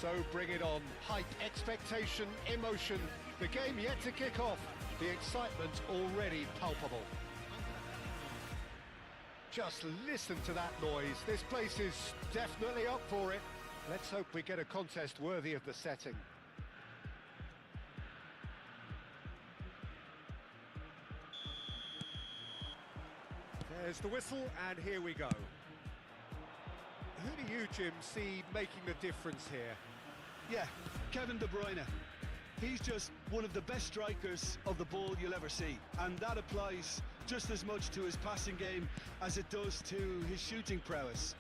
So bring it on. Hype, expectation, emotion. The game yet to kick off. The excitement already palpable. Just listen to that noise. This place is definitely up for it. Let's hope we get a contest worthy of the setting. There's the whistle, and here we go. Who do you, Jim, see making the difference here? Yeah, Kevin De Bruyne. He's just one of the best strikers of the ball you'll ever see. And that applies just as much to his passing game as it does to his shooting prowess.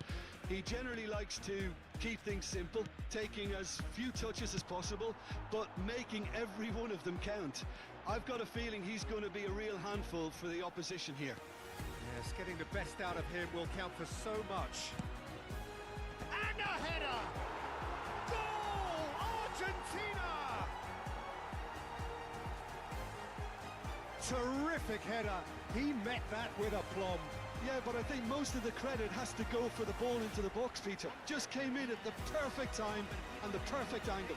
He generally likes to keep things simple, taking as few touches as possible, but making every one of them count. I've got a feeling he's going to be a real handful for the opposition here. Yes, getting the best out of him will count for so much. And a header! Goal! Argentina! Terrific header. He met that with aplomb. Yeah, but I think most of the credit has to go for the ball into the box, Peter. Just came in at the perfect time and the perfect angle.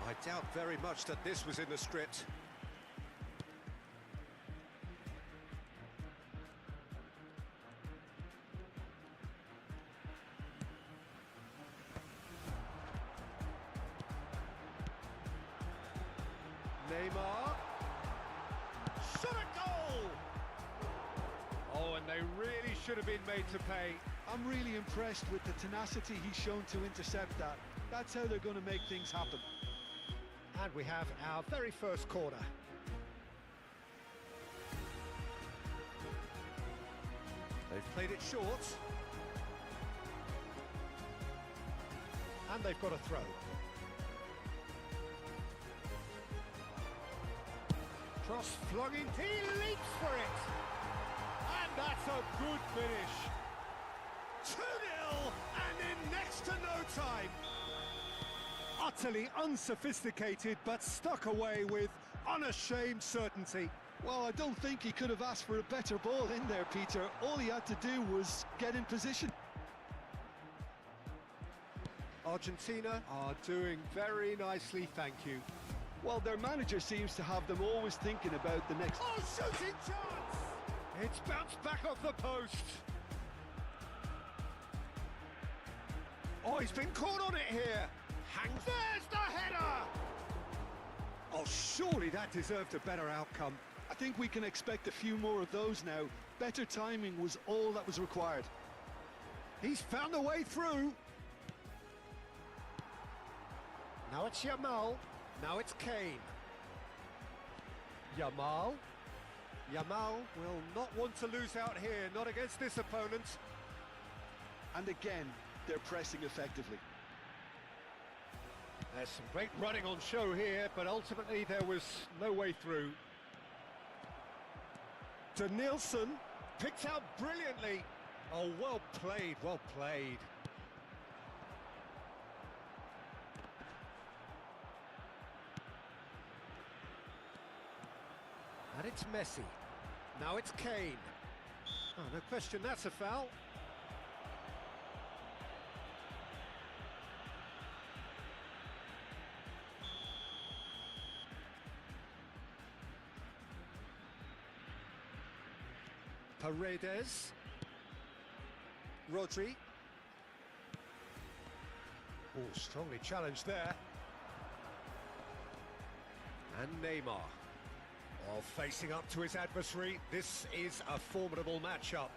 I doubt very much that this was in the script. Neymar. Shot a goal! Oh, and they really should have been made to pay. I'm really impressed with the tenacity he's shown to intercept that. That's how they're going to make things happen. And we have our very first corner. They've played it short. And they've got a throw. Cross flung in, he leaps for it! And that's a good finish. 2-0, and in next to no time. Utterly unsophisticated, but stuck away with unashamed certainty. Well, I don't think he could have asked for a better ball in there, Peter. All he had to do was get in position. Argentina are doing very nicely, thank you. Well, their manager seems to have them always thinking about the next... Oh, shooting chance! It's bounced back off the post. Oh, he's been caught on it here. There's the header! Oh, surely that deserved a better outcome. I think we can expect a few more of those now. Better timing was all that was required. He's found a way through. Now it's Yamal. Now it's Kane. Yamal. Yamal will not want to lose out here, not against this opponent. And again, they're pressing effectively. There's some great running on show here, but ultimately there was no way through. To Nielsen, picked out brilliantly. Oh, well played, well played. And it's Messi. Now it's Kane. Oh, no question, that's a foul. Paredes. Rodri. Oh, strongly challenged there. And Neymar. Oh, facing up to his adversary. This is a formidable matchup.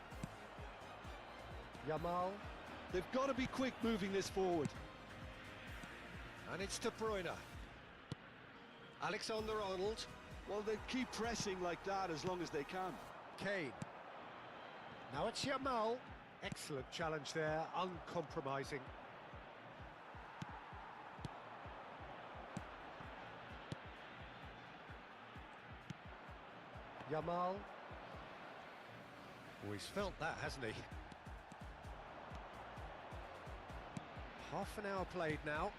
Yamal. They've got to be quick moving this forward. And it's De Bruyne. Alexander-Arnold. Well, they keep pressing like that as long as they can. Kane. Now it's Yamal. Excellent challenge there, uncompromising. Yamal. Oh, he's felt that, hasn't he? Half an hour played now.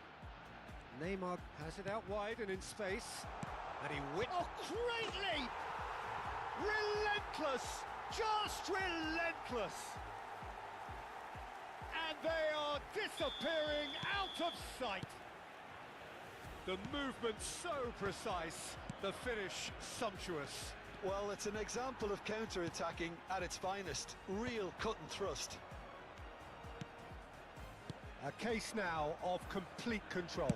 Neymar has it out wide and in space. And he oh, great leap! Relentless! Just relentless! And they are disappearing out of sight. The movement so precise, the finish sumptuous. Well, it's an example of counter-attacking at its finest. Real cut and thrust. A case now of complete control.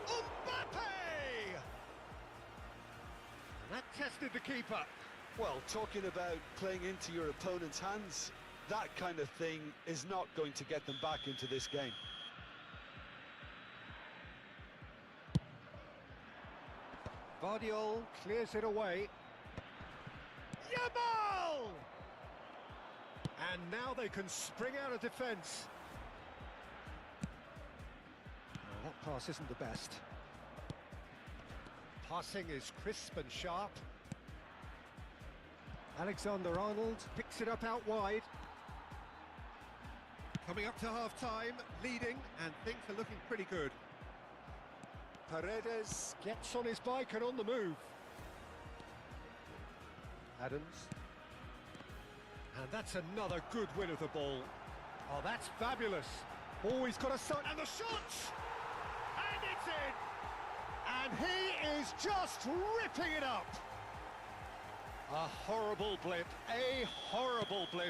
Mbappe! That tested the keeper. Well, talking about playing into your opponent's hands, that kind of thing is not going to get them back into this game. Vardiol clears it away. Yamal! And now they can spring out of defence. Oh, that pass isn't the best. Passing is crisp and sharp. Alexander-Arnold picks it up out wide. Coming up to half-time, leading, and things are looking pretty good. Paredes gets on his bike and on the move. Adams. And that's another good win of the ball. Oh, that's fabulous. Oh, he's got a shot, and the shot! And it's in! And he is just ripping it up. A horrible blip,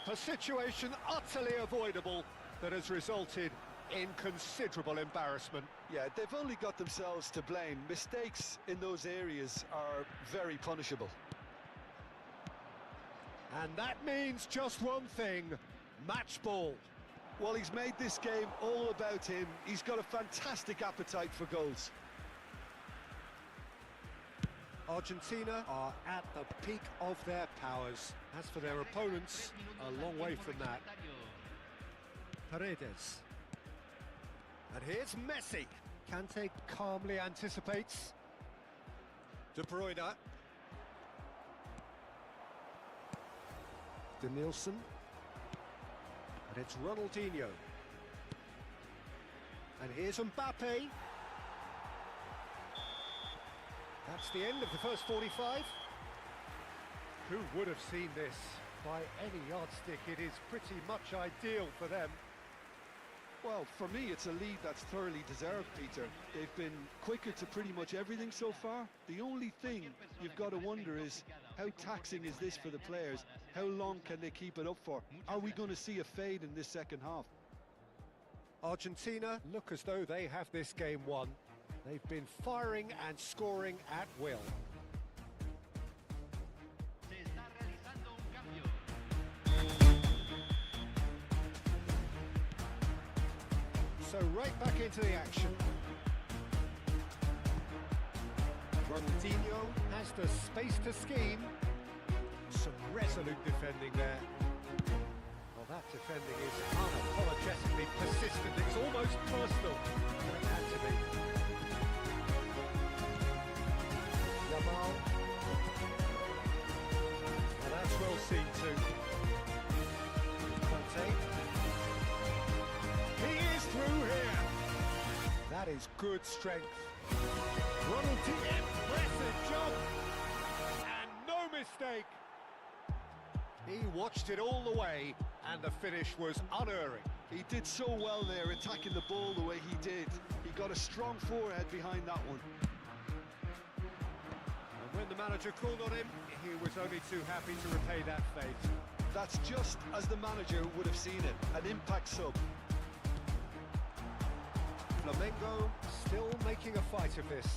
a situation utterly avoidable that has resulted in considerable embarrassment. Yeah, they've only got themselves to blame. Mistakes in those areas are very punishable. And that means just one thing, match ball. Well, he's made this game all about him. He's got a fantastic appetite for goals. Argentina are at the peak of their powers. As for their opponents, a long way from that. Paredes. And here's Messi. Kante calmly anticipates. De Bruyne. De Nielsen. And it's Ronaldinho. And here's Mbappe. That's the end of the first 45. Who would have seen this? By any yardstick, it is pretty much ideal for them. Well, for me, it's a lead that's thoroughly deserved, Peter. They've been quicker to pretty much everything so far. The only thing you've got to wonder is, how taxing is this for the players? How long can they keep it up for? Are we going to see a fade in this second half? Argentina look as though they have this game won. They've been firing and scoring at will. So right back into the action. Ronaldinho has the space to scheme. Some resolute defending there. Well, that defending is unapologetically persistent. It's almost personal. It had to be. Yamal. Well, that's well seen too. Conte. He is through here. That is good strength. Ronaldinho, impressive job. And no mistake. He watched it all the way, and the finish was unerring. He did so well there, attacking the ball the way he did. He got a strong forehead behind that one. And when the manager called on him, he was only too happy to repay that fate. That's just as the manager would have seen it, an impact sub. Flamengo still making a fight of this.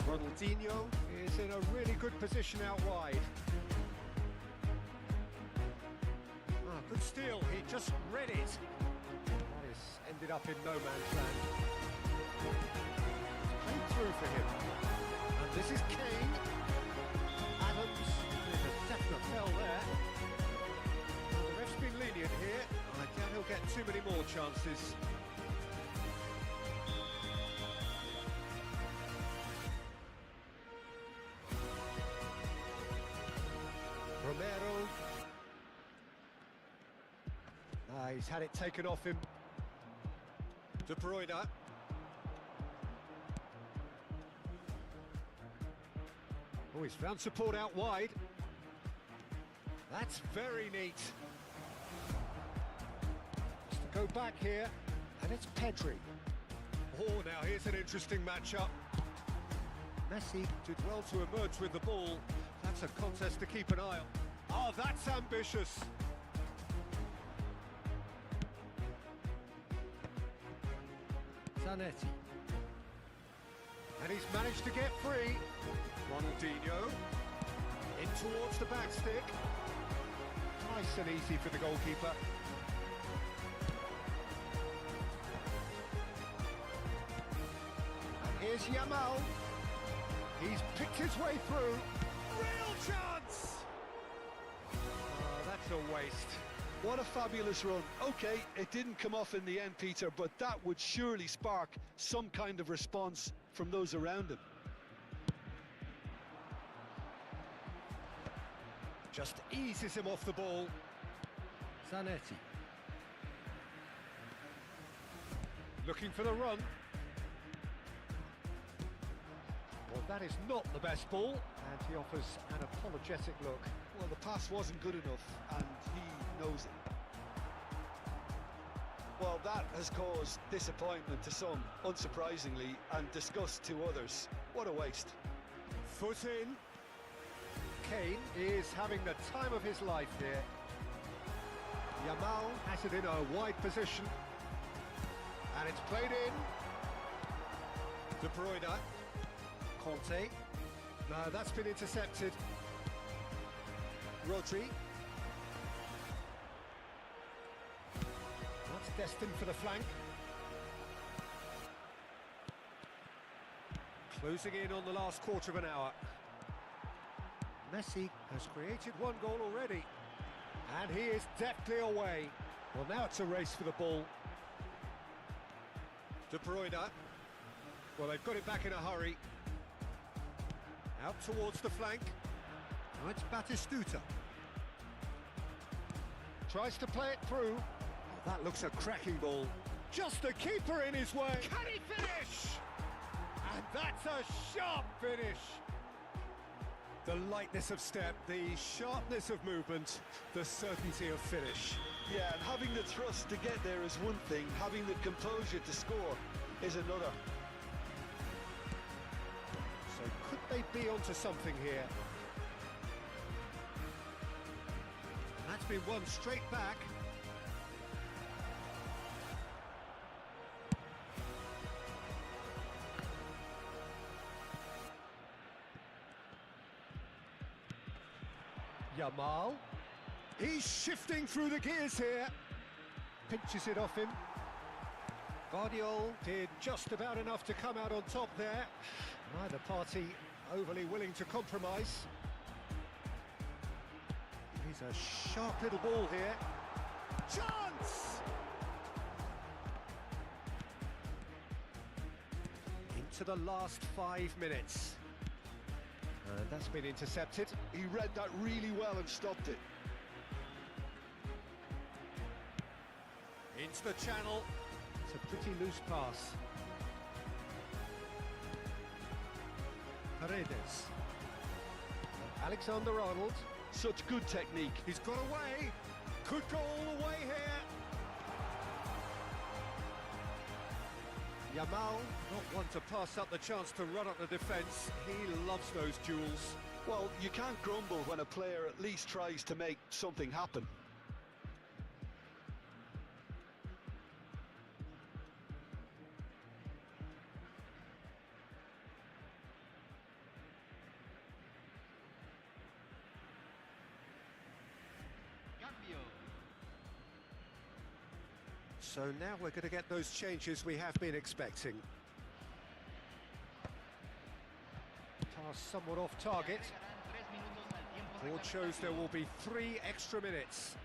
Ronaldinho is in a really good position out wide. Good steal, he just read it. That is ended up in no man's land. Played through for him. And this is Kane. Adams, there's a definite fell there. Well, the ref's been lenient here. I doubt he'll get too many more chances. Romero. He's had it taken off him. De Bruyne. Oh, he's found support out wide. That's very neat. Just to go back here, and it's Pedri. Oh, now here's an interesting matchup. Messi did well to emerge with the ball. That's a contest to keep an eye on. Oh, that's ambitious. Zanetti. And he's managed to get free. Ronaldinho. In towards the back stick. Nice and easy for the goalkeeper. And here's Yamal. He's picked his way through. Real chance! Oh, that's a waste. What a fabulous run. Okay, it didn't come off in the end, Peter, but that would surely spark some kind of response from those around him. Just eases him off the ball. Zanetti. Looking for the run. Well, that is not the best ball, and he offers an apologetic look. Well, the pass wasn't good enough, and he knows it. Well, that has caused disappointment to some, unsurprisingly, and disgust to others. What a waste. Foot in. Kane is having the time of his life here. Yamal has it in a wide position. And it's played in. De Bruyne. Conte. No, that's been intercepted. Rodri. That's destined for the flank. Closing in on the last quarter of an hour. Messi has created one goal already. And he is deftly away. Well, now it's a race for the ball. De Bruyne. Well, they've got it back in a hurry. Out towards the flank. Now it's Batistuta. Tries to play it through. Oh, that looks a cracking ball. Just the keeper in his way. Can he finish? And that's a sharp finish. The lightness of step, the sharpness of movement, the certainty of finish. Yeah, and having the thrust to get there is one thing, having the composure to score is another. So could they be onto something here? That's been won straight back. Yamal. He's shifting through the gears here. Pinches it off him. Guardiola did just about enough to come out on top there. Neither party overly willing to compromise. He's a sharp little ball here. Chance! Into the last 5 minutes. And that's been intercepted. He read that really well and stopped it. Into the channel. It's a pretty loose pass. Paredes. Alexander-Arnold. Such good technique. He's got away. Could go all the way here. Yamal, not one to pass up the chance to run up the defence. He loves those duels. Well, you can't grumble when a player at least tries to make something happen. So now we're going to get those changes we have been expecting. Pass somewhat off target. Board shows there will be 3 extra minutes.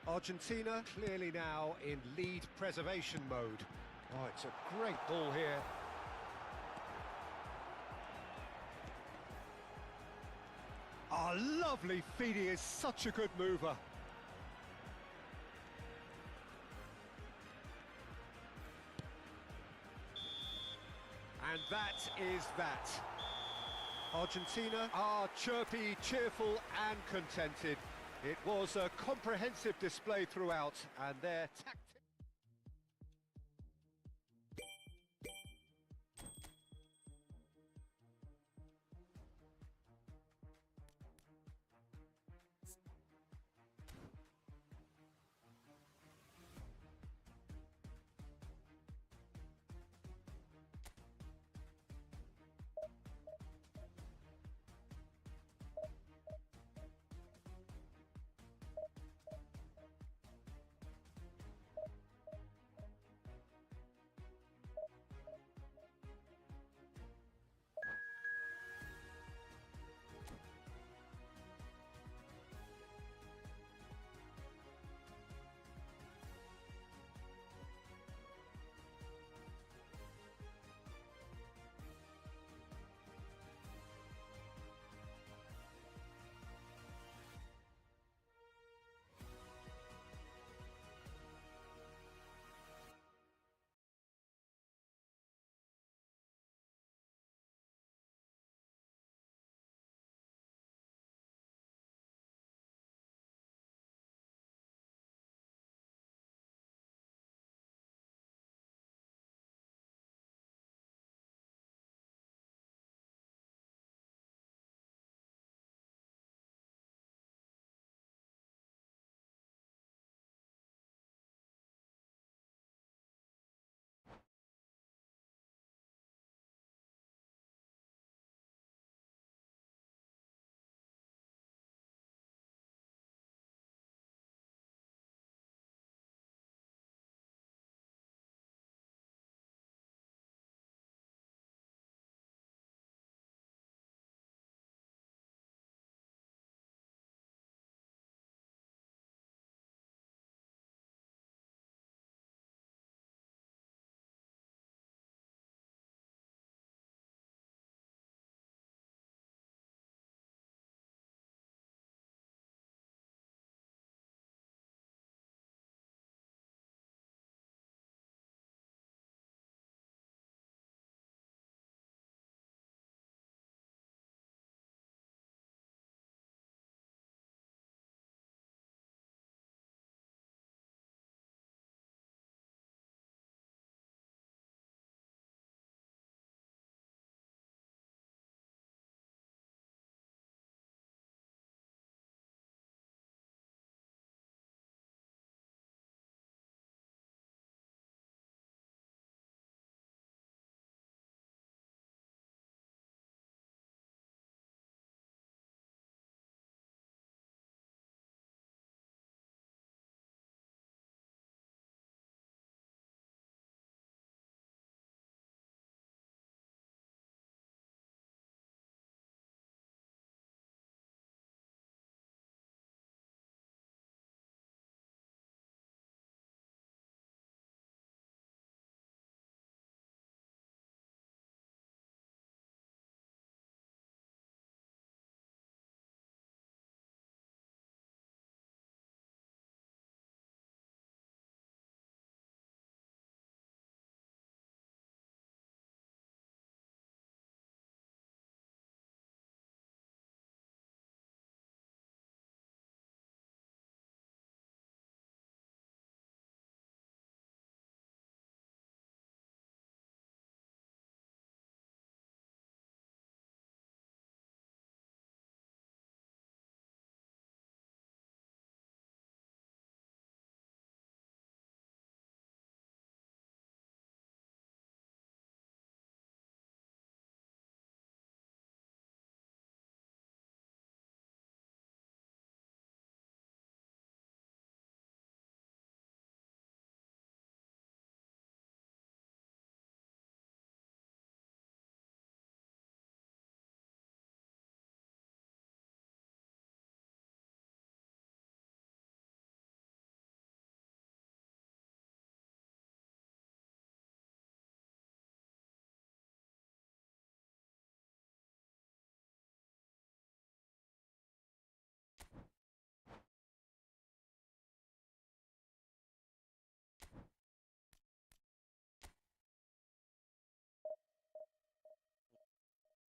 Argentina clearly now in lead preservation mode. Oh, it's a great ball here. Oh, lovely feed. He is such a good mover. And that is that. Argentina are chirpy, cheerful and contented. It was a comprehensive display throughout, and their tactics...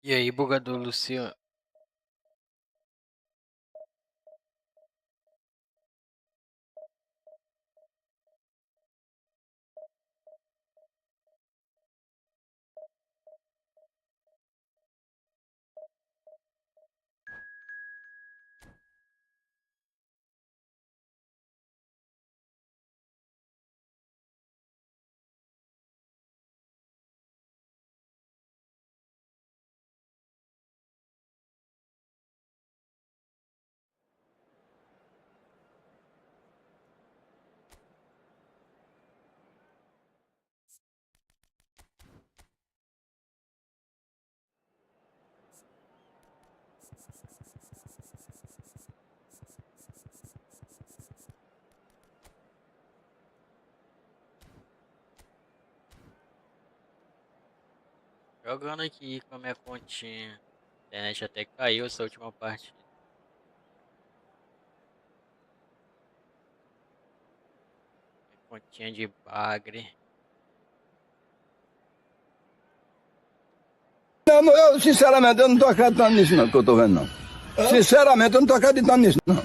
E aí, bugador Luciano? Jogando aqui com a minha continha. A internet até caiu essa última parte. Minha continha de bagre. Não, eu sinceramente eu não tô acreditando nisso não, que eu tô vendo não. Sinceramente eu não tô acreditando nisso não.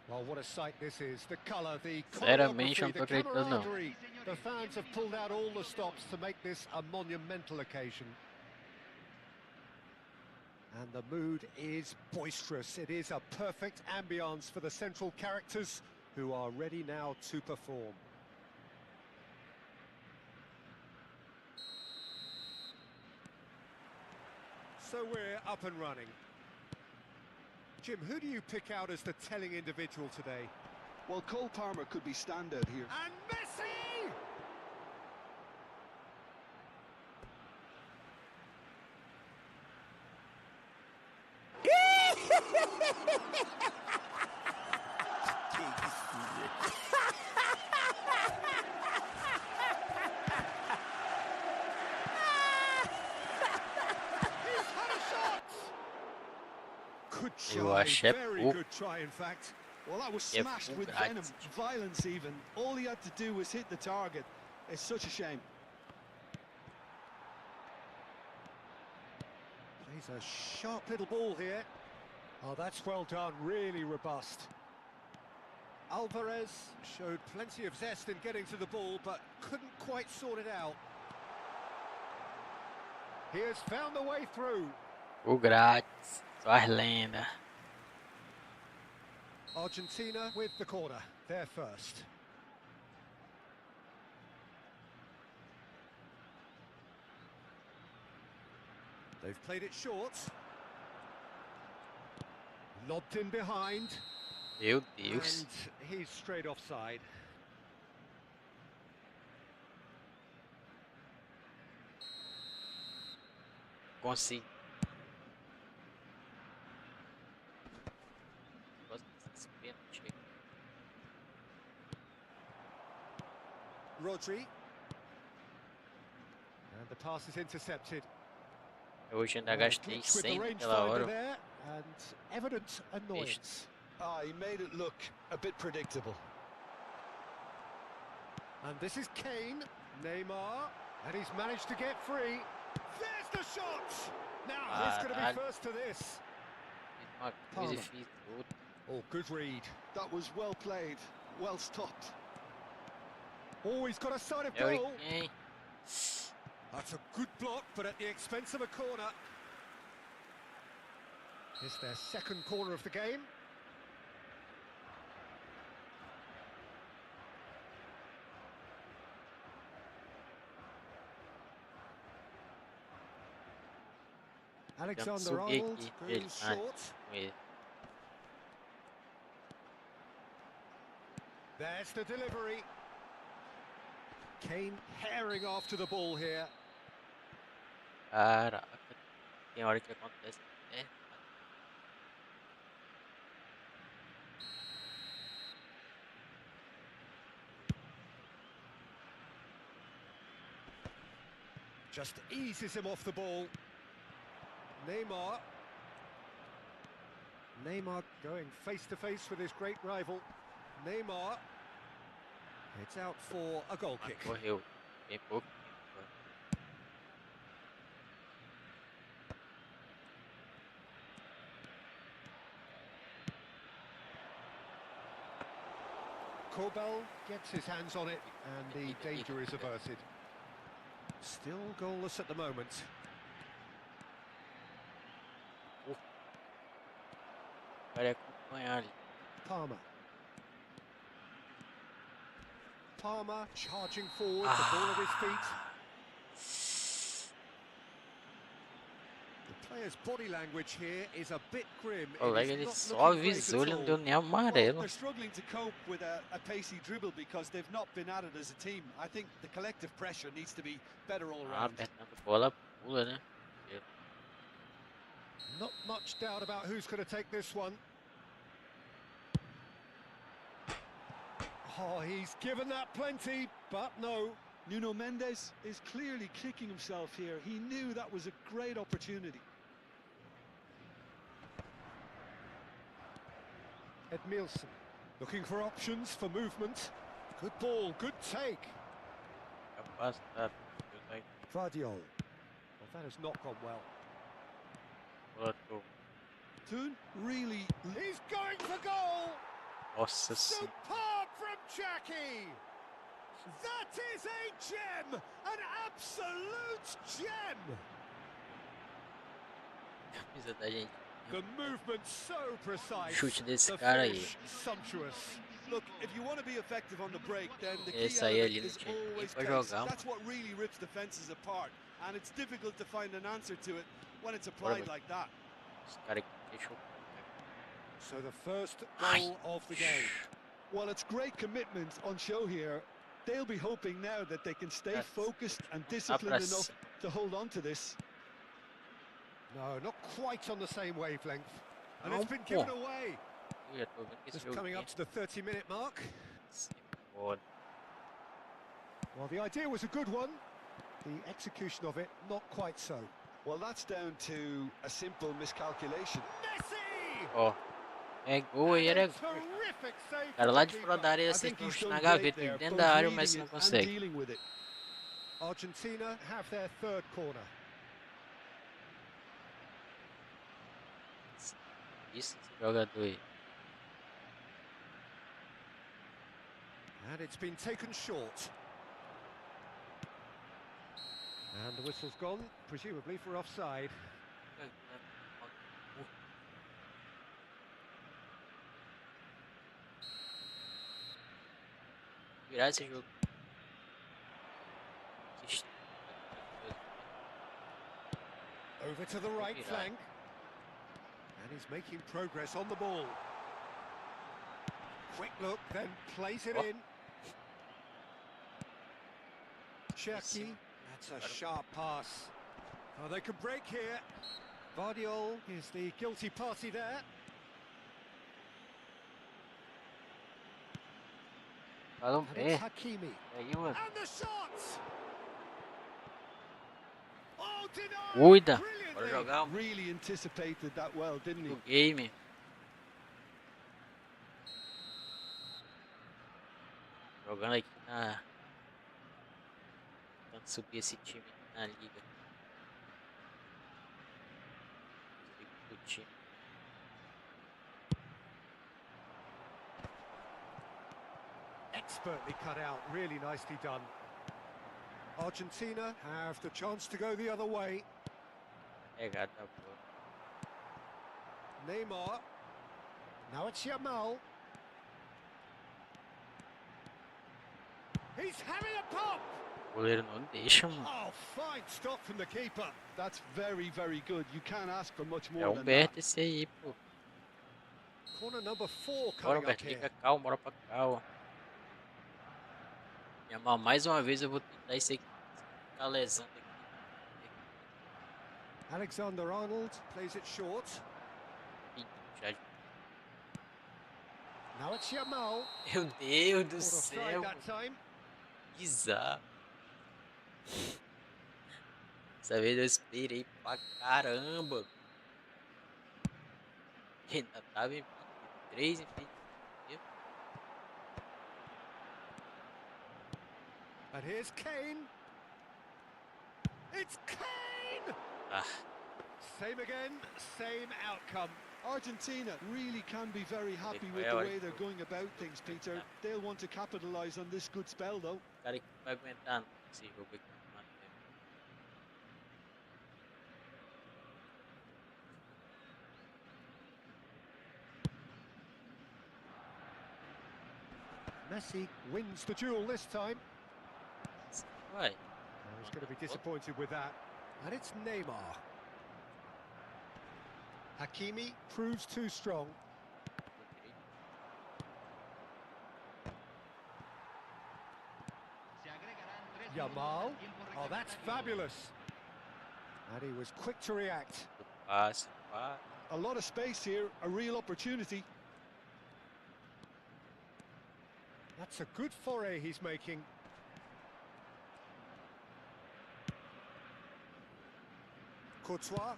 Well, what a sight this is. The colour, the Sinceramente, eu choreography, não tô the acreditando não. camaraderie. The fans have pulled out all the stops to make this a monumental occasion. And the mood is boisterous. It is a perfect ambience for the central characters who are ready now to perform. So we're up and running. Jim, who do you pick out as the telling individual today? Well, Cole Palmer could be standout here. And Messi! Good Eu try, acho é very pouco. good try in fact. Well, that was Yeah, smashed with right. venom, violence even. All he had to do was hit the target. It's such a shame. Plays a sharp little ball here. Oh, that's well done, really robust. Alvarez showed plenty of zest in getting to the ball, but couldn't quite sort it out. He has found the way through. O grátis. Só as lendas. Argentina with the corner, they're first. They've played it short. Lobbed in behind. Meu Deus. And he's straight offside. Consegui. Gosto desses pênaltis aí. Rodri. And the pass is intercepted. Eu hoje ainda Well, gastei glitch with the 100 naquela rangefinder hora. there, and evident annoyance. He made it look a bit predictable. And this is Kane, Neymar, and he's managed to get free. There's the shot! Now, who's going to be Caralho. first to this? Fiz uma coisa e fiz outra. Oh, good read. That was well played, well stopped. Oh, he's got a side of Harry goal. Kane. That's a good block, but at the expense of a corner. It's their second corner of the game. Alexander subi Arnold aqui ele. goes Ah, short. com ele. There's the delivery. Kane herring after the ball here. Caraca. Tem hora que acontece. É. Just eases him off the ball. Neymar. Neymar going face to face with his great rival. Neymar. It's out for a goal kick. Correu. Bem pouco tempo. Corbell gets his hands on it and the danger is averted. Still goalless at the moment. Vai acompanhar ali. Palmer. Palmer charging forward, the ball at his feet. The player's body language here is a bit grim. O colega It ele is not só looking great avisou, at ele não all. deu nem Well, amarelo. they're struggling to cope with a pacey dribble because they've not been at it as a team. I think the collective pressure needs to be better all Ah, around. apertando a bola, pula, né? Not much doubt about who's going to take this one. Oh, he's given that plenty, but no. Nuno Mendes is clearly kicking himself here. He knew that was a great opportunity. Edmilson looking for options for movement. Good ball, good take. Afastado. Vardiol. Well, that has not gone well. Toon really... He's going for goal! Nossa senhora. Superb from Jackie! That is a gem! An absolute gem! Camisa da gente. The movement so precise. Chute desse The cara aí. finish sumptuous. Look, if you want to be effective on the break, then the key Esse aí ali element não is tinha ninguém always pra pace. jogar, That's what really rips defenses apart. And it's difficult to find an answer to it when it's applied like that. Os caras que deixou. So the first goal of the game. Well, it's great commitment on show here. They'll be hoping now that they can stay That's focused and pra disciplined enough cima. to hold on to this. No, not quite on the same wavelength. And Não, it's been given pô. away. Eu já tô vendo que esse Just jogo coming up aqui to the 30-minute mark. sempre foda. Well, the idea was a good one. The execution of it, not quite so. Well, that's down to a simple miscalculation. Messi! Ó, é gol aí, era gol. Terrific save Cara from lá the de fora keeper. da área I think acertou um he's chute done na great gaveta. there, Dentro both da área o reading Messi it não and consegue. dealing with it. Argentina have their third corner. Isso, esse jogador aí. And it's been taken short. And the whistle's gone, presumably for offside. Virar esse jogo. Over to the right Virar. flank. And he's making progress on the ball. Quick look, then plays it Oh. in. Cherky, that's a sharp pass. Oh, they can break here. Vardiol is the guilty party there. Fala um And pé. it's Hakimi. Aí, mano. And the shot! Oh, denied! Cuida. Bora Brilliantly. jogar um Really anticipated that well, didn't he? game. Jogando aqui na... Tentando subir esse time na Liga. Do time. Expertly cut out, really nicely done. Argentina have the chance to go the other way. Pegada da bola. Neymar. Now it's Yamal. He's having a pop! O goleiro não deixa, mano. Oh, fine stop from the keeper. That's very, very good. You can't ask for much É more o than Humberto that. esse aí, pô. Corner number 4 Bora, coming up Humberto, here. fica calmo, bora pra cá, ó. Yamal, mais uma vez eu vou tentar esse aqui. Ficar lesando aqui. Alexander-Arnold plays it short. Ih, já... Now it's Yamal. Meu Deus do Caught offside céu. that time. Bizarro. Dessa vez eu esperei pra caramba. Ainda tava em 23, em 25. And here's Kane. It's Kane! Ah, Same again, same outcome. Argentina really can be very happy with the way they're going about things, Peter. They'll want to capitalise on this good spell, though. cara que não vai aguentar não, esse jogo aqui. Messi wins the duel this time. Vai. He's going to be disappointed with that. And it's Neymar. Hakimi proves too strong. Yamal. Oh, that's fabulous. And he was quick to react. Passe, A lot of space here, a real opportunity. That's a good foray he's making. Courtois.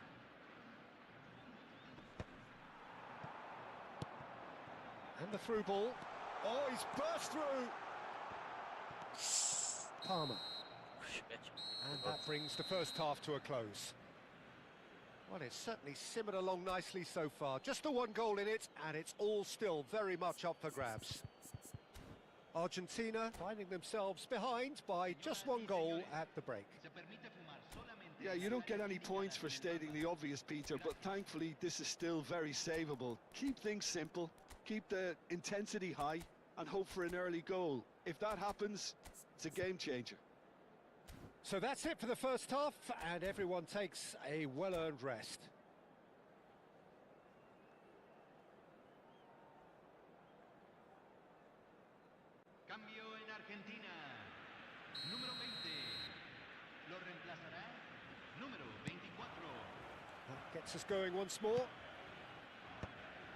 And the through ball. Oh, he's burst through. Palmer. And that brings the first half to a close. Well, it's certainly simmered along nicely so far. Just the one goal in it, and it's all still very much up for grabs. Argentina finding themselves behind by just one goal at the break. Yeah, you don't get any points for stating the obvious, Peter, but thankfully this is still very savable. Keep things simple, keep the intensity high, and hope for an early goal. If that happens, it's a game changer. So that's it for the first half, and everyone takes a well-earned rest. Cambio en Argentina. Número 20. Lo reemplazará número 24. That gets us going once more.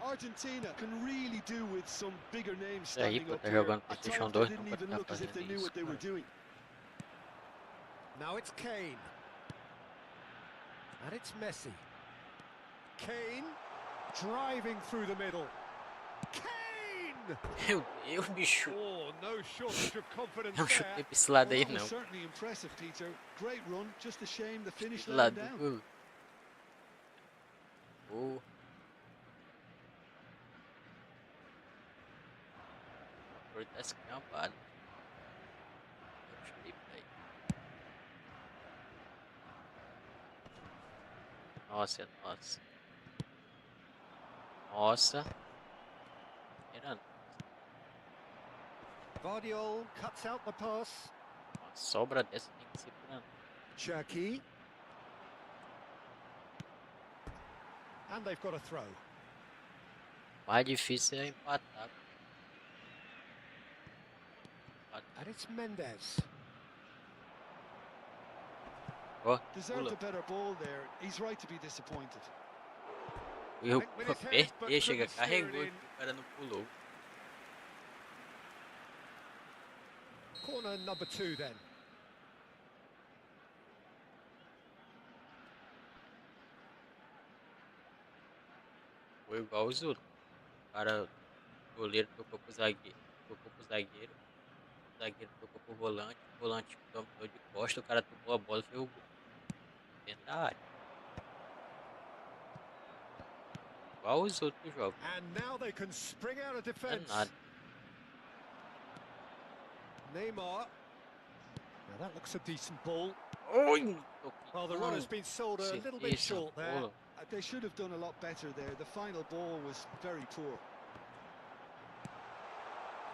Argentina can really do with some bigger names É aí, standing pô, up tá here. jogando At PlayStation times they 2, didn't não pode even estar look as if they fazendo knew isso. what they were doing. Now it's Kane. And it's Messi. Kane driving through the middle. Kane! Meu Deus, bicho. Oh, no shortage of confidence Não chutei there. pra esse lado Well, aí, that was não. certainly impressive, Peter. Great run, just a shame the finish Do let lado him do down. gol. Oh. Por tá escampado. Eu chutei pra aí. Nossa, é nossa. Nossa. Era Vardiol cuts out the pass. uma sobra dessa tem que ser pra... Cherky. And they've got a throw. O mais difícil é empatar. And it's Mendes. Ó, Deserved pula. a better ball there. He's right to be disappointed. Eu Went with his head, but perder, chega, couldn't steer it carregou in. e o cara não pulou. Corner number 2 then. Foi igual os outros. O cara, o goleiro tocou pro zagueiro. Tocou pro zagueiro. O zagueiro tocou pro volante. O volante dominou de costa. O cara tocou a bola e fez o gol. Dentro da área. Igual os outros jogos. And now they can spring out of Não é defence. nada. Neymar. Now that looks a decent ball. Oi! Well, the run has been sold a little bit short there. They should have done a lot better there. The final ball was very poor.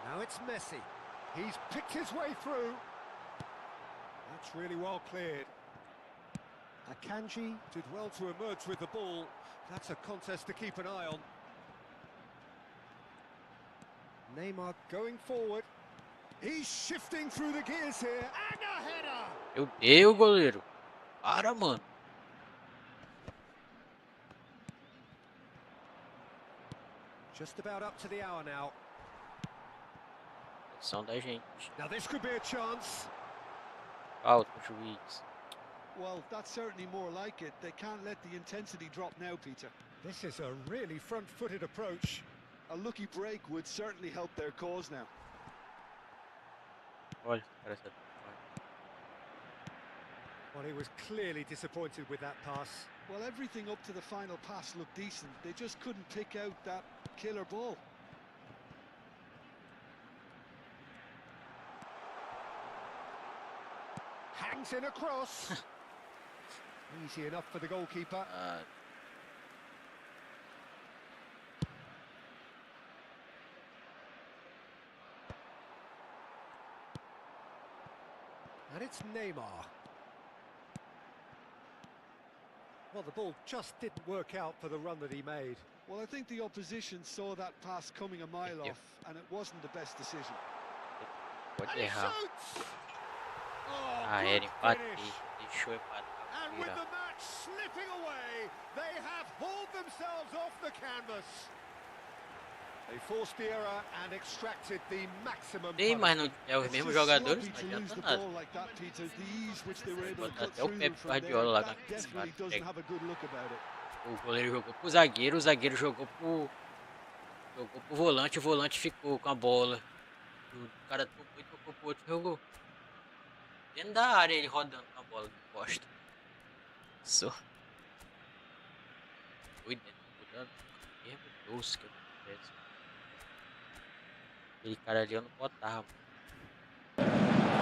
Now it's Messi. He's picked his way through. That's really well cleared. Akanji did well to emerge with the ball. That's a contest to keep an eye on. Neymar going forward. He's shifting through the gears here. And a header! Meu Deus, goleiro. Para, mano. Just about up to the hour now. Atenção da gente. Now this could be a chance. Falta o juiz. Well, that's certainly more like it. They can't let the intensity drop now, Peter. This is a really front-footed approach. A lucky break would certainly help their cause now. Olha, parece até. Well, he was clearly disappointed with that pass. Well, everything up to the final pass looked decent. They just couldn't pick out that killer ball. Hangs in a cross. Easy enough for the goalkeeper. And it's Neymar. Well, the ball just didn't work out for the run that he made. Well, I think the opposition saw that pass coming a mile off, and it wasn't the best decision. Pode And he errar. shoots! Oh, Ah, good era empate. finish. Deixou empatar. And with Virar. the match slipping away, they have hauled themselves off the canvas. They forced the error and extracted the maximum Tem, mas punishment. não é os It's mesmos just jogadores, sloppy não to lose adianta the nada. ball like that, Peter. The ease which they were able to Botar cut até o through Pep from there, Guardiola lá that definitely doesn't have a good look about it. O goleiro jogou pro zagueiro, o zagueiro jogou pro volante, o volante ficou com a bola. O cara tocou e tocou pro outro, jogou. Dentro da área ele rodando com a bola de costa. Só. Foi dentro do mesmo doce que acontece. Aquele cara ali eu não botava.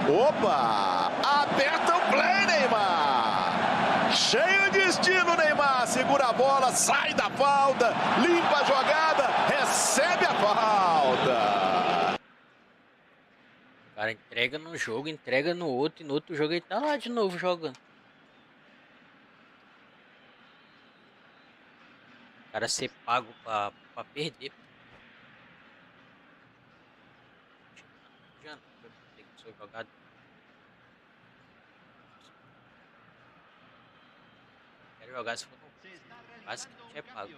Opa! Aperta o play, Neymar! Cheio de estilo, Neymar! Segura a bola, sai da falta, limpa a jogada, recebe a falta! O cara entrega num jogo, entrega no outro, e no outro jogo ele tá lá de novo jogando. O cara ser pago pra perder. Já não tem que ser jogado. Quero jogar se for no básico, não é pago.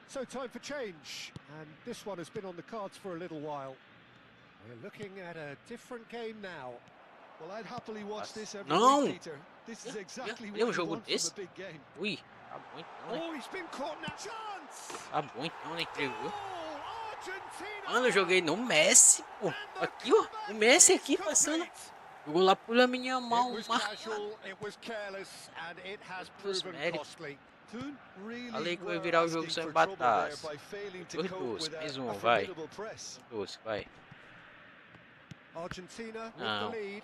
So time for change, and this one has been on the cards for a little while. We're looking at a different game now. Well, I'd happily watch this every No! week, Peter. This is exactly Lembra what you jogo want from desse? a big game. Ui, tá bom então, né? Oh, he's been caught in a chance! Tá bom então, né? Entregou. Goal, Argentina! Mano, eu joguei no Messi, pô. Aqui, ó. O Messi aqui passando. Jogou lá pro minha mão. It was casual, it was careless, and it has proven méritos. costly. Toon really Falei que eu ia were virar o jogo asking sem for trouble there batatas. by failing to Dois cope doces, with mais a vai. formidable press. Doce, vai. Argentina with the Não. lead.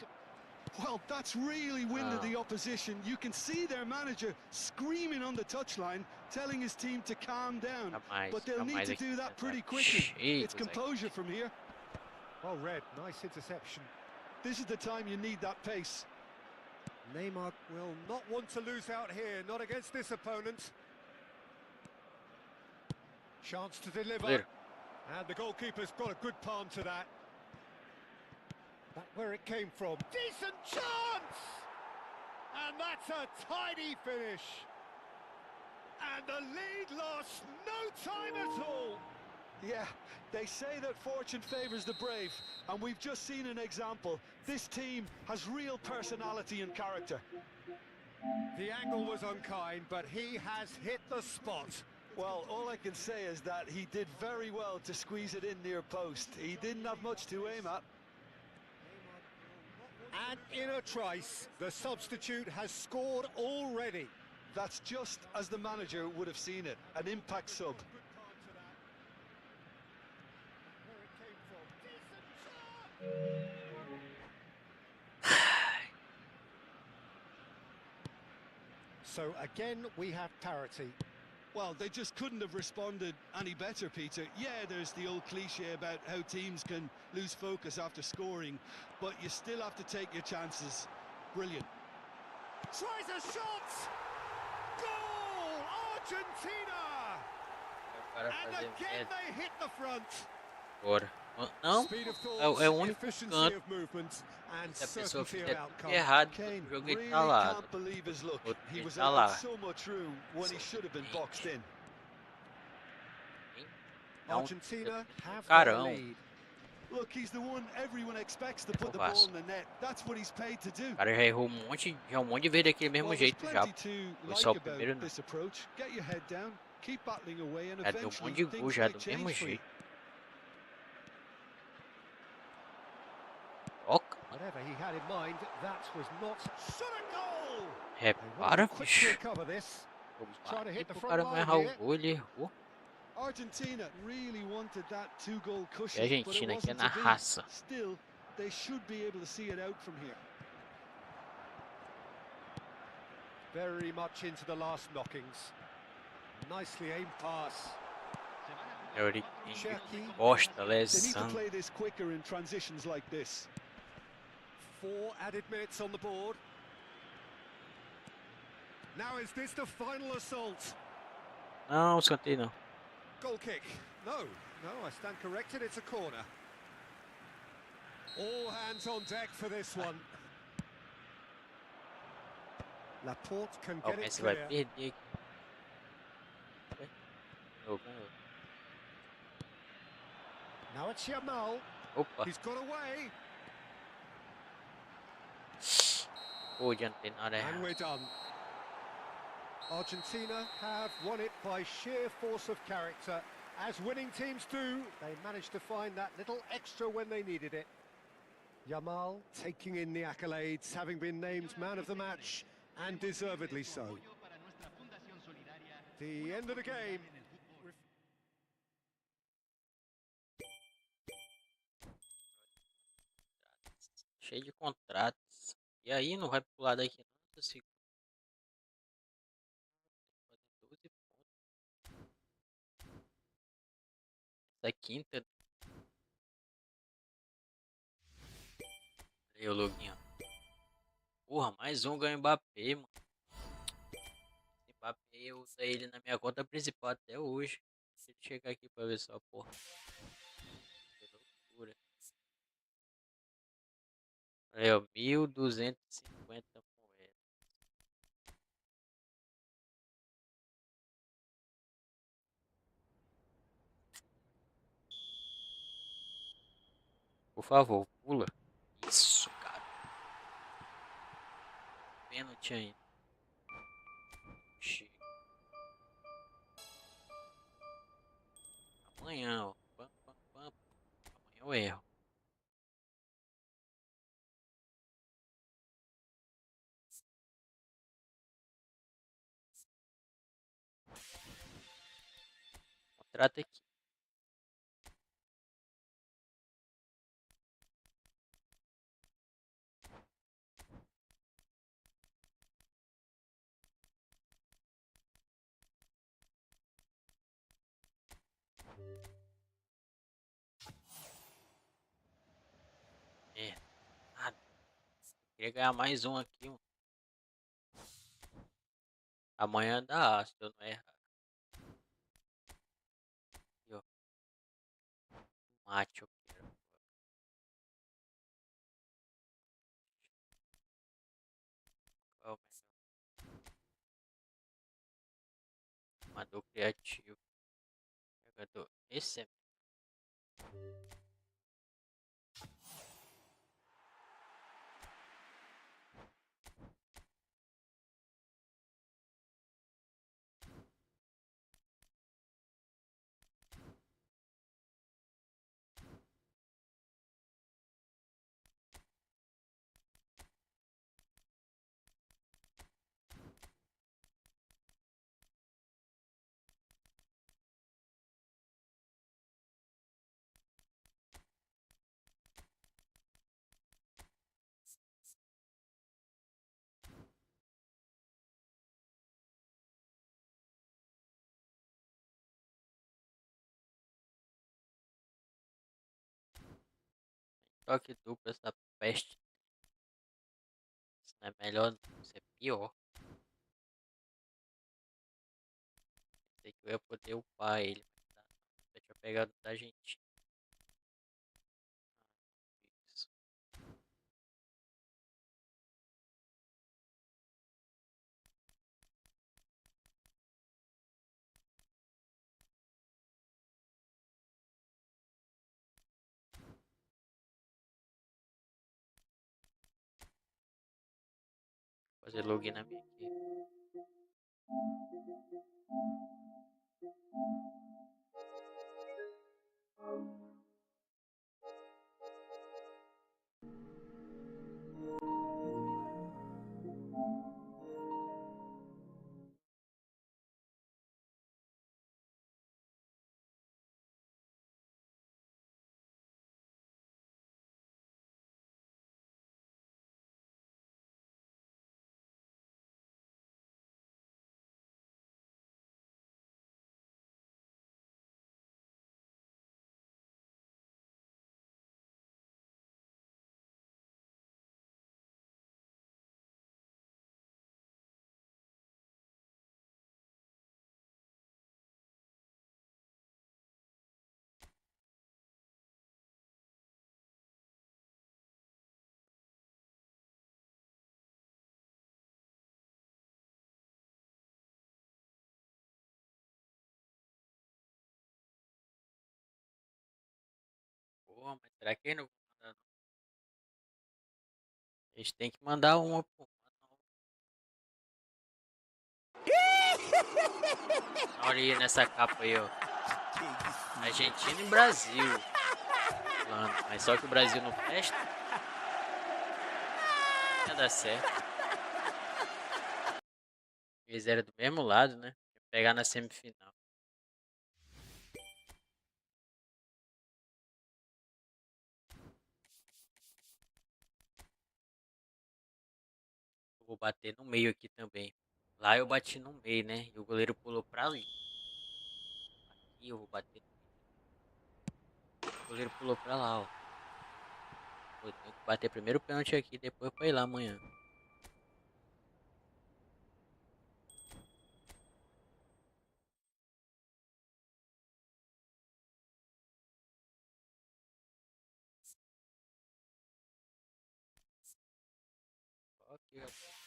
Well, that's really winded the opposition. You can see their manager screaming on the touchline, telling his team to calm down. Jamais, But they'll need jamais to aqui do that tentar. pretty quickly. Eita, It's composure from here. Well read, nice interception. This is the time you need that pace. Neymar will not want to lose out here, not against this opponent. Chance to deliver. Clear. And the goalkeeper's got a good palm to that. That's where it came from. Decent chance! And that's a tidy finish. And the lead lost no time at all. Yeah, they say that fortune favours the brave, and we've just seen an example. This team has real personality and character. The angle was unkind, but he has hit the spot. Well, all I can say is that he did very well to squeeze it in near post. He didn't have much to aim at. And in a trice, the substitute has scored already. That's just as the manager would have seen it, an impact sub. So again, we have parity. Well, they just couldn't have responded any better, Peter. Yeah, there's the old cliche about how teams can lose focus after scoring, but you still have to take your chances. Brilliant. Tries a shot! Goal! Argentina! O cara And fazer again merda. they hit the front. Bora. Não, Speed of é thought, o único efficiency canto. of movement, and Se a pessoa certainty fizer of tudo outcome. errado, Kane o jogo really ele tá lá. can't believe his luck. Outro He ele was tá allowed lá. so much room when he should have been boxed in. Dá um Argentina have the carão. lead. Look, he's the one everyone expects to put the ball in the net. That's what he's paid to do. O cara já errou um monte de vezes daquele mesmo Well, there's jeito já. plenty to Foi like só o about primeiro não. this approach. Get your head down, keep battling away, and Já deu um eventually monte de gol things já might do change mesmo for you. jeito. Toca, mano. Whatever he had in mind, that was not shot a goal. Repara, Quickly bicho. recover this. Eu Trying to bati hit the pro front cara não line errar o here. gol, ele errou. Argentina really wanted that two-goal E cushion, a but it Argentina aqui é wasn't na to be. raça. Still, they should be able to see it out from here. Very much into the last knockings. Nicely aimed pass. É o de Costa, They need to lesão. play this quicker in transitions like this. 4 added minutes on the board. Now is this the final assault? Não, escanteio não. Goal kick. No, I stand corrected, it's a corner. All hands on deck for this one. Laporte can Ó, o get it Messi vai clear. perder aqui. Ganhou. Now it's Yamal. Opa. He's got away. Pô, já não tem nada And errado. we're done. Argentina have won it by sheer force of character. As winning teams do, they managed to find that little extra when they needed it. Yamal taking in the accolades, having been named man of the match, and deservedly so. The end of the game. Cheio de contratos. E aí não vai pular daqui não, esse fazer 12 pontos. Essa quinta. Aí o loginho. Porra, mais um ganho Mbappé, mano. Esse Mbappé eu uso ele na minha conta principal até hoje. Se ele chegar aqui pra ver só, porra. Que loucura. Aí, ó, 1.250 moedas. Por favor, pula. Isso, cara. Pênalti ainda. Chega. Amanhã, ó. Pam, pam, pam. Amanhã eu erro. Contrata aqui. É. Nada. Queria ganhar mais um aqui, mano. Amanhã dá, se eu não errar. Aqui, ó. Mate, eu quero. Qual é o Amador criativo. Jogador. Esse é. Toque duplo essa peste. Isso não é melhor, não. Isso é pior. Pensei que eu ia poder upar ele. Mas tá, não. Eu tinha pegado da gente. Isso. fazer login na minha aqui. Pô, mas será que não vou mandar, não? Eles têm que mandar uma, pô. Olha aí nessa capa aí, ó. Argentina e Brasil. Falando. Mas só que o Brasil não presta. Não ia dar certo. Eles eram do mesmo lado, né? Ia pegar na semifinal. Eu vou bater no meio aqui também. Lá eu bati no meio, né? E o goleiro pulou pra ali. Aqui eu vou bater no meio. O goleiro pulou pra lá, ó. Eu tenho que bater primeiro o pênalti aqui, depois pra ir lá amanhã. Ok, ó.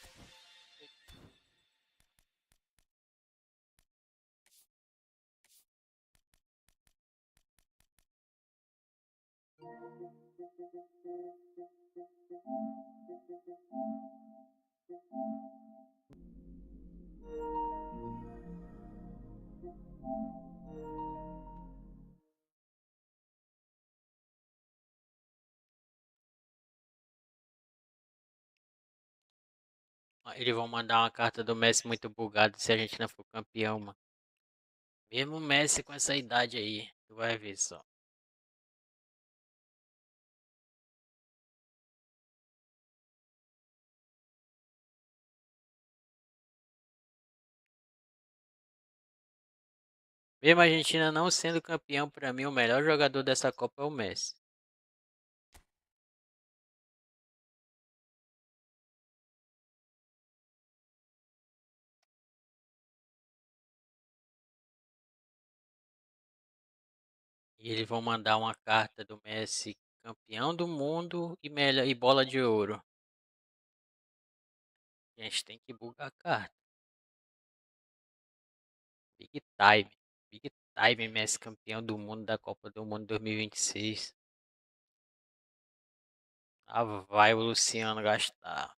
Eles vão mandar uma carta do Messi muito bugada se a gente não for campeão, mano. Mesmo o Messi com essa idade aí, tu vai ver só. Mesmo a Argentina não sendo campeão, pra mim o melhor jogador dessa Copa é o Messi. E eles vão mandar uma carta do Messi campeão do mundo e melhor e bola de ouro. A gente tem que bugar a carta. Big time. Big time Messi campeão do mundo da Copa do Mundo 2026. Ah, vai o Luciano gastar.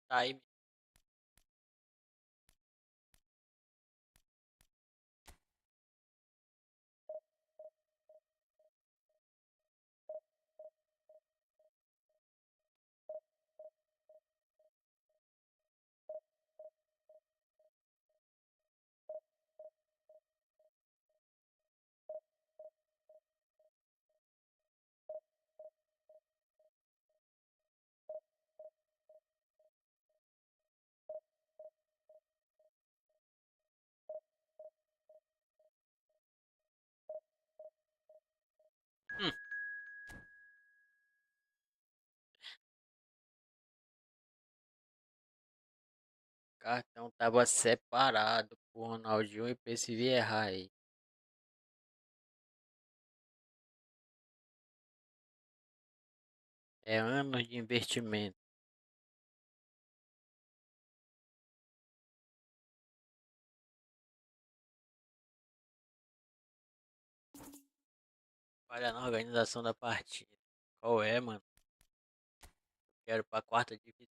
Time. cartão tava separado pro Ronaldinho e pra esse Vieira aí. É anos de investimento. Olha na organização da partida. Qual é, mano? Quero pra quarta divisão.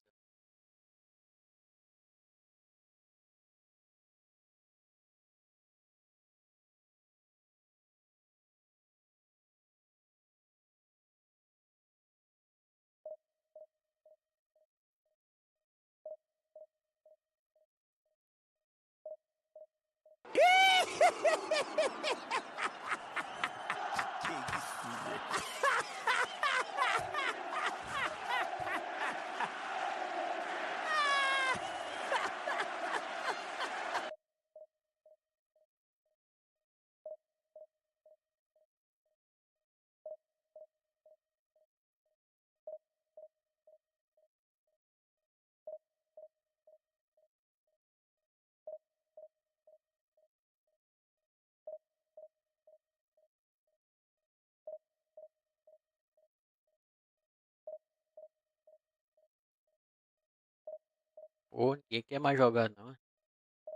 Pô, ninguém quer mais jogar não.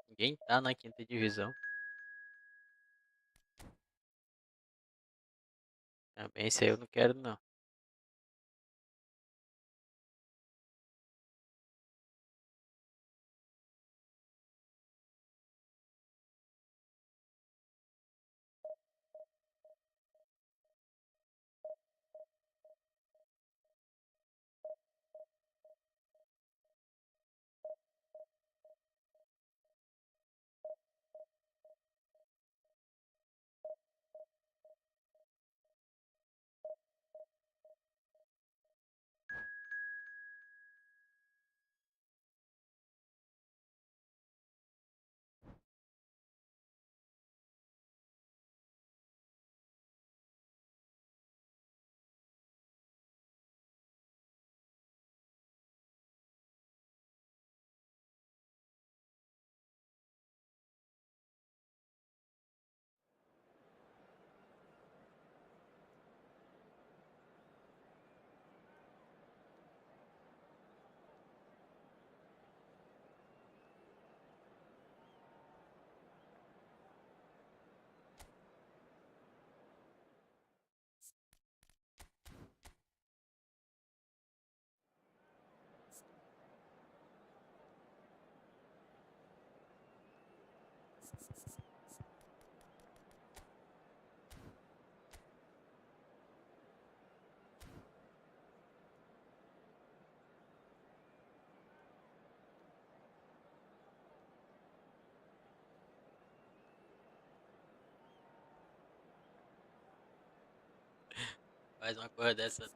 Ninguém tá na quinta divisão. Também isso aí eu não quero não. Faz uma coisa dessa.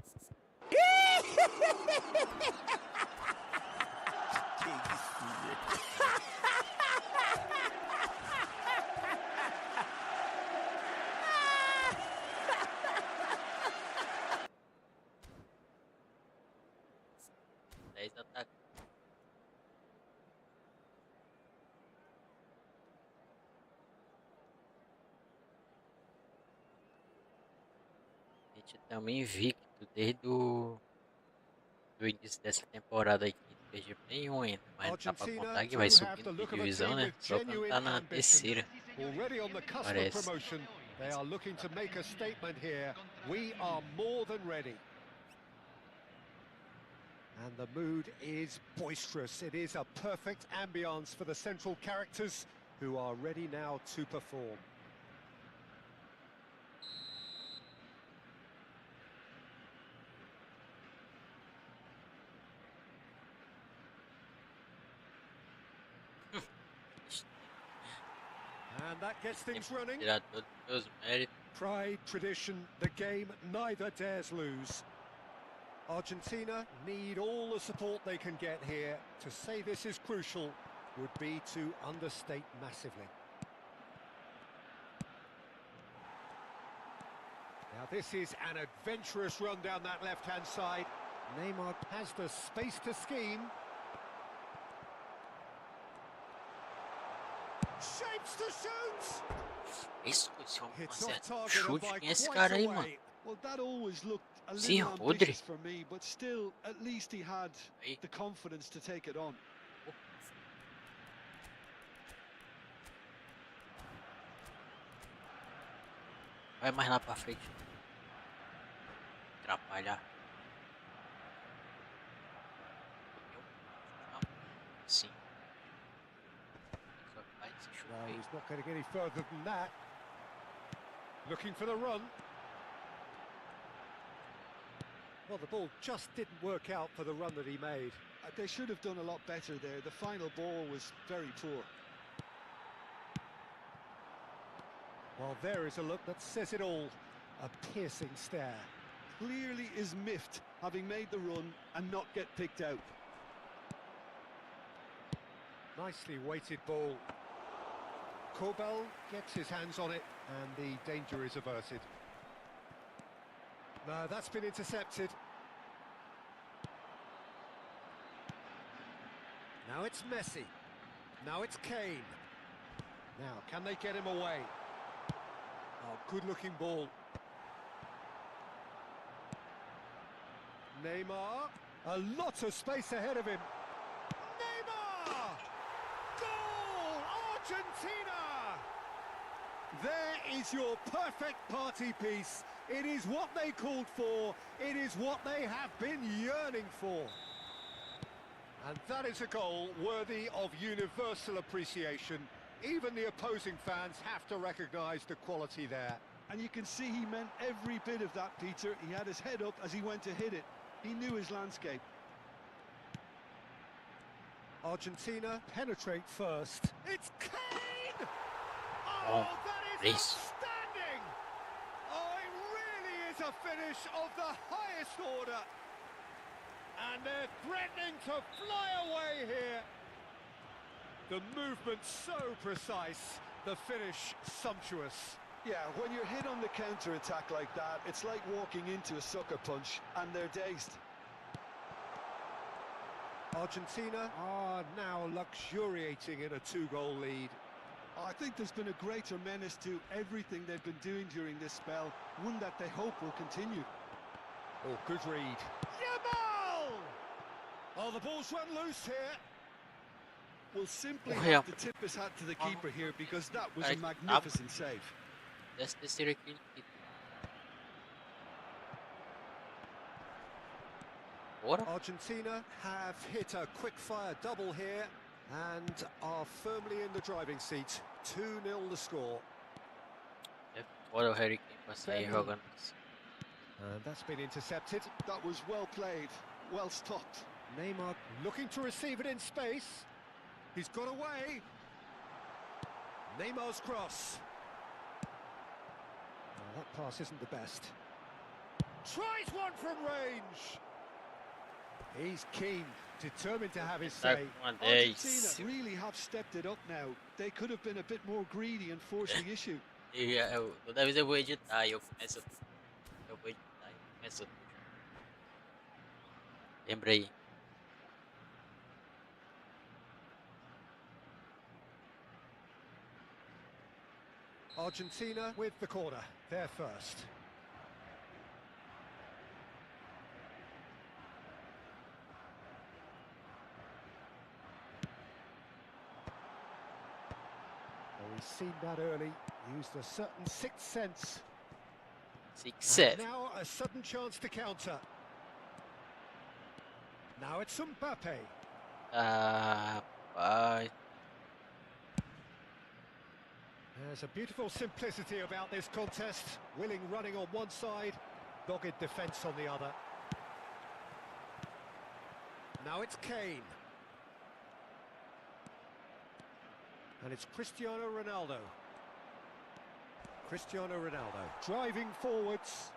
Dez ataques. A gente também invicto desde do início dessa temporada aqui. Não perdeu nenhum ainda, mas não dá pra Argentina contar que vai do have subindo the de look of a divisão, team né? with Só quando genuine tá na ambition. terceira, Already on the cusp of parece. promotion, they are looking to make a statement here. We are more than ready. And the mood is boisterous. It is a perfect ambience for the central characters who are ready now to perform. And that gets things running. Tirar todos os meus méritos. Pride, tradition, the game neither dares lose. Argentina need all the support they can get here. To say this is crucial would be to understate massively. Now this is an adventurous run down that left-hand side. Neymar has the space to scheme. Isso, se eu It's off acerto um target and chute, by quem é esse quite cara a aí, mano? way. Well, that always looked a Sim, little Rodri. ambitious for me, but still, at least he had Aí. the confidence to take it on. Vai mais lá pra frente. Atrapalhar. Sim. Só faz esse chute No, aí. he's not getting any further than that. Looking for the run. Well, the ball just didn't work out for the run that he made. They should have done a lot better there. The final ball was very poor. Well, there is a look that says it all. A piercing stare. Clearly is miffed, having made the run and not get picked out. Nicely weighted ball. Coop gets his hands on it and the danger is averted. No, that's been intercepted. Now it's Messi. Now it's Kane. Now, can they get him away? Oh, good-looking ball. Neymar. A lot of space ahead of him. Neymar! Goal! Argentina! There is your perfect party piece. It is what they called for. It is what they have been yearning for. And that is a goal worthy of universal appreciation. Even the opposing fans have to recognise the quality there. And you can see he meant every bit of that, Peter. He had his head up as he went to hit it. He knew his landscape. Argentina penetrate first. It's Kane! Oh, that is outstanding! Oh, it really is a finish of the highest order. And they're threatening to fly away here. The movement so precise, the finish sumptuous. Yeah, when you're hit on the counter-attack like that, it's like walking into a sucker punch, and they're dazed. Argentina are now luxuriating in a two-goal lead. I think there's been a greater menace to everything they've been doing during this spell, one that they hope will continue. Oh, good read. Yamal! Oh, the ball's run loose here. Will simply Oh, have yeah. to tip his hat to the keeper here, because that was a magnificent save. Desce terceiro aqui. Bora. Argentina have hit a quick-fire double here and are firmly in the driving seat. 2-0 the score. Bora o Harry Kane pra sair jogando assim. And that's been intercepted. That was well played, well stopped. Neymar looking to receive it in space. He's got away. Neymar's cross. Oh, that pass isn't the best. Tries one from range. He's keen, determined to have his Tá say. com uma 10. Argentina really have stepped it up now. They could have been a bit more greedy and forced the issue. Toda vez eu vou editar e eu começo tudo. Eu vou editar e começo tudo. Lembra aí. Argentina with the corner. They're first. Oh, he's seen that early. Used a certain sixth sense. 6-7. Now a sudden chance to counter. Now it's Mbappe. Ah, pai. There's a beautiful simplicity about this contest. Willing running on one side, dogged defence on the other. Now it's Kane. And it's Cristiano Ronaldo. Cristiano Ronaldo driving forwards.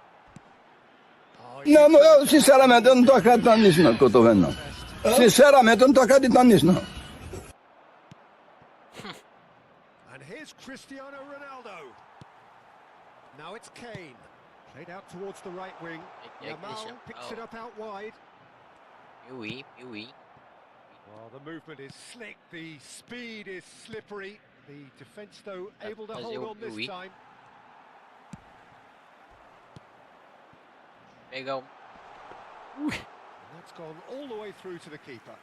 Oh, Não, eu sinceramente eu não tô acreditando nisso não, que eu tô vendo não. Sinceramente eu não tô acreditando nisso não. And here's Cristiano Ronaldo. Now it's Kane. Played out towards the right wing. Yamal picks it up out wide. Piuí. Well, the movement is slick, the speed is slippery. The defence, though, Dá able to pra fazer hold o on this meu time. Pegar um. And that's gone all the way through to the keeper.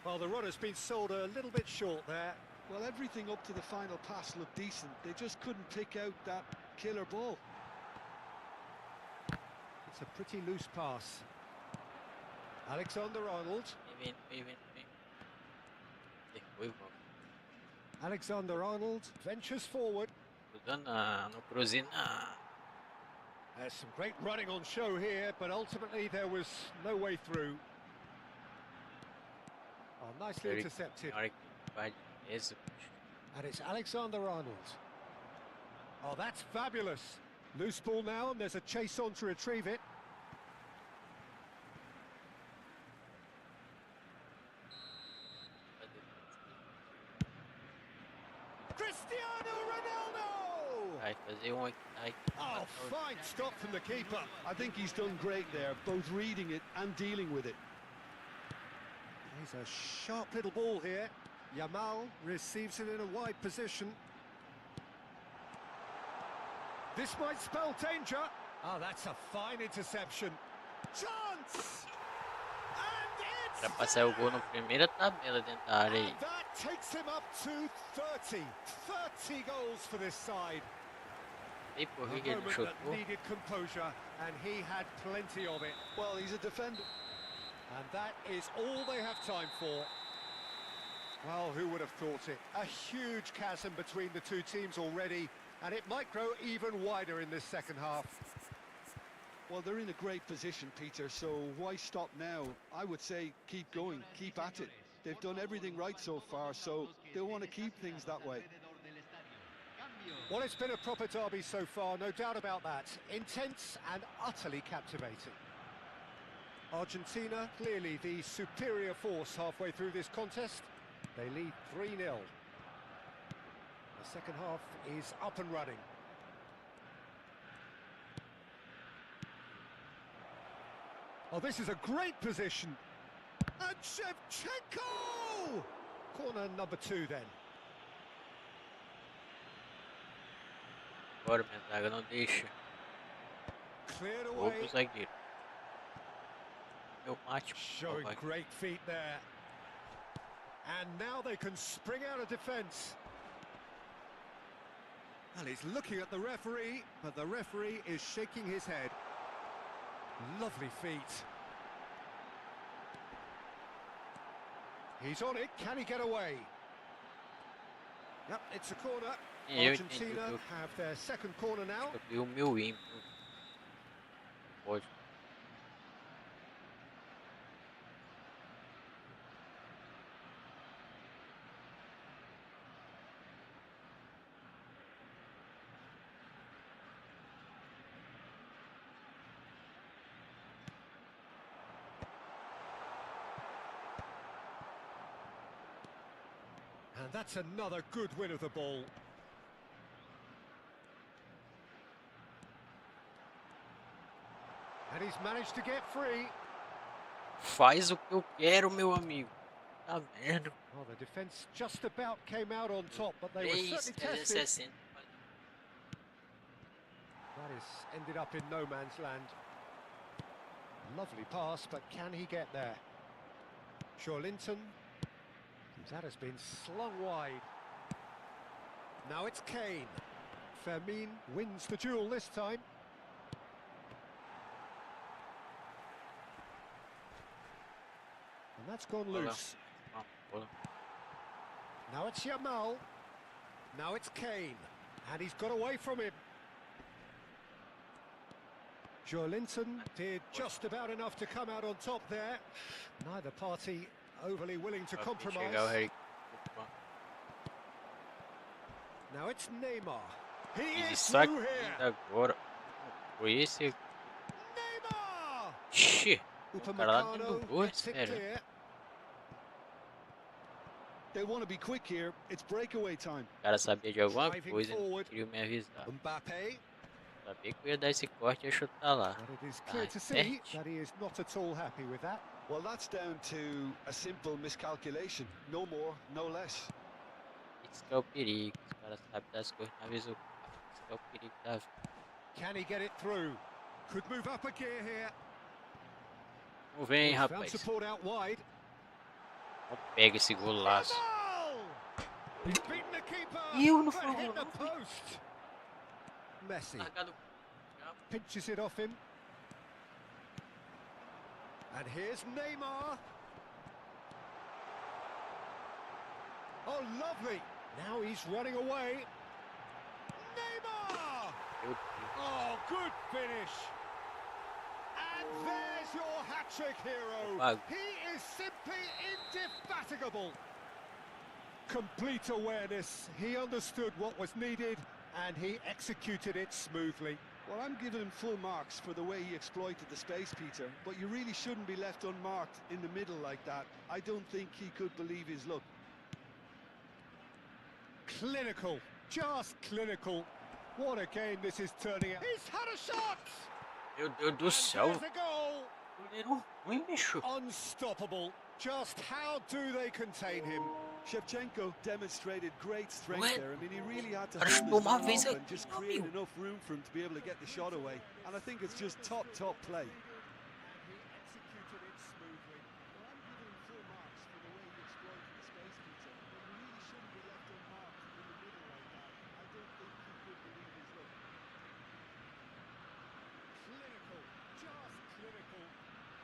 Well, the runner's been sold a little bit short there. Well, everything up to the final pass looked decent. They just couldn't pick out that killer ball. It's a pretty loose pass. Alexander-Arnold. Vem. Foi bom. Alexander-Arnold ventures forward. Cruza não cruze não. There's some great running on show here, but ultimately there was no way through. Oh, nicely intercepted. Na hora que vai isso. And it's Alexander-Arnold. Oh, that's fabulous. Loose ball now, and there's a chase on to retrieve it. Cristiano Ronaldo! Vai fazer um aqui. Ai, Oh, fine stop from the keeper. I think he's done great there, both reading it and dealing with it. He's a sharp little ball here. Yamal receives it in a wide position. This might spell danger. Oh, that's a fine interception. Chance! And it's Pra passar o gol na primeira tabela dentro da área aí. And that takes him up to 30. 30 goals for this side. E por A que ele não moment that chutou? needed composure, and he had plenty of it. Well, he's a defender. And that is all they have time for. Well, who would have thought it? A huge chasm between the two teams already, and it might grow even wider in this second half. Well, they're in a great position, Peter, so why stop now? I would say keep going, keep at it. They've done everything right so far, so they'll want to keep things that way. Well, it's been a proper derby so far, no doubt about that. Intense and utterly captivating. Argentina, clearly the superior force halfway through this contest. They lead 3-0. The second half is up and running. Oh, this is a great position. And Shevchenko! Corner number 2 then. Agora minha zaga não deixa. Cleared Vou pro away. zagueiro. Meu mate. Showing great feet there. And now they can spring out of defence. And he's looking at the referee, but the referee is shaking his head. Lovely feet. He's on it. Can he get away? Yep, it's a corner. Argentina have their second corner now. Eu vi o meu ímpeto. Pode. And that's another good win of the ball. And he's managed to get free. Faz o que eu quero, meu amigo. Tá vendo? Well, the defence just about came out on top, but they were certainly tested. 360. That is ended up in no man's land. Lovely pass, but can he get there? Linton. That has been slung wide. Now it's Kane. Fermin wins the duel this time. And that's gone loose. Now it's Yamal. Now it's Kane. And he's got away from him. Linton did just about enough to come out on top there. Neither party overly willing to compromise. Now it's Neymar. He is through here. Agora. Foi esse. Neymar! Xê. O cara lá dentro do gol, gets it espera. clear. They want to be quick here. It's breakaway time. O cara sabia de alguma Driving coisa e não forward. queria me avisar. Mbappe. Sabia que eu ia dar esse corte e ia chutar lá. But it is clear to see Perde. that he is not at all happy with that. Well, that's down to a simple miscalculation. No more, no less. E Esse que é o perigo. Os caras sabem das coisas na vez. Esse que é o perigo da vida. Can he get it through? Could move up a gear here. Vamos ver, hein, He's found rapaz. support out wide. Não pega esse golaço. Goal! He's beaten the keeper, Eu não but fui, hit the não fui. post. Messi Largado. pinches it off him. And here's Neymar. Oh, lovely. Now he's running away. Neymar! Meu Deus. Oh, good finish. And there's your hat-trick hero. Opa. He is simply indefatigable. Complete awareness. He understood what was needed and he executed it smoothly. Well, I'm giving him full marks for the way he exploited the space, Peter, but you really shouldn't be left unmarked in the middle like that. I don't think he could believe his luck. Clinical, just clinical. What a game this is turning out. He's had a shot! Meu Deus do And céu. there's a goal! Goleiro ruim, bicho. Unstoppable. Just how do they contain him? Shevchenko demonstrated great strength Ué, there. I mean, he really had to cara hold chutou his uma man vez off aqui, and just meu create amigo. enough room for him to be able to get the shot away. And I think it's just top play. And he executed it smoothly. Well, I'm giving him full marks for the way he exploited the space, Peter, but you really shouldn't be left unmarked in the middle like that. I don't think he could believe his luck. Clinical, just clinical.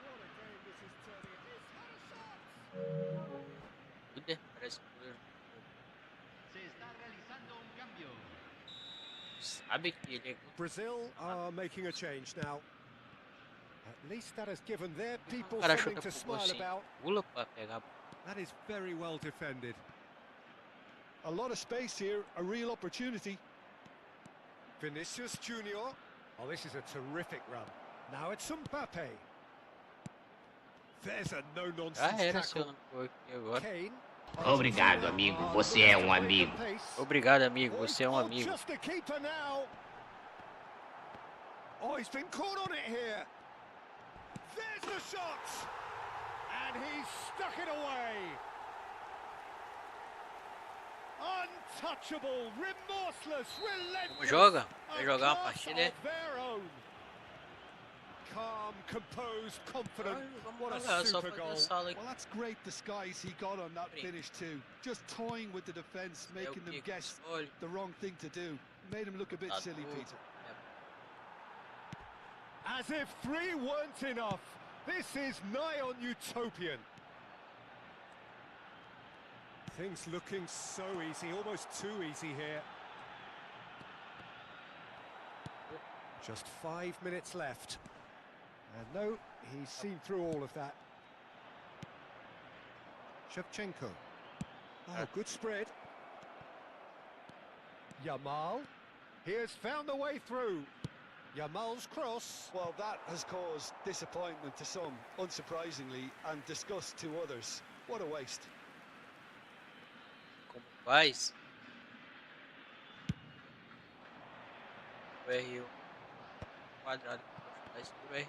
What a game this is turning out. He's had a shot! Líder, parece que o goleiro Se está realizando un cambio. sabe que ele é muito. Brazil are making a change now. At least that has given their O people cara something chuta to pro gol smile assim, about. pula pra pegar a bola. That is very well defended. A lot of space here, a real opportunity. Vinicius Junior. Oh, this is a terrific run. Now it's Mbappe. There's a Já no-nonsense era se eu tackle. não for aqui agora. Kane. Obrigado, amigo. Você é um amigo. Obrigado, amigo. Oh, Você é um oh, amigo. just a keeper now. Oh, he's been caught on it here. There's the shot. And he's stuck it away. Untouchable, remorseless, Como relentless. joga? A Vai jogar uma class partida, é? of their own. Calm, composed, confident. What a Olha, só super fazer a goal. sala aqui. Well, that's great disguise he got on that Sim. finish too. Just toying with the defence, É o making them que guess escolhe. the wrong thing to do. Made him look a bit Tá silly, tudo. Peter. As if three weren't enough. This is nigh on utopian. Things looking so easy, almost too easy here. Just 5 minutes left. And no, he's seen through all of that. Shevchenko. Oh, good spread. Yamal. He has found the way through. Yamal's cross. Well, that has caused disappointment to some, unsurprisingly, and disgust to others. What a waste. Como faz? O R1 quadrado. Faz o R1.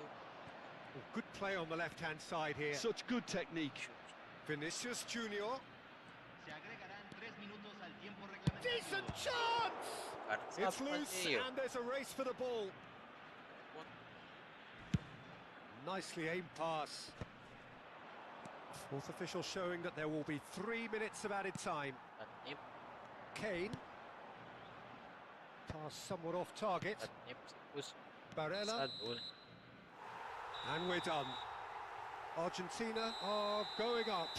Oh, good play on the left-hand side here. Such good technique. Vinicius Junior. Se agregarán 3 minutos al tiempo reglamentario. Decent chance! O cara sabe It's loose fazer, ó. and there's a race for the ball. Nicely aimed pass. Fourth official showing that there will be 3 minutes of added time. Dá tempo, Kane. Pass somewhat off target. dá tempo se fosse Barella. pensador, né? And we're done. Argentina are going up.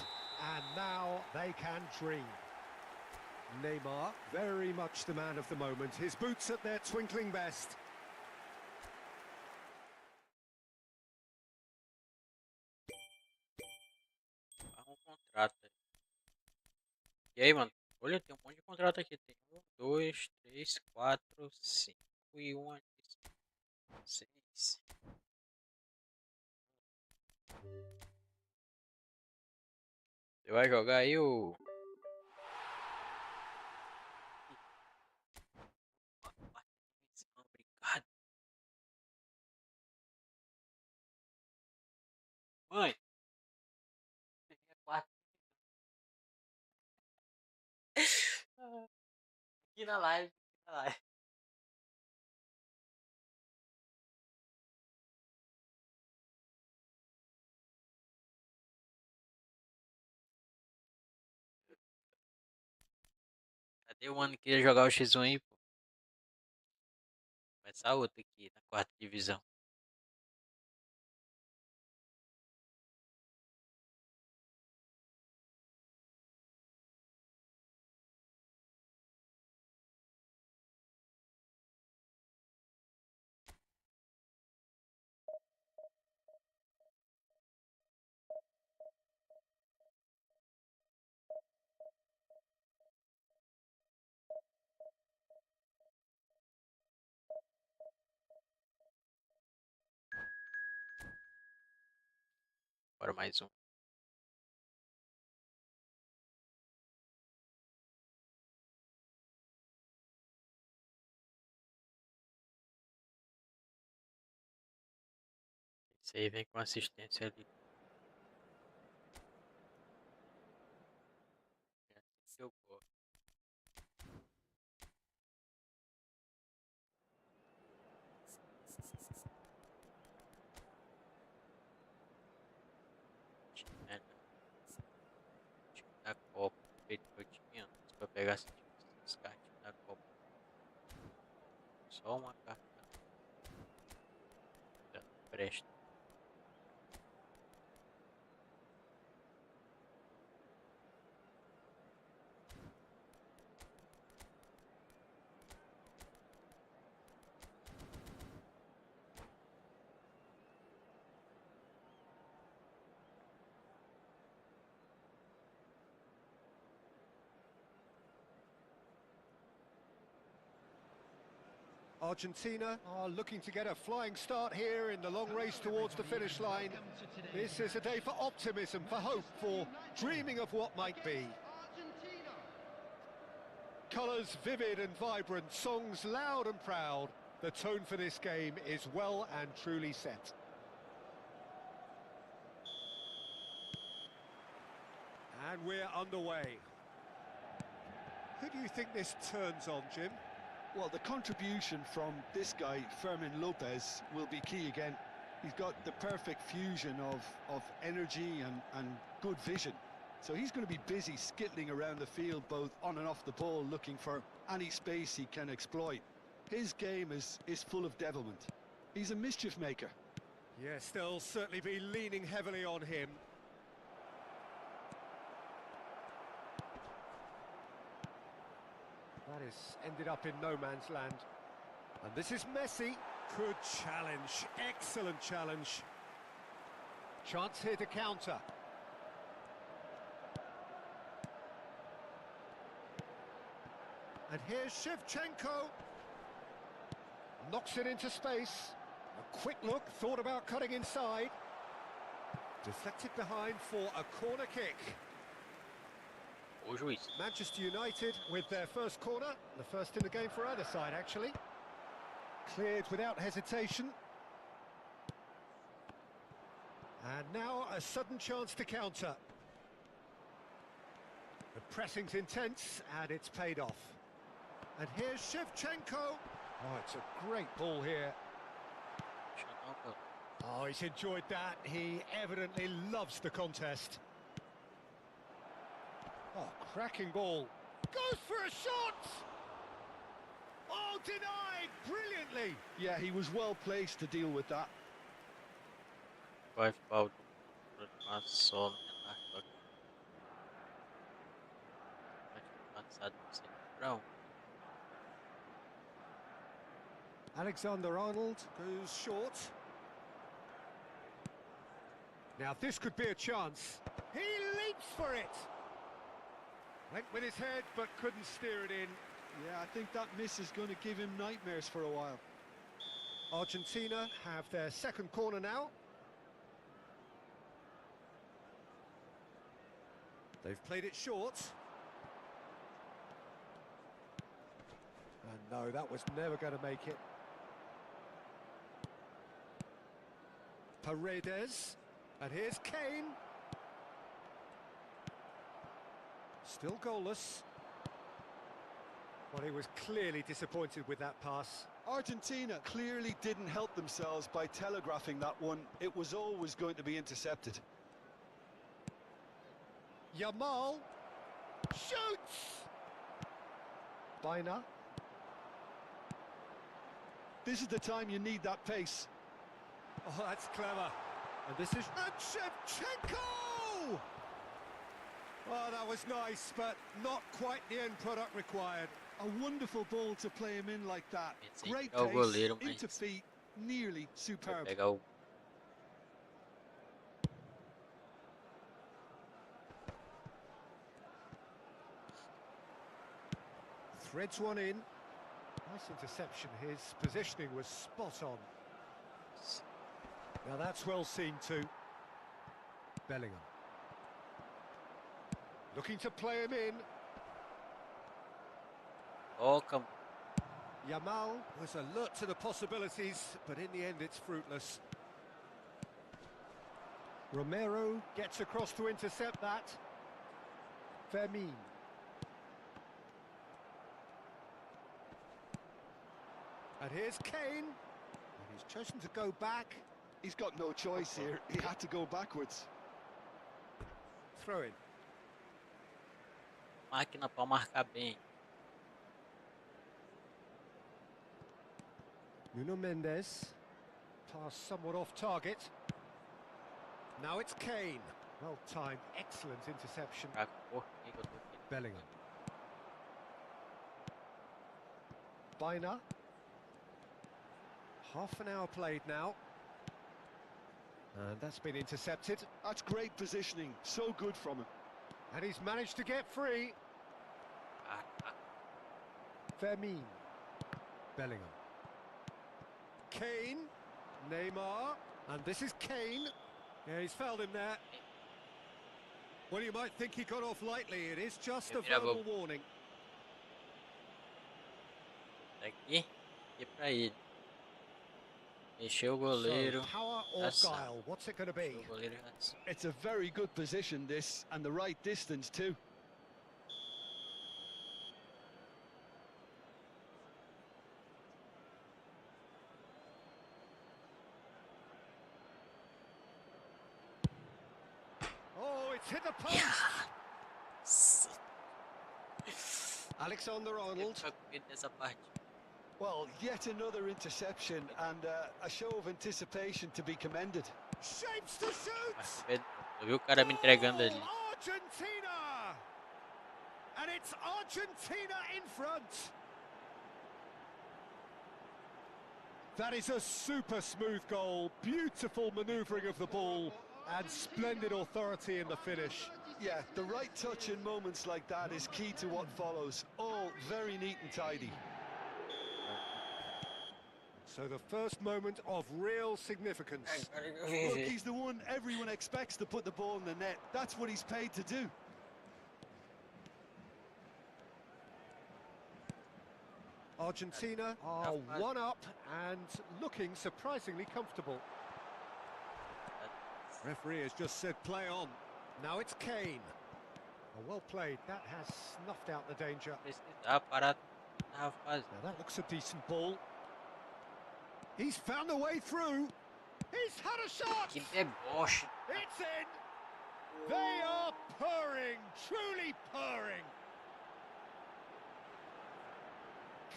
And now they can dream. Neymar, very much the man of the moment. His boots at their twinkling best. Arruma um contrato aí. E aí, mano? Olha, tem um monte de contrato aqui. Tem 1, 2, 3, 4, 5 e 1 aqui. 6. Você vai jogar aí o. Obrigado. Mãe. Peguei a quarta. Aqui na live. Na live. Cadê o mano que queria jogar o X1 aí, pô? Começar outro aqui na quarta divisão. Bora mais um. Esse aí vem com assistência ali. Eu gosto. Da Copa, feito que eu tinha antes pra pegar esses cartinhos da Copa. Só uma carta já presta. Argentina are looking to get a flying start here in the long race towards the finish line. This is a day for optimism, for hope, for dreaming of what might be. Colours vivid and vibrant, songs loud and proud. The tone for this game is well and truly set. And we're underway. Who do you think this turns on, Jim? Well, the contribution from this guy, Fermin Lopez, will be key again. He's got the perfect fusion of energy and good vision. So he's going to be busy skittling around the field, both on and off the ball, looking for any space he can exploit. His game is full of devilment. He's a mischief maker. Yes, they'll certainly be leaning heavily on him. That has ended up in no man's land. And this is Messi. Good challenge, excellent challenge. Chance here to counter. And here's Shevchenko. Knocks it into space. A quick look, thought about cutting inside. Deflected behind for a corner kick. O juiz. Manchester United with their first corner, the first in the game for either side actually. Cleared without hesitation. And now a sudden chance to counter. The pressing's intense and it's paid off. And here's Shevchenko. Oh, it's a great ball here. Oh, he's enjoyed that. He evidently loves the contest. Oh, cracking ball. Goes for a shot! Oh, denied brilliantly. Yeah, he was well placed to deal with that. Vai falta só passado centrão. Alexander-Arnold goes short. Now this could be a chance. He leaps for it. Went with his head, but couldn't steer it in. Yeah, I think that miss is going to give him nightmares for a while. Argentina have their second corner now. They've played it short. And no, that was never going to make it. Paredes. And here's Kane. Still goalless. Well, he was clearly disappointed with that pass. Argentina clearly didn't help themselves by telegraphing that one. It was always going to be intercepted. Yamal shoots. Biner. This is the time you need that pace. Oh, that's clever. And this is... And Shevchenko! Oh, that was nice, but not quite the end product required. A wonderful ball to play him in like that. Pensei Great que é o pace, goleiro, into mas feet, nearly vou superb. pegar o Threads one in. Nice interception. His positioning was spot on. Now that's well seen too. Bellingham. Looking to play him in. toca. Yamal was alert to the possibilities, but in the end it's fruitless. Romero gets across to intercept that. Fermin. And here's Kane. And he's chosen to go back. He's got no choice here. He had to go backwards. Throw in. Máquina para marcar bem. Nuno Mendes. Pass somewhat off target. Now it's Kane. Well timed, excellent interception. Pra por que eu tô aqui? Bellingham. Biner. Half an hour played now. And that's been intercepted. That's great positioning. So good from him. And he's managed to get free. Fermin. Bellingham. Kane. Neymar. And this is Kane. Yeah, he's fouled him there. Well, you might think he got off lightly. It is just a verbal warning. Daqui e pra ele. Mexeu o goleiro. So, power or guile? What's it going to be? O goleiro já... It's a very good position, this, and the right distance too. Oh, it's hit the post. Alexander-Arnold. Tô com medo dessa parte. Well, yet another interception and a show of anticipation to be commended. Shapes to shoot. Eu vi o cara me entregando ali. Argentina! And it's Argentina in front. That is a super smooth goal. Beautiful manoeuvring of the ball and splendid authority in the finish. Yeah, the right touch in moments like that is key to what follows. All very neat and tidy. So the first moment of real significance. Look, he's the one everyone expects to put the ball in the net. That's what he's paid to do. Argentina are one up and looking surprisingly comfortable. Referee has just said play on. Now it's Kane. Oh, well played. That has snuffed out the danger. Precisava parar na fase. Now that looks a decent ball. He's found a way through. He's had a shot. Que deboche. It's in. They are purring, truly purring.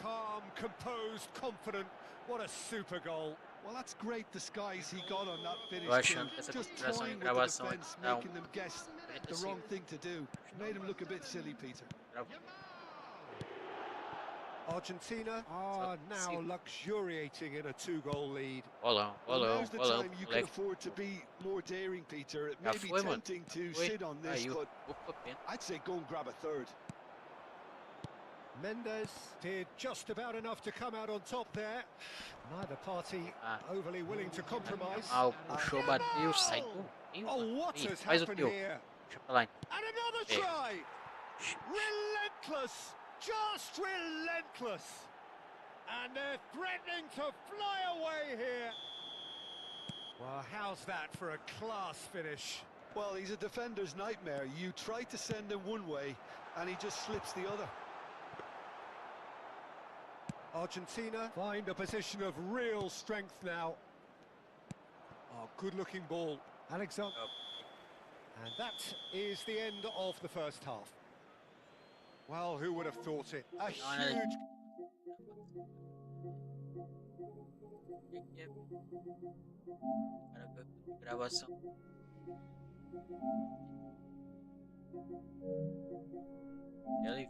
Calm, composed, confident. What a super goal. Well, that's great disguise he got on that finish. Eu achando que essa Just configuração toying de with the gravação defense, tá making them guess the wrong thing to do. Made him look a bit silly, Peter. Argentina are now luxuriating in a two-goal lead. Bolão, Well, bolão, now's the bolão. time you can afford to be more daring, Peter. It may Já be foi, mano. tempting to Foi. sit on this, Caiu. but Opa, pena. I'd say go and grab a third. Mendes did just about enough to come out on top there. Neither party overly willing to compromise. Mal, puxou, bateu, sai do meio. Oh, what Ih, has faz o happened teu. here? Deixa pra lá. And another Hey. try! Relentless! Just relentless! And they're threatening to fly away here. Well, how's that for a class finish? Well, he's a defender's nightmare. You try to send him one way, and he just slips the other. Argentina find a position of real strength now. Oh, good-looking ball. Alexander. And that is the end of the first half. Well, who would have thought it? A huge... Gravação. Ela e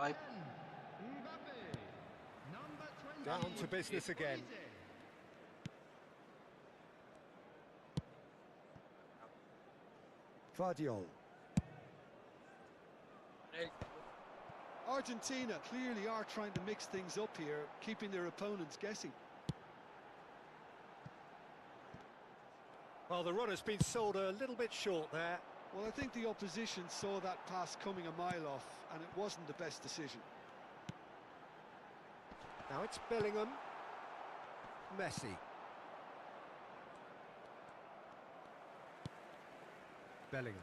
vai. Down to business again. Vardiol. Argentina clearly are trying to mix things up here, keeping their opponents guessing. Well, the runner's been sold a little bit short there. Well, I think the opposition saw that pass coming a mile off, and it wasn't the best decision. Now it's Bellingham. Messi. Bellingham.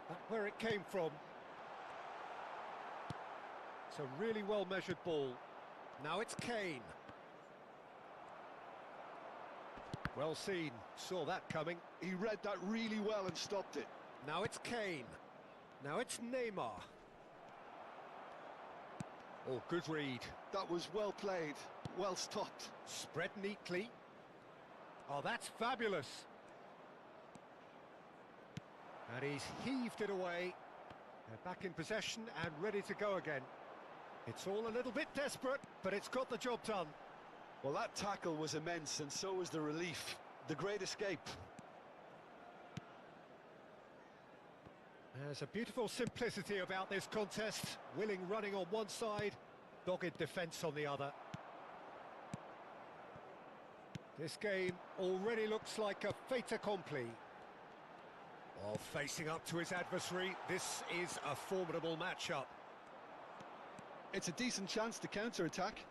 That's where it came from. It's a really well-measured ball. Now it's Kane. Well seen. Saw that coming. He read that really well and stopped it. Now it's Kane. Now it's Neymar. Oh, good read. That was well played, well stopped. Spread neatly. Oh, that's fabulous. And he's heaved it away. They're back in possession and ready to go again. It's all a little bit desperate, but it's got the job done. Well, that tackle was immense, and so was the relief. The great escape. There's a beautiful simplicity about this contest. Willing running on one side, dogged defence on the other. This game already looks like a fait accompli. While facing up to his adversary, this is a formidable matchup. It's a decent chance to counter-attack.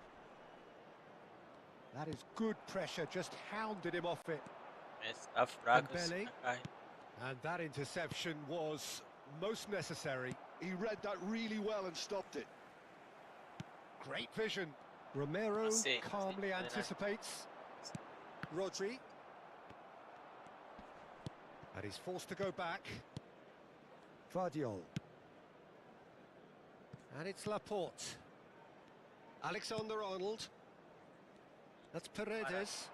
That is good pressure, just hounded him off it. Está fraco. Dembele. And that interception was most necessary. He read that really well and stopped it. Great vision. Romero calmly anticipates. Rodri. And he's forced to go back. Vardiol. And it's Laporte. Alexander-Arnold. That's Paredes.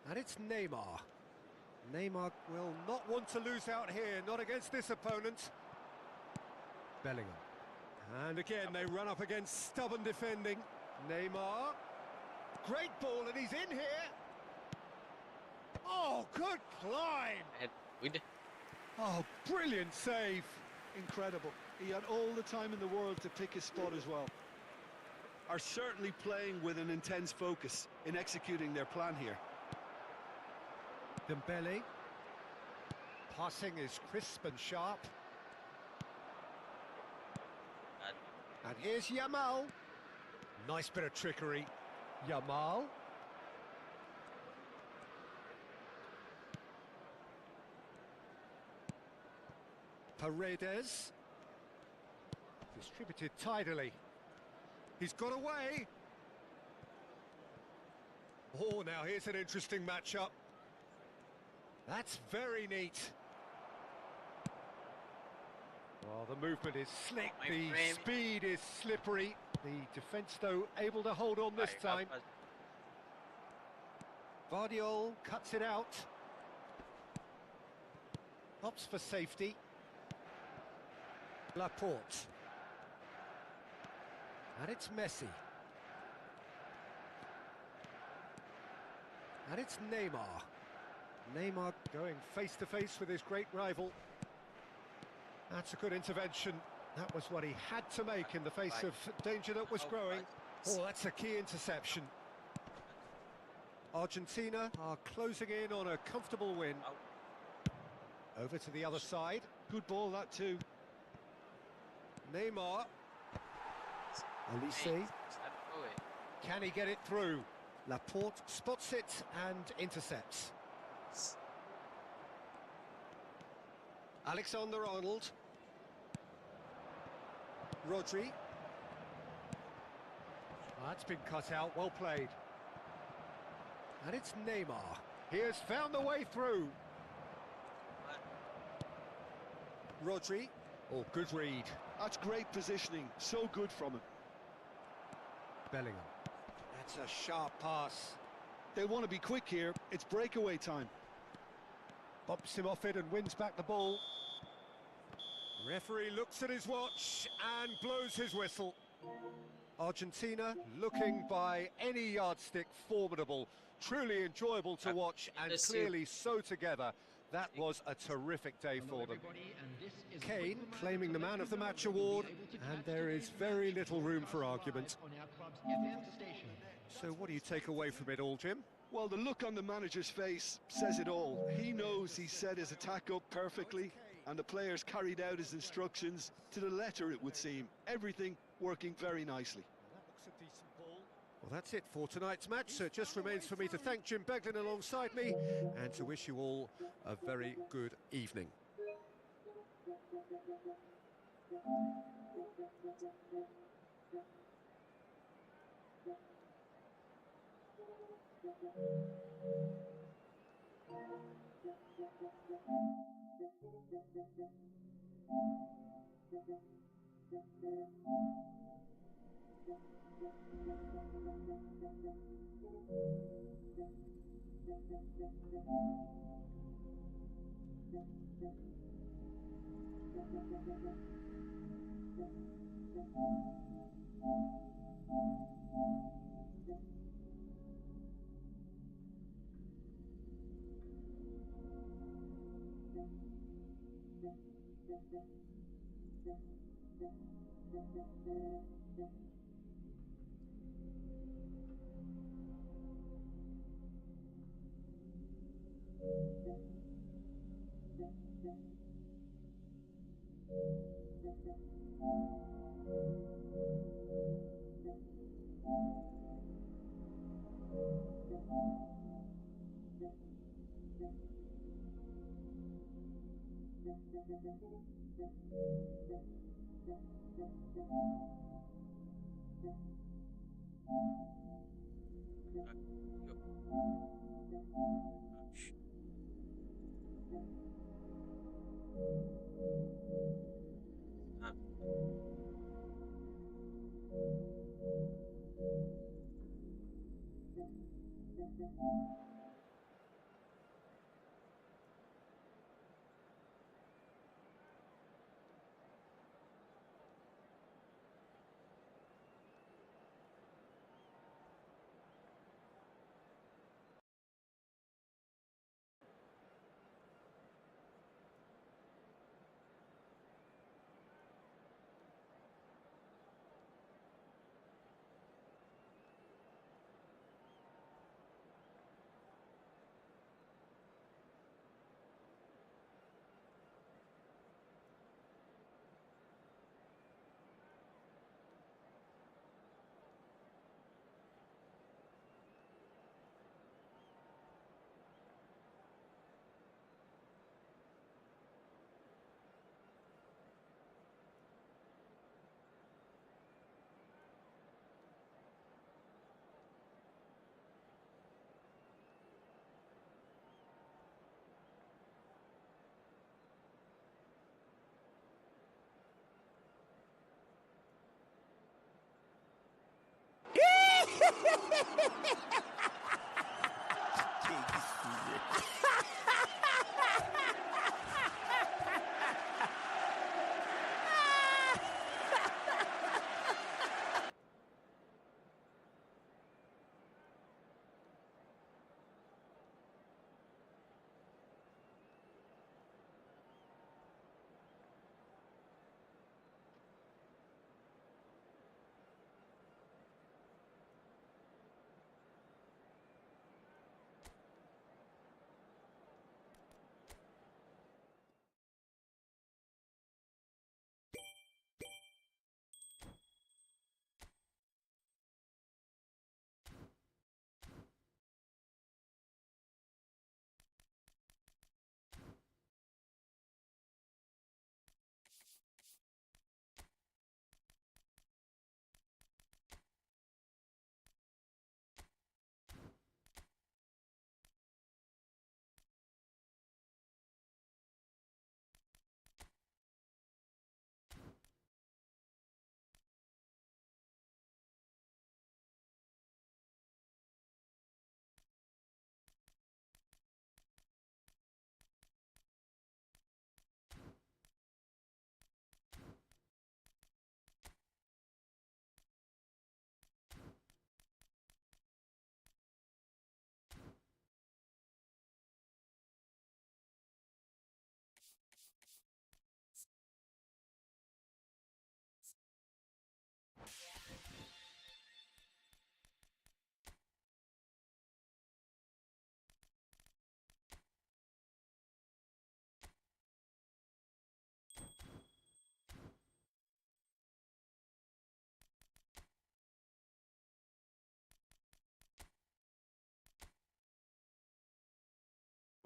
And it's Neymar. Neymar will not want to lose out here, not against this opponent. Bellingham. And again, they run up against stubborn defending. Neymar. Great ball, and he's in here. Oh, good climb. Oh, brilliant save. Incredible. He had all the time in the world to pick his spot as well. Are certainly playing with an intense focus in executing their plan here. Dembele. Passing is crisp and sharp. And here's Yamal. Nice bit of trickery. Yamal. Paredes. Distributed tidily. He's got away. Oh, now here's an interesting matchup. That's very neat. Well, the movement is slick, My the frame. speed is slippery. The defence, though, able to hold on this Vai, time. rapaz. Vardiol cuts it out. Opts for safety. Laporte. And it's Messi. And it's Neymar. Neymar going face-to-face with his great rival. That's a good intervention. That was what he had to make in the face of danger that was growing. Oh, that's a key interception. Argentina are closing in on a comfortable win. Over to the other side. Good ball, that too. Neymar. Olise. Sabe qual é? Can he get it through? Laporte spots it and intercepts. Alexander-Arnold. Rodri. That's been cut out, well played. And it's Neymar. He has found the way through. Rodri. Oh, good read. That's great positioning, so good from him. Bellingham. That's a sharp pass. They want to be quick here, it's breakaway time. Bumps him off it and wins back the ball. Referee looks at his watch and blows his whistle. Argentina looking by any yardstick formidable. Truly enjoyable to watch and clearly so together. That was a terrific day for them. Kane claiming the Man of the Match award, and there is very little room for argument. So what do you take away from it all, Jim? Well, the look on the manager's face says it all. He knows he set his attack up perfectly, and the players carried out his instructions to the letter, it would seem. Everything working very nicely. That looks a decent ball. Well, that's it for tonight's match, so it just remains for me to thank Jim Beglin alongside me and to wish you all a very good evening.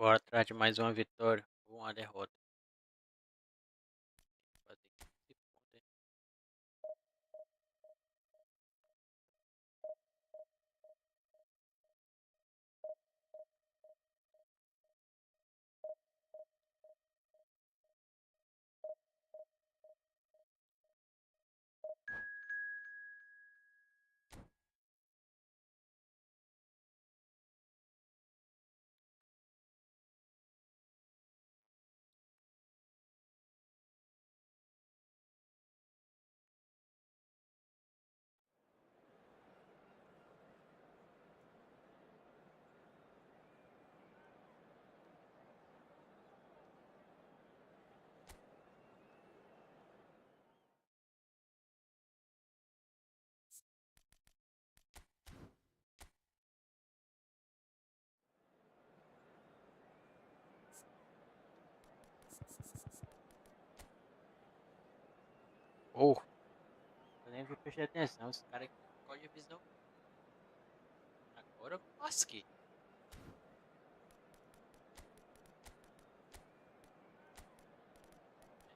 Bora atrás de mais uma vitória ou uma derrota. Fazer 15 pontos, hein? Oh, eu nem prestei atenção. Esse cara aqui não pode visão. Agora eu me lasquei.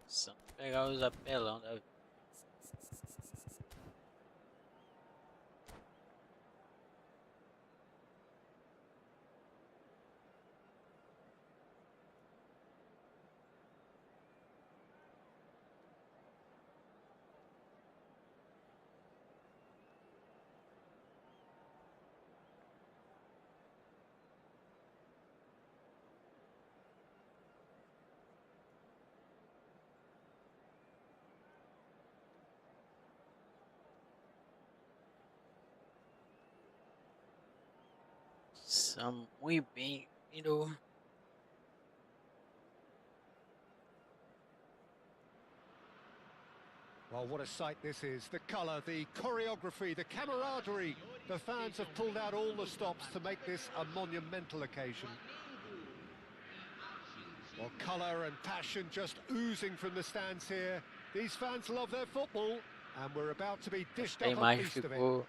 Pensando em pegar os apelão da vida. São muito bem-vindo. Well, what a sight this is. The colour, the choreography, the camaraderie. The fans have pulled out all the stops to make this a monumental occasion. Well, colour and passion just oozing from the stands here. These fans love their football, and we're about to be dished A up a imagem feast of it. ficou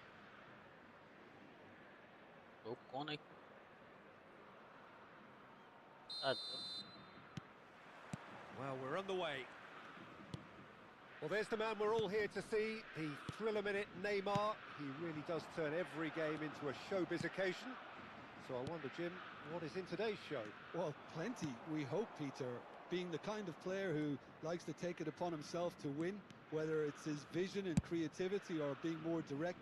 loucona aqui. Tá doido. Well, we're on the way. Well, there's the man we're all here to see, the thriller-minute Neymar. He really does turn every game into a showbiz occasion. So I wonder, Jim, what is in today's show? Well, plenty, we hope, Peter. Being the kind of player who likes to take it upon himself to win, whether it's his vision and creativity or being more direct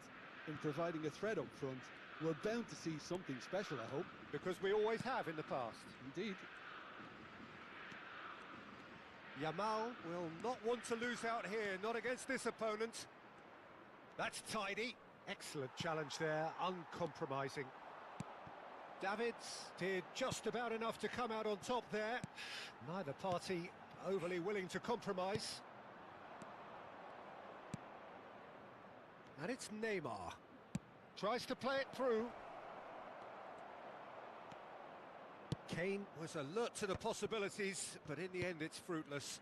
in providing a threat up front, we're bound to see something special, I hope. Because we always have in the past. Indeed. Yamal will not want to lose out here, not against this opponent. That's tidy. Excellent challenge there, uncompromising. Davids did just about enough to come out on top there. Neither party overly willing to compromise. And it's Neymar. Tries to play it through. Kane was alert to the possibilities, but in the end it's fruitless.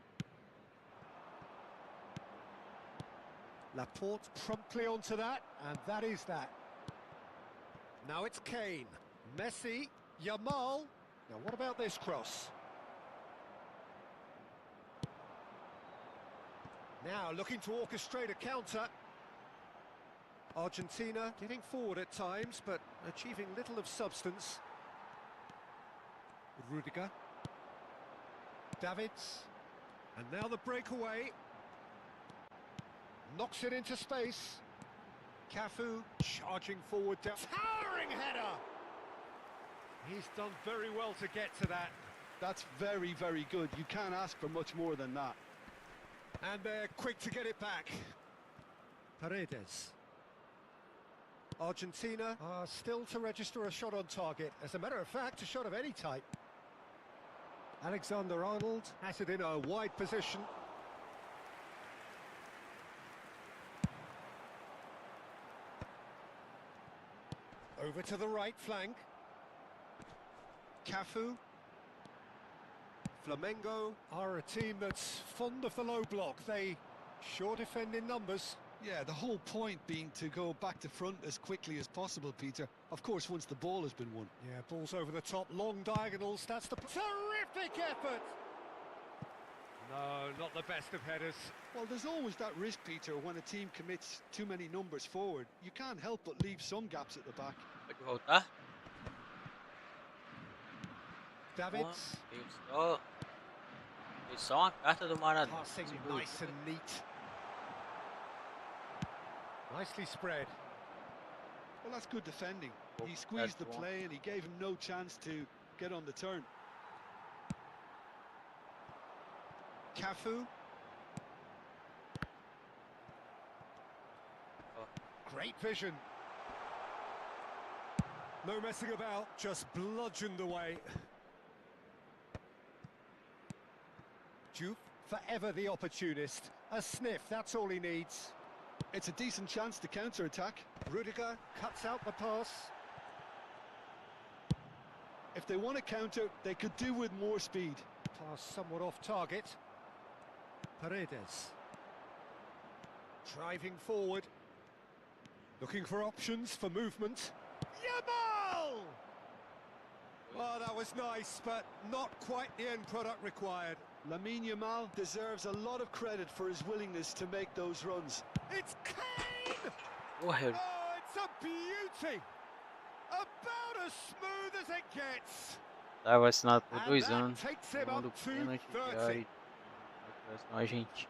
Laporte promptly onto that, and that is that. Now it's Kane, Messi, Yamal. Now what about this cross? Now looking to orchestrate a counter. Argentina getting forward at times, but achieving little of substance. Rudiger. Davids. And now the breakaway. Knocks it into space. Cafu charging forward. Towering header! He's done very well to get to that. That's very, very good. You can't ask for much more than that. And they're quick to get it back. Paredes. Argentina are still to register a shot on target. As a matter of fact, a shot of any type. Alexander-Arnold has it in a wide position. Over to the right flank. Cafu. Flamengo are a team that's fond of the low block. They sure defend in numbers. Yeah, the whole point being to go back to front as quickly as possible, Peter. Of course, once the ball has been won. Yeah, balls over the top, long diagonals, that's the... Terrific effort! No, not the best of headers. Well, there's always that risk, Peter, when a team commits too many numbers forward. You can't help but leave some gaps at the back. Pode voltar? Davids. Veio só uma carta do Maradona. Passing nice and neat. Nicely spread. Well, that's good defending. Oh, He squeezed the that's play and he gave him no chance to get on the turn. Cafu. Great vision. No messing about, just bludgeoned away. Juve, forever the opportunist. A sniff, that's all he needs. It's a decent chance to counter-attack. Rudiger cuts out the pass. If they want to counter, they could do with more speed. Pass somewhat off target. Paredes. Driving forward. Looking for options for movement. Yamal! Oh, that was nice, but not quite the end product required. Lamine Yamal deserves a lot of credit for his willingness to make those runs. It's Kane! Correu. Oh, it's a beauty! About as smooth as it gets. Tava assinado por And 2 that anos. takes him Tomando up to pênalti de 30. área na Argentina.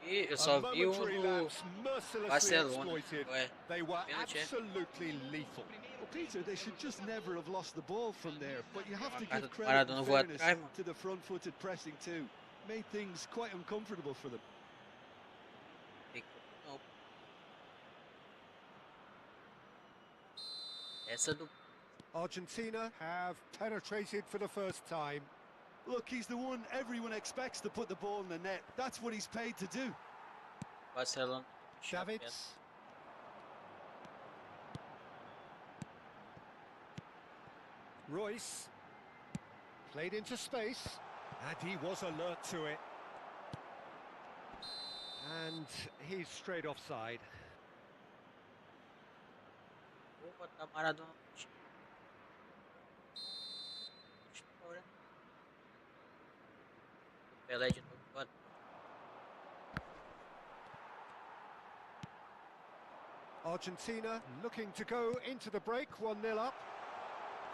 Eu só vi um do Barcelona. Ué, They were pênalti, é? absolutely lethal. Well, Peter, they should just never have lost the ball from there, but you have to Cara give do credit Maradona and voa fairness atrás, mano. to the front-footed pressing too. Made things quite uncomfortable for them. Não. Essa do Argentina have penetrated for the first time. Look, he's the one everyone expects to put the ball in the net. That's what he's paid to do. Barcelona. Davids. Royce. Played into space. And he was alert to it. And he's straight offside. Vou botar Maradona. Pelé de novo. Argentina looking to go into the break, 1-0 up.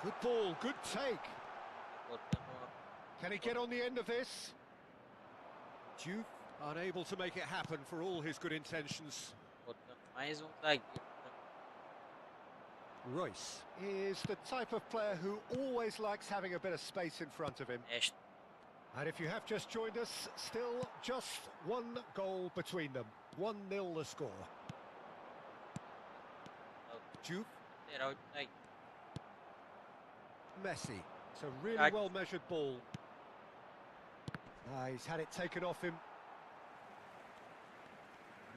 Good ball, good take. Can he get on the end of this? Juve unable to make it happen for all his good intentions. Botando mais zagueiro. Royce is the type of player who always likes having a bit of space in front of him. Deixe. And if you have just joined us, still just one goal between them. 1-0 the score. Juve, Lateral de zagueiro. Messi. It's a really Right. well-measured ball. He's had it taken off him.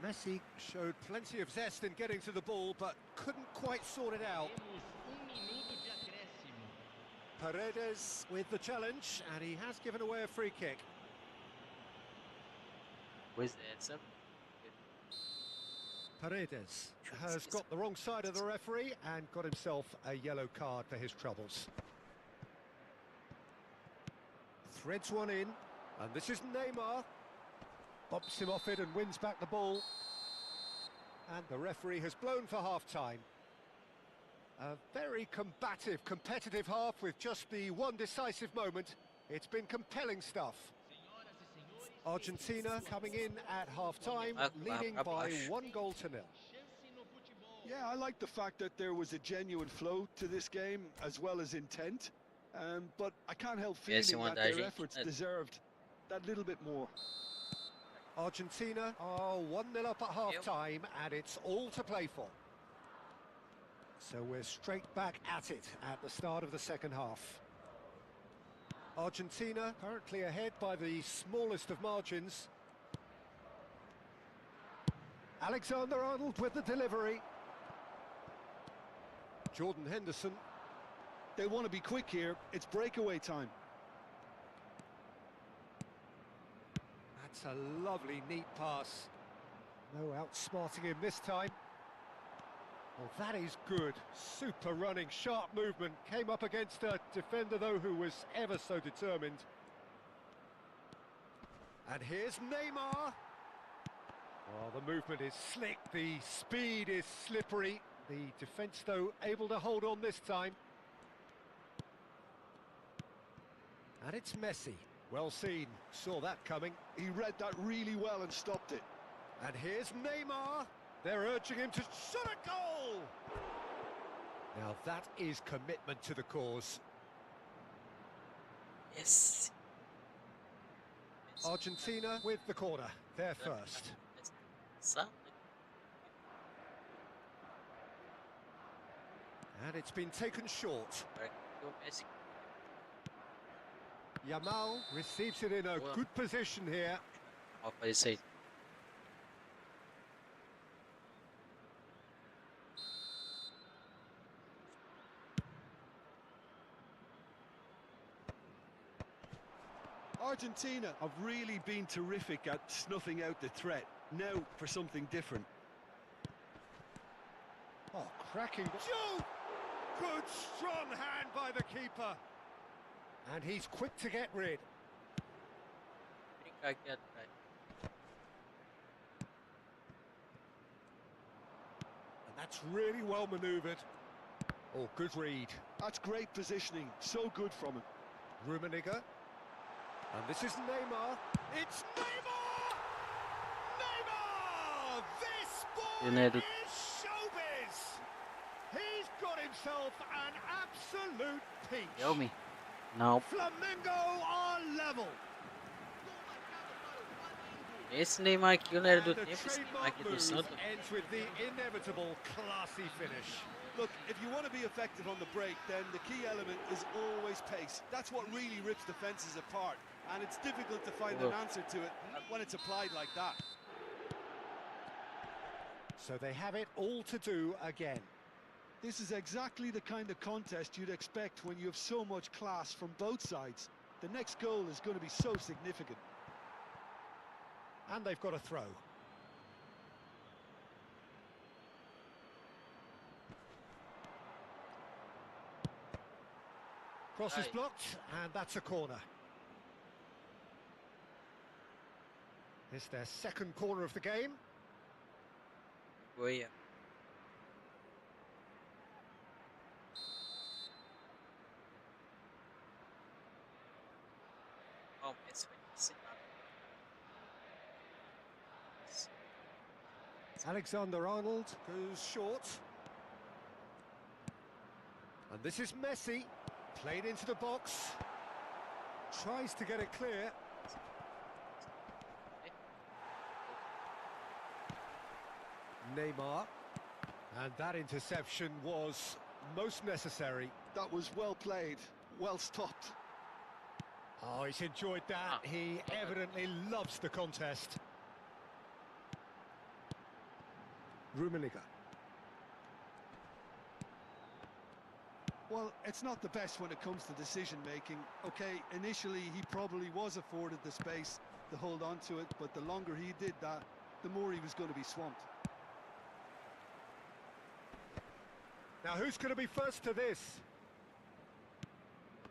Messi showed plenty of zest in getting to the ball, but couldn't quite sort it out. Temos minuto de acréscimo. Paredes with the challenge, and he has given away a free kick. Pois é, essa. Paredes has got the wrong side of the referee and got himself a yellow card for his troubles. Threads one in, and this is Neymar. Bumps him off it and wins back the ball. And the referee has blown for half-time. A very combative, competitive half with just the one decisive moment. It's been compelling stuff. Argentina coming in at half-time, leading by 1-0. Yeah, I like the fact that there was a genuine flow to this game as well as intent. But I can't help feeling that their efforts deserved that little bit more. Argentina are 1-0 up at half-time, and it's all to play for. So we're straight back at it at the start of the second half. Argentina currently ahead by the smallest of margins. Alexander-Arnold with the delivery. Jordan Henderson. They want to be quick here. It's breakaway time. That's a lovely, neat pass. No outsmarting him this time. Well, that is good. Super running, sharp movement. Came up against a defender, though, who was ever so determined. And here's Neymar. Oh, the movement is slick. The speed is slippery. The defence, though, able to hold on this time. And it's Messi. Well seen. Saw that coming. He read that really well and stopped it. And here's Neymar. They're urging him to shot a goal. Now that is commitment to the cause. Yes. Argentina with the corner. They're first. And it's been taken short. Yamal receives it in a good position here. Ó, fazer isso aí. Argentina have really been terrific at snuffing out the threat. Now for something different. Oh, cracking. Shoot! Good strong hand by the keeper. And he's quick to get rid. Brincar aqui atrás. And that's really well manoeuvred. Oh, good read. That's great positioning. So good from him. Rummenigge. And this is Neymar. It's Neymar! Neymar! This boy is showbiz! He's got himself an absolute peach. Deu me? Não. Flamengo are level. Esse Neymar aqui não era do And the tempo, esse Neymar trademark aqui do move Santos. ends with the inevitable classy finish. Look, if you want to be effective on the break, then the key element is always pace. That's what really rips defenses apart. And it's difficult to find an answer to it when it's applied like that. So they have it all to do again. This is exactly the kind of contest you'd expect when you have so much class from both sides. The next goal is going to be so significant. And they've got a throw. Cross is blocked, and that's a corner. It's their second corner of the game. Foi. Ó, esse foi ensinado. Alexander-Arnold goes short. And this is Messi. Played into the box. Tries to get it clear. Neymar. And that interception was most necessary. That was well played, well stopped. Oh, he's enjoyed that. He evidently loves the contest. Rummenigge. Well, it's not the best when it comes to decision-making. Okay, initially he probably was afforded the space to hold on to it, but the longer he did that, the more he was going to be swamped. Now, who's going to be first to this?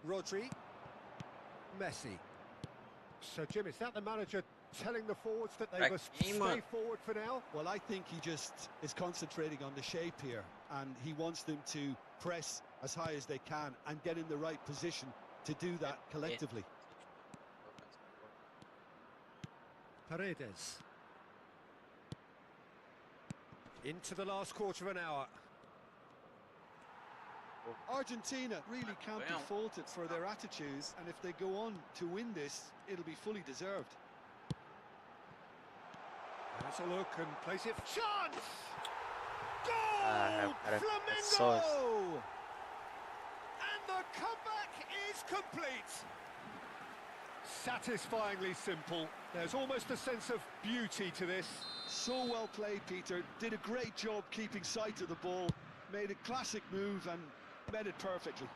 Rodri. Messi. So, Jim, is that the manager telling the forwards that they must stay forward for now? Well, I think he just is concentrating on the shape here, and he wants them to press as high as they can and get in the right position to do that collectively. Paredes. Into the last quarter of an hour. Argentina really can't be faulted for their attitudes, and if they go on to win this, it'll be fully deserved. Let's a look and place it. Chance! Goal! Flamengo! And the comeback is complete. Satisfyingly simple. There's almost a sense of beauty to this. So well played, Peter. Did a great job keeping sight of the ball. Made a classic move and met it perfectly.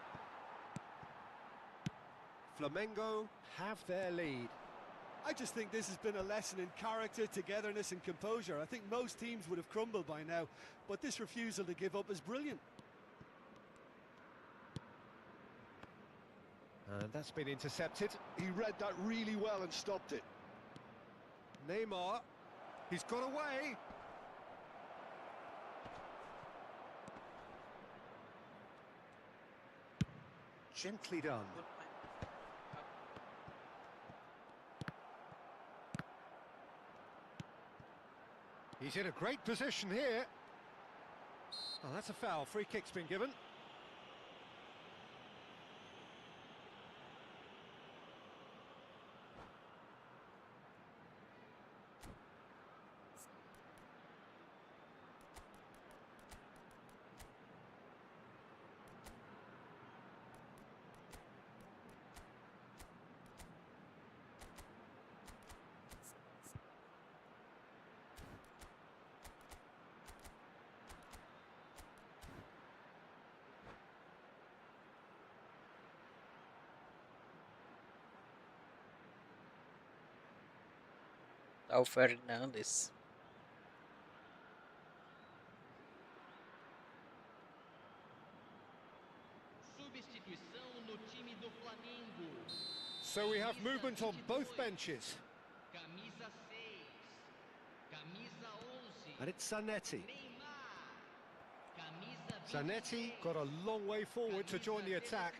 Flamengo have their lead. I just think this has been a lesson in character, togetherness and composure. I think most teams would have crumbled by now, but this refusal to give up is brilliant. And that's been intercepted. He read that really well and stopped it. Neymar, he's got away. Gently done. He's in a great position here. Oh, that's a foul. Free kick's been given. Tá o Fernandes. Substituição no time do Flamengo. So we have movement on both benches. Camisa 6. Camisa 11. And it's Zanetti. Neymar. Camisa 26. Zanetti got a long way forward to join the attack.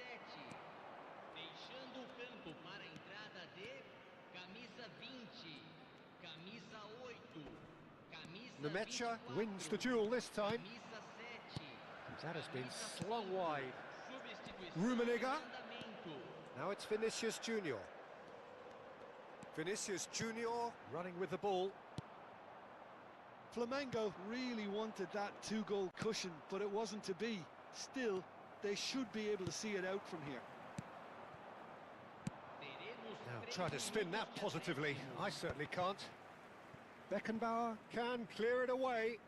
Deixando o campo para a entrada de camisa 20. Camisa 8. Camisa Nemecha 24. wins the duel this time. Camisa 7. That has been slung wide. Substituição Rummenigge. em andamento. Now it's Vinicius Junior. Vinicius Junior running with the ball. Flamengo really wanted that two-goal cushion, but it wasn't to be. Still, they should be able to see it out from here. Now try to spin that positively. I certainly can't. Beckenbauer can clear it away.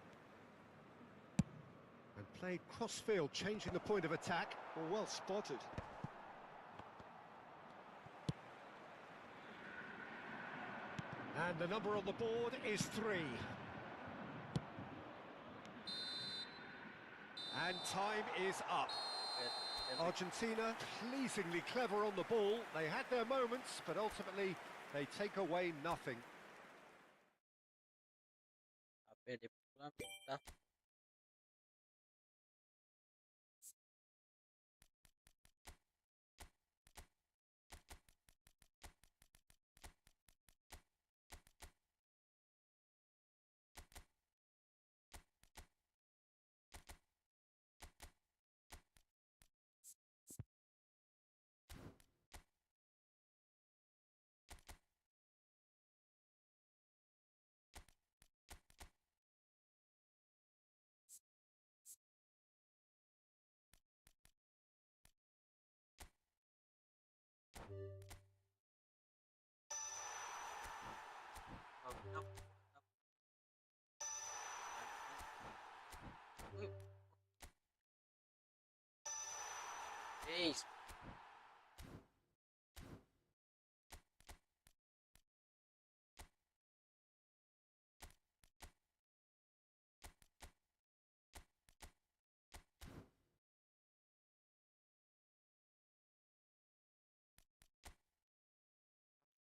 And played cross-field, changing the point of attack. Well spotted. And the number on the board is 3. And time is up. Argentina pleasingly clever on the ball. They had their moments, but ultimately they take away nothing. A perder pro Flamengo, tá? Isso.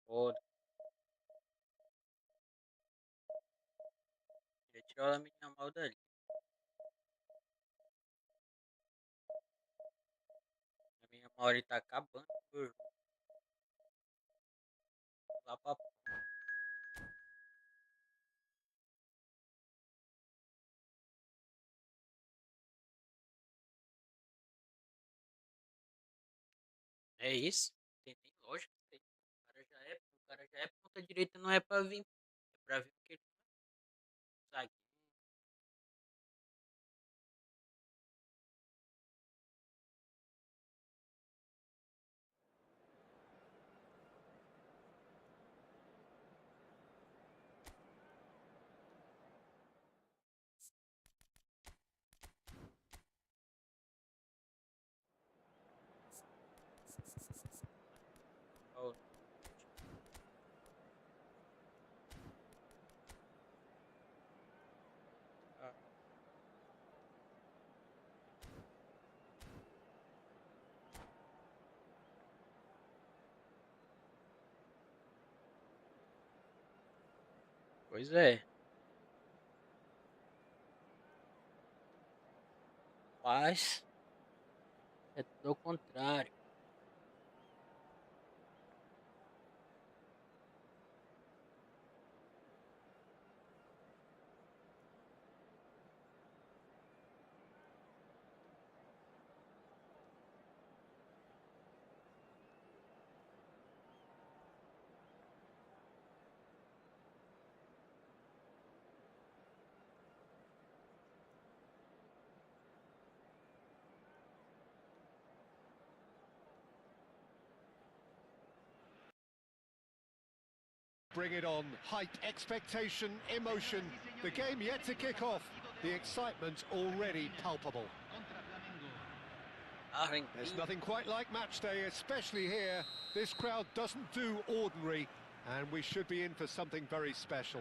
Foda. Ele tirou a minha mal dali. A minha mal ele tá acabando com o jogo. Lá pra é isso? Não tem nem lógica isso aí. O cara já é ponta direita, não é pra vir. É pra vir porque ele não é zagueiro. Ó, Pois é. Mas é tudo ao contrário. Bring it on. Hype, expectation, emotion. The game yet to kick off. The excitement already palpable. There's nothing quite like match day, especially here. This crowd doesn't do ordinary, and we should be in for something very special.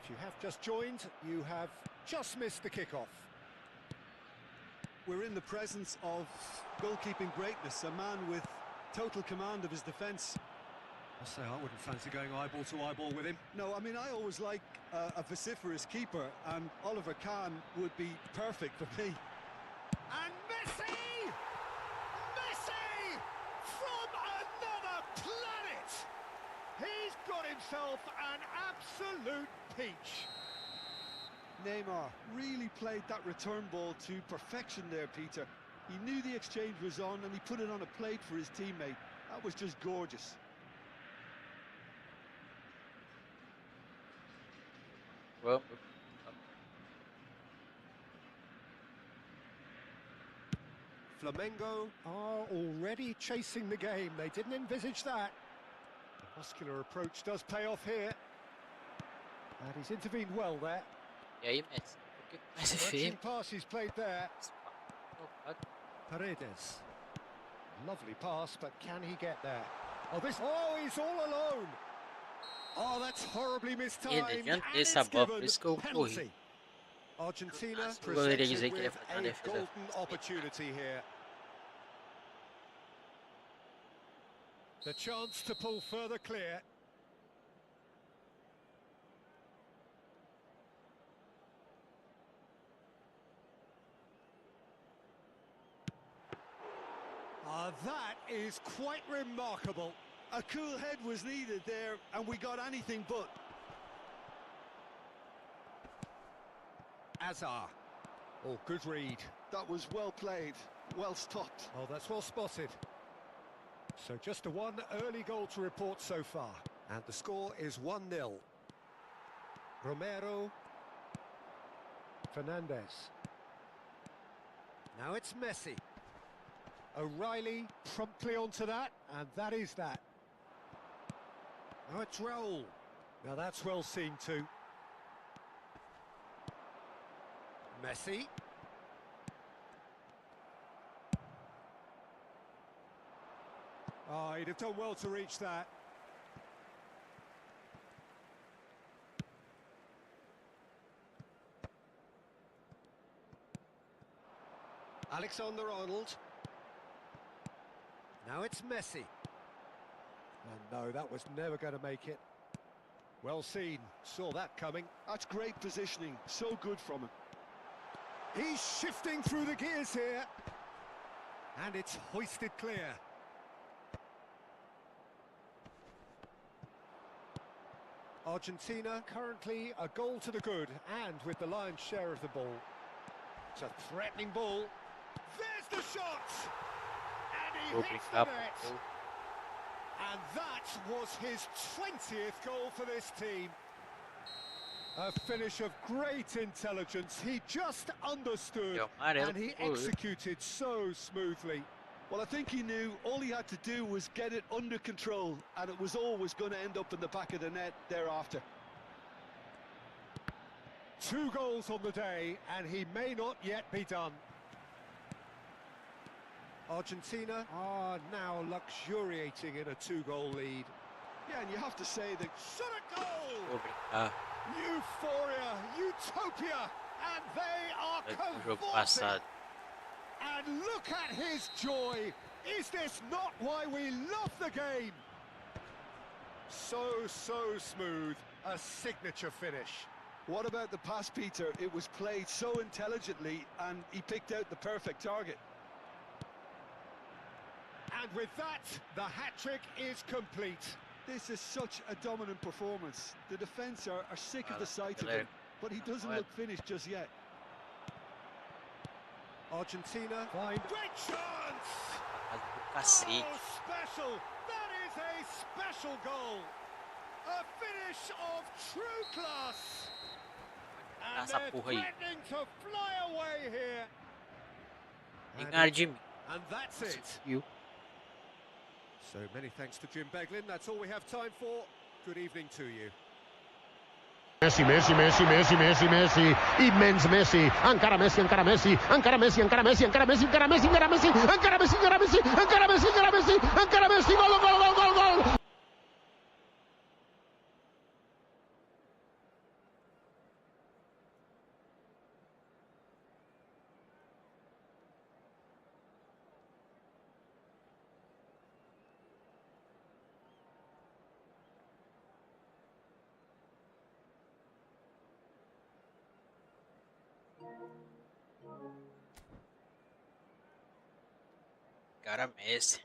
If you have just joined, you have just missed the kickoff. We're in the presence of goalkeeping greatness, a man with total command of his defence. I'll say I wouldn't fancy going eyeball to eyeball with him. No, I mean, I always like a vociferous keeper, and Oliver Kahn would be perfect for me. And Messi! Messi! From another planet! He's got himself an absolute peach. Neymar really played that return ball to perfection there, Peter. He knew the exchange was on, and he put it on a plate for his teammate. That was just gorgeous. Vamos. Flamengo are already chasing the game. They didn't envisage that. The muscular approach does pay off here. And he's intervened well there. E aí, Messi? O que vai ser Stretching feio? pass he's played there. Paredes. Lovely pass, but can he get there? Oh, he's all alone. Oh, that's horribly mistimed. Ele And adiantei it's essa bola, por given isso que eu corri. penalty. Argentina Eu poderia presented dizer que ele ia with fazer uma a defesa. golden opportunity here. The chance to pull further clear. That is quite remarkable. A cool head was needed there, and we got anything but. Azar. Oh, good read. That was well played, well stopped. Oh, that's well spotted. So just a one early goal to report so far. And the score is 1-0. Romero. Fernandez. Now it's Messi. O'Reilly promptly onto that, and that is that. Now it's Raul. Now that's well seen too. Messi. Oh, he'd have done well to reach that. Alexander-Arnold. Now it's Messi. And no, that was never going to make it. Well seen, saw that coming. That's great positioning, so good from him. He's shifting through the gears here. And it's hoisted clear. Argentina currently a goal to the good, and with the lion's share of the ball. It's a threatening ball. There's the shot! And he hits the net. And that was his 20th goal for this team. A finish of great intelligence. He just understood and he executed so smoothly. Well, I think he knew all he had to do was get it under control, and it was always going to end up in the back of the net thereafter. 2 goals on the day, and he may not yet be done. Argentina are now luxuriating in a 2-goal lead. Yeah, and you have to say that shot a goal! Euphoria, utopia, and they are convulsing. And look at his joy. Is this not why we love the game? So smooth, a signature finish. What about the pass, Peter? It was played so intelligently and he picked out the perfect target. And with that, the hat-trick is complete. This is such a dominant performance. The defence are sick of the sight of him, but he doesn't look finished just yet. Argentina find great chance. Cacete. Oh, special! That is a special goal. A finish of true class. And Essa they're porra aí. threatening to fly away here. Ganhar de mim. And that's it. Viu? So many thanks to Jim Beglin. That's all we have time for. Good evening to you. Messi, Messi, Messi, Messi, Messi, Messi, immens Messi, encara Messi, encara Messi, encara Messi, encara Messi, encara Messi, encara Messi, encara Messi, encara Messi, encara Messi, encara Messi, encara Messi, encara Messi, gol, gol, gol, gol, gol. Cara, Messi.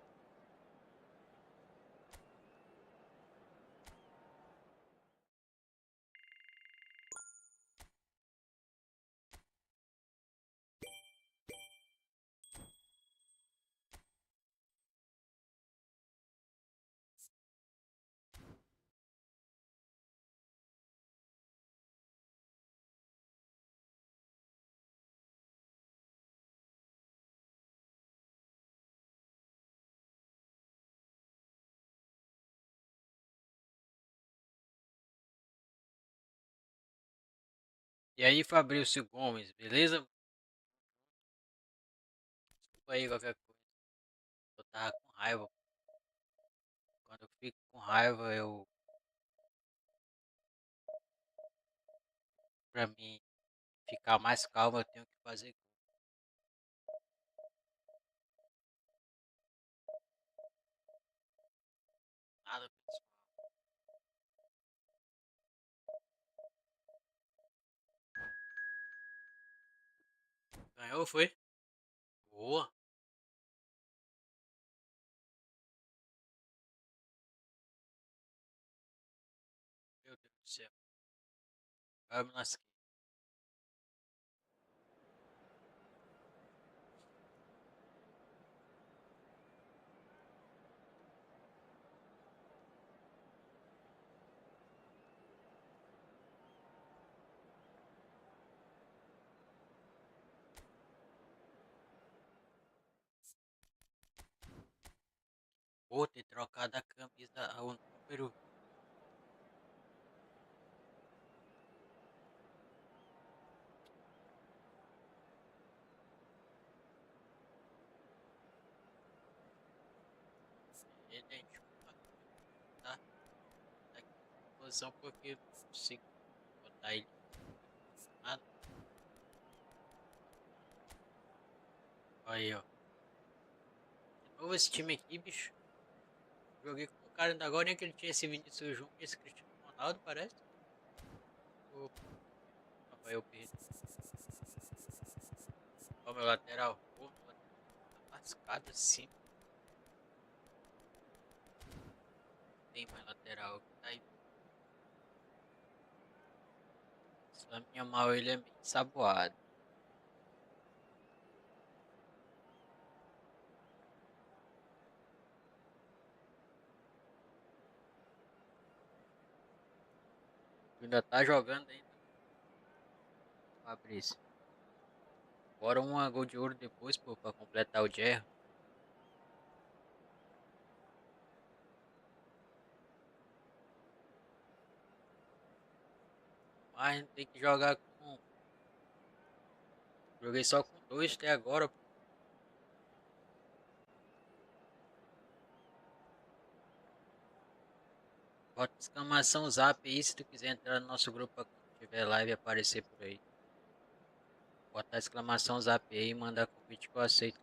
E aí, Fabrício Gomes, beleza? Desculpa aí qualquer coisa. Eu tava com raiva. Quando eu fico com raiva, pra mim ficar mais calmo, eu tenho que fazer nada, pessoal. Ganhou, foi? Boa. Meu Deus do céu. Vai me lascar. Vou ter trocado a camisa, o número. Gente, tá? Tá aqui na posição porque eu não consigo botar ele. Nada. Aí, ó. De novo esse time aqui, bicho. Joguei com o cara ainda agora, nem que ele tinha esse Vinícius Júnior e esse Cristiano Ronaldo, parece. Opa, eu perdi. Ó, meu lateral. Pô, meu lateral tá lascado assim. Tem mais lateral. Tá aí. Só minha mal, ele é meio saboado. Tu ainda tá jogando ainda, Fabrício. Bora uma gol de ouro depois, pô, pra completar o Jerry. Mas tem que jogar com... Joguei só com 2 até agora, pô. Bota exclamação zap aí se tu quiser entrar no nosso grupo pra quando tiver live aparecer por aí. Bota a exclamação zap aí e manda convite que eu aceito.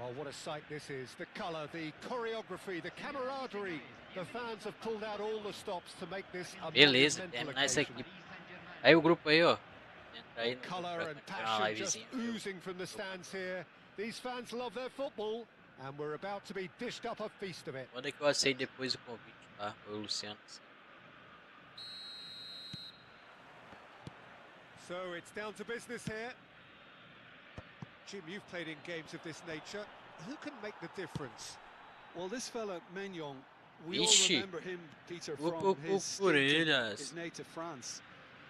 Well, what a sight this is. The colour, the choreography, the camaraderie. The fans have pulled out all the stops to make this a Beleza, monumental terminar isso occasion. aqui. Aí o grupo aí, ó. Entra aí no Colour pra and continuar a passion just livezinha. oozing from the stands here. These fans love their football, and we're about to be dished up a feast of it. Manda que eu aceito depois o convite, tá? O Luciano. So it's down to business here. Jim, you've played in games of this nature. Who can make the difference? Well, this fella, Mignon, we all Ixi. remember him, Peter, O from his stint in Orelhas. his native France.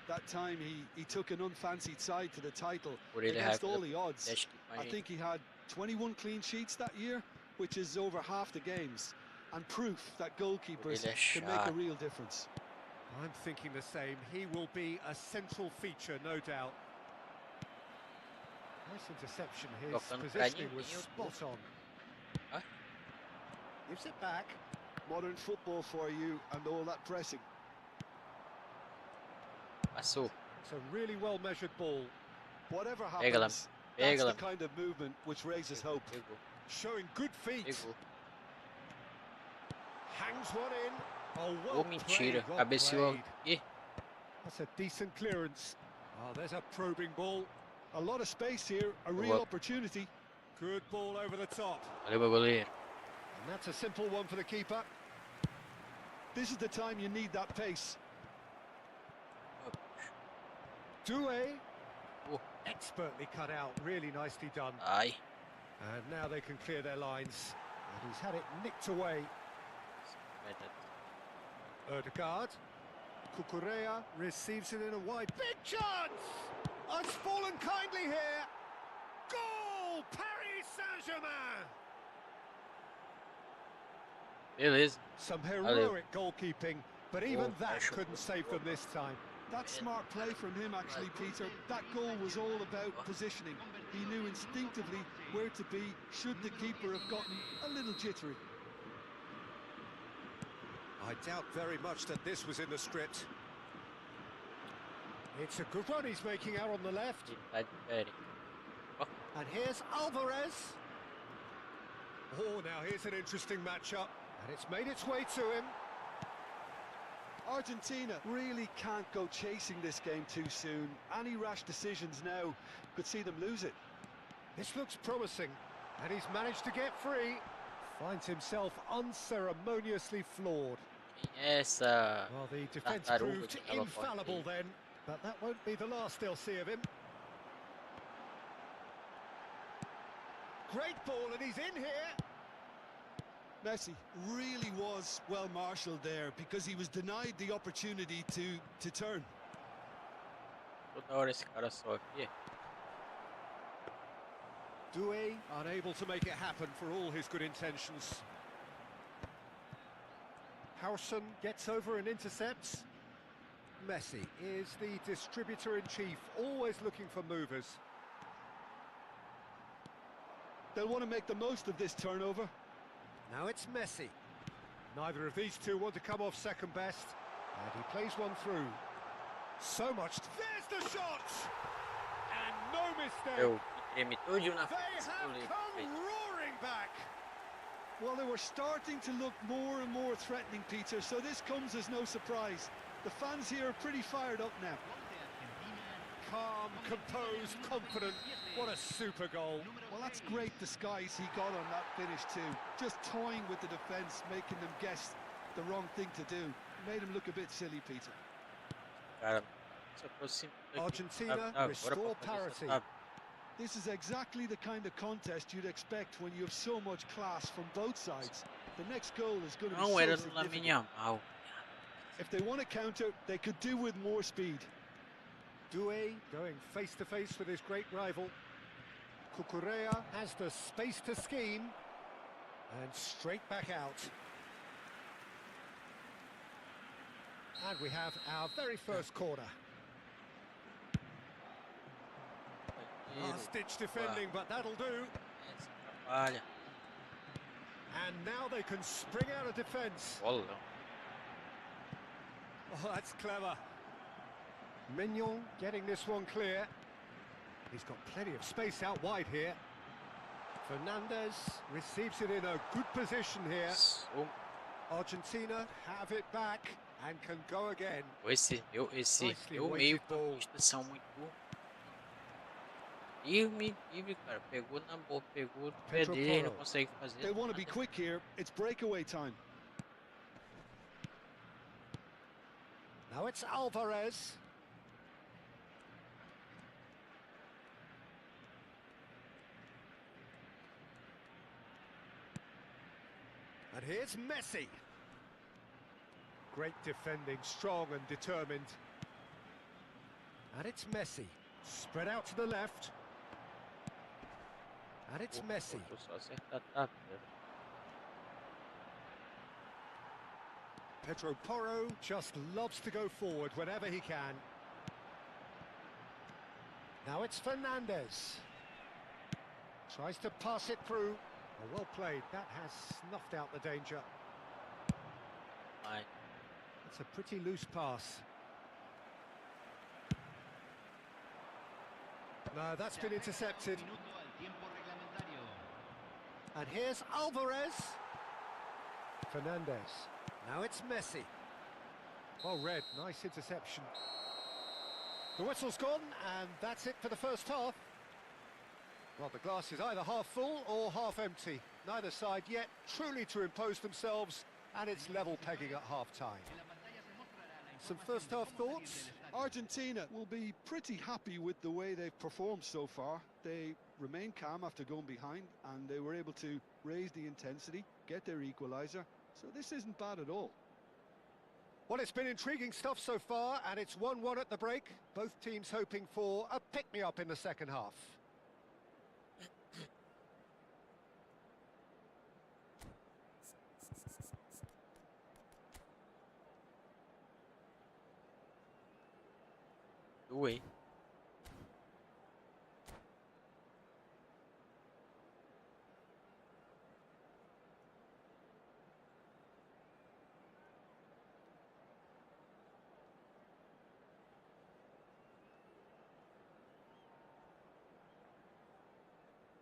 That time he took an unfancied side to the title Orelha against rápida. all the odds. Deixe aqui com a I gente. think he had 21 clean sheets that year, which is over half the games, and proof that goalkeepers Orelha can make a chata. real difference. I'm thinking the same. He will be a central feature, no doubt. Nice interception. His Tocando positioning pra was ninguém, spot on. Ah. Gives it back. Modern football for you and all that pressing. Passou. It's a really well-measured ball. Whatever Pega lá. happens, Pega that's lá. the kind of movement which raises hope. Pegou. Showing good feet. Pegou. Hangs one in. Oh, well Ô, mentira. played, well Cabeceou. played. Ih, That's a decent clearance. Oh, there's a probing ball. A lot of space here, a real Boa. opportunity. Good ball over the top. valeu, meu goleiro. And that's a simple one for the keeper. This is the time you need that pace. Doué. Oh. Expertly cut out. Really nicely done. Ai. And now they can clear their lines. And he's had it nicked away. Erdegaard. Cucurella receives it in a wide. Big chance! Oh, it's fallen kindly here. Goal! Paris Saint-Germain! Beleza. Some heroic goalkeeping, but even Oh, that pressure. couldn't save them this time. That's smart play from him, actually, Peter. That goal was all about positioning. He knew instinctively where to be should the keeper have gotten a little jittery. I doubt very much that this was in the script. It's a good run he's making out on the left. Tá diferente. And here's Alvarez. Oh, now here's an interesting matchup. And it's made its way to him. Argentina really can't go chasing this game too soon. Any rash decisions now could see them lose it. This looks promising. And he's managed to get free. Finds himself unceremoniously floored. Quem é essa Well, the defence tartaruga proved que tava infallible forte? then. But that won't be the last they'll see of him. Great ball, and he's in here. Messi really was well marshalled there because he was denied the opportunity to turn. Toda hora esse cara só aqui. Doué unable to make it happen for all his good intentions. Howson gets over and intercepts. Messi is the distributor-in-chief, always looking for movers. They'll want to make the most of this turnover. Now it's Messi. Neither of these two want to come off second best. And he plays one through. So much. There's the shot! And no mistake. Eu tremi tudinho na They frente. have come roaring back. Well, they were starting to look more and more threatening, Peter, so this comes as no surprise. The fans here are pretty fired up now. Calm, composed, confident. What a super goal. Well, that's great disguise he got on that finish too. Just toying with the defence, making them guess the wrong thing to do. Made him look a bit silly, Peter. Cara, se aproxima daqui. Argentina Agora restore pra fazer parity. essa tabela. This is exactly the kind of contest you'd expect when you have so much class from both sides. The next goal is going to be Não so era no significant. Lamine Yamal. If they want to counter, they could do with more speed. Doué going face-to-face with his great rival. Cucurella has the space to scheme. And straight back out. And we have our very first corner. Last-ditch defending, but that'll do. Essa atrapalha. And now they can spring out of defence. Bolão. Oh, that's clever. Mignon getting this one clear. He's got plenty of space out wide here. Fernandez receives it in a good position here. So, Argentina have it back and can go again. esse Nicely meu weighted meio com ball. construção muito firme, livre, cara. Pegou na boa, pegou no pé Pedro dele, não Porro. consegue fazer They want to be nada. quick here. It's breakaway time. Now it's Alvarez. And here's Messi. Great defending, strong and determined. And it's Messi. Spread out to the left. And it's Messi. Faltou só acertar a tapa, né? Pedro Porro just loves to go forward whenever he can. Now it's Fernandez. Tries to pass it through. Oh, well played. That has snuffed out the danger. Ai, It's a pretty loose pass. No, that's been intercepted. Minuto al tiempo reglamentario. And here's Alvarez. Fernandez. Now it's Messi. Well read, nice interception. The whistle's gone, and that's it for the first half. Well, the glass is either half full or half empty. Neither side yet truly to impose themselves, and it's level pegging at half-time. Some first-half thoughts? Argentina will be pretty happy with the way they've performed so far. They remain calm after going behind, and they were able to raise the intensity, get their equaliser. So this isn't bad at all. Well, it's been intriguing stuff so far, and it's 1-1 at the break. Both teams hoping for a pick-me-up in the second half. doei.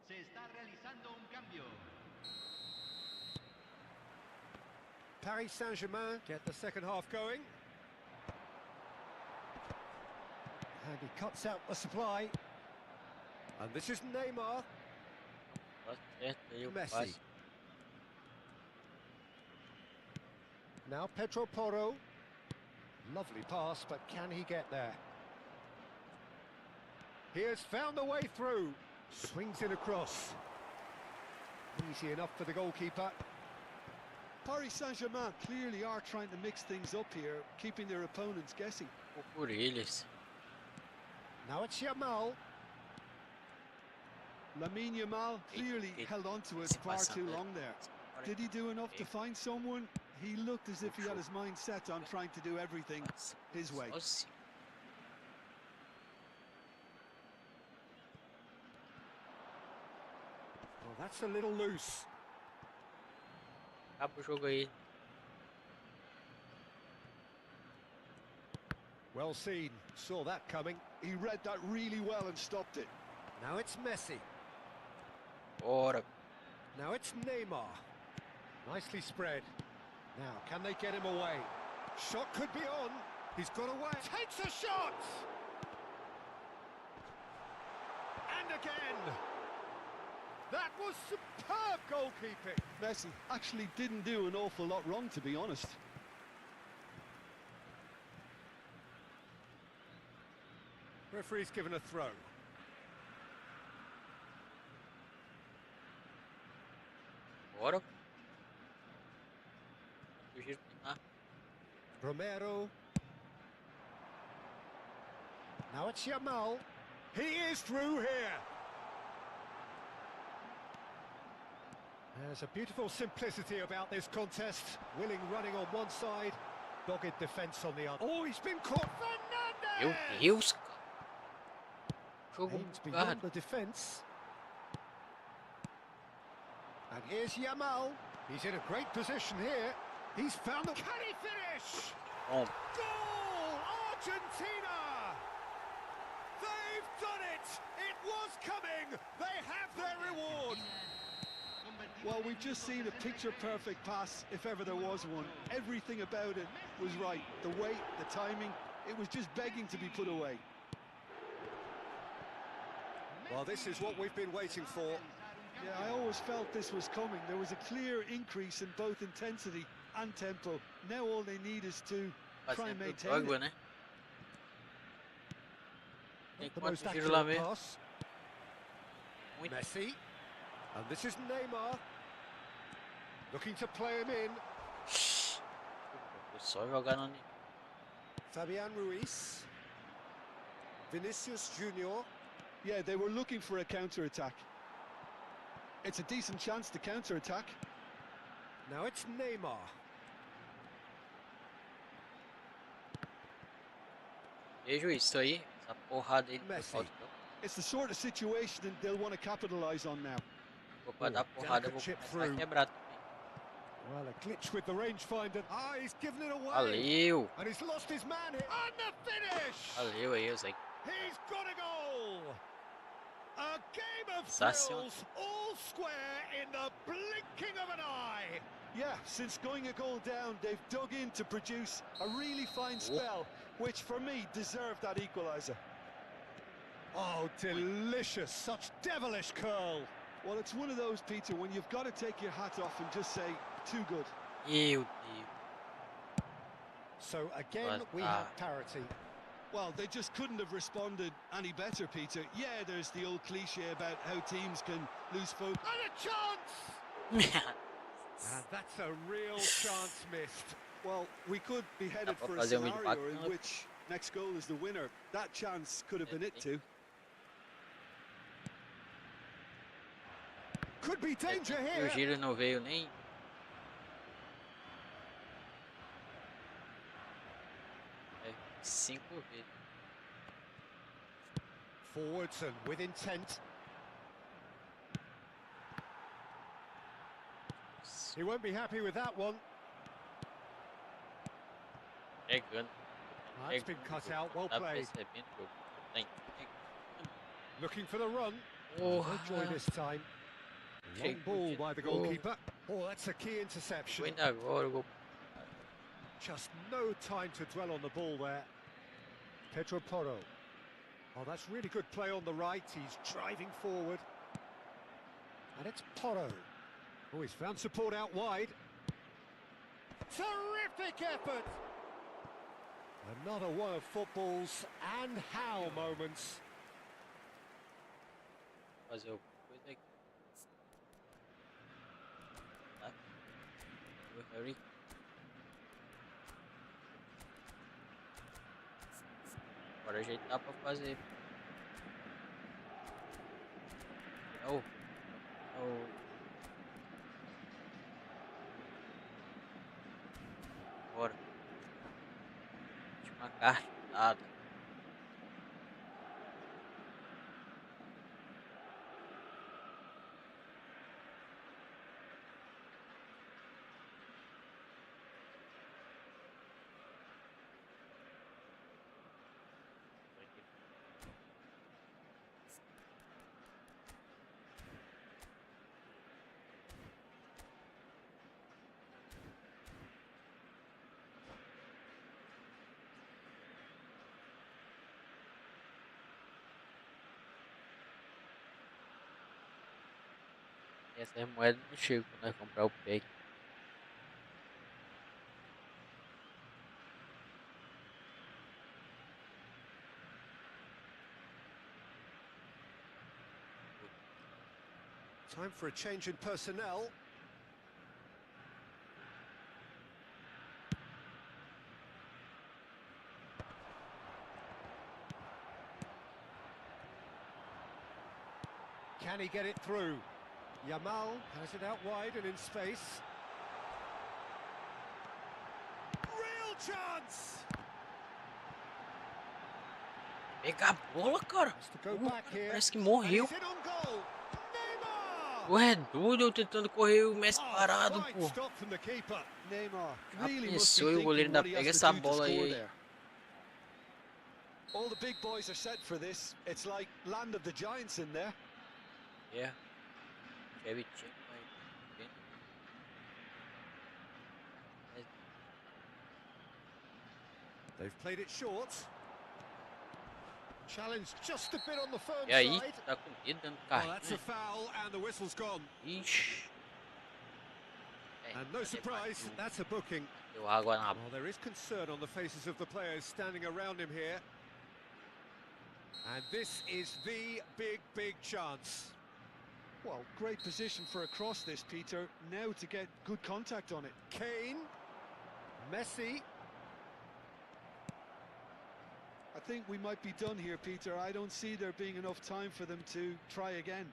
Se está realizando un cambio. Paris Saint-Germain get the second half going. And he cuts out the supply. And this is Neymar. Acerta aí o Messi. passe. Now Pedro Porro. Lovely pass, but can he get there? He has found a way through. Swings it across. Easy enough for the goalkeeper. Paris Saint-Germain clearly are trying to mix things up here, keeping their opponents guessing. Vou por eles. Now it's Yamal. Lamine Yamal clearly held on to it far too long there. Did he do enough to find someone? He looked as if he had his mind set on trying to do everything his way. Nossa. Well, that's a little loose. Acaba o jogo aí. Well seen. Saw that coming. He read that really well and stopped it. Now it's Messi. Bora. Now it's Neymar. Nicely spread. Now, can they get him away? Shot could be on. He's got away. Takes a shot! And again! That was superb goalkeeping. Messi actually didn't do an awful lot wrong, to be honest. Referee's given a throw. Bora. O giro final. Romero. Now it's Yamal. He is through here. There's a beautiful simplicity about this contest. Willing running on one side, dogged defence on the other. Oh, he's been caught. Meu Fernandez! Deus, cara. Jogo Aims beyond bugado. the defence. And here's Yamal. He's in a great position here. He's found the... Can he finish? Bom, Goal! Argentina! They've done it! It was coming! They have their reward! Well, we've just seen a picture-perfect pass, if ever there was one. Everything about it was right. The weight, the timing, it was just begging to be put away. Well, this is what we've been waiting for. Yeah, I always felt this was coming. There was a clear increase in both intensity and tempo. Now all they need is to try and maintain it. Né? Not the Enquanto most giro lá accurate mesmo. pass. Muito. Messi. And this is Neymar. Looking to play him in. Só jogar no... Fabian Ruiz. Vinicius Junior. Yeah, they were looking for a counter-attack. It's a decent chance to counter-attack. Now it's Neymar. Vejo isso aí, essa porrada aí do Messi. falta. It's the sort of situation that they'll want to capitalize on now. Vou dar porrada, eu vou começar a quebrar também. Well, a glitch with the rangefinder. Ah, he's given it away. Valeu! And he's lost his man here. And the finish! Valeu aí, Zé. He's got a goal! A game of Sensacional. thrills, all square in the blinking of an eye. Yeah, since going a goal down, they've dug in to produce a really fine spell, which for me deserved that equaliser. Oh, delicious. Such devilish curl. Well, it's one of those, Peter, when you've got to take your hat off and just say, too good. Meu Deus. So again, we have parity. Well, they just couldn't have responded any better, Peter. Yeah, there's the old cliche about how teams can lose focus. And a chance! And that's a real chance missed. Well, we could be headed for a fazer scenario impacto, in which next goal is the winner. That chance could have been it too. Could be danger O here. giro não veio nem. É, 5 vezes. Forwards and with intent. He won't be happy with that one. Pegando. That's been cut out. Well Tá played. percebendo que eu tenho. Looking for the run. Oh, No joy this time. Long ball by the goalkeeper. Oh, that's a key interception. Ainda agora o gol. Just no time to dwell on the ball there. Pedro Porro. Oh, that's really good play on the right. He's driving forward. And it's Porro. Oh, he's found support out wide. Terrific effort! Another one of football's and how moments. Fazer alguma coisa aqui. Tá? O Harry. Agora ajeitar pra fazer. Oh. Oh. Bora. Última cartada. Essa é moeda do Chico, né? Comprar o pack. Time for a change in personnel. Can he get it through? Yamal has it out wide and in space. Real chance! Pega a bola, cara. Has to go back here. Parece que And morreu. he's in on goal. Neymar! Ué, doido, eu tentando correr e o Messi Oh, parado, fine pô. stop from the keeper. Neymar Já really must be pensou e o thinking goleiro ainda what he pega has essa to do to bola score aí. there. All the big boys are set for this. It's like land of the giants in there. É. Chevy Chip aí. They've played it short. Challenge just a bit on the firm E aí, side. tá com medo dando Well, that's a carrinho. foul and the whistle's gone. Ixi. And no surprise, that's a booking. Deu água na Well, there is concern on the faces of the players standing around him here. And this is the big chance. Well, great position for a cross this, Peter. Now to get good contact on it. Kane. Messi. I think we might be done here, Peter. I don't see there being enough time for them to try again.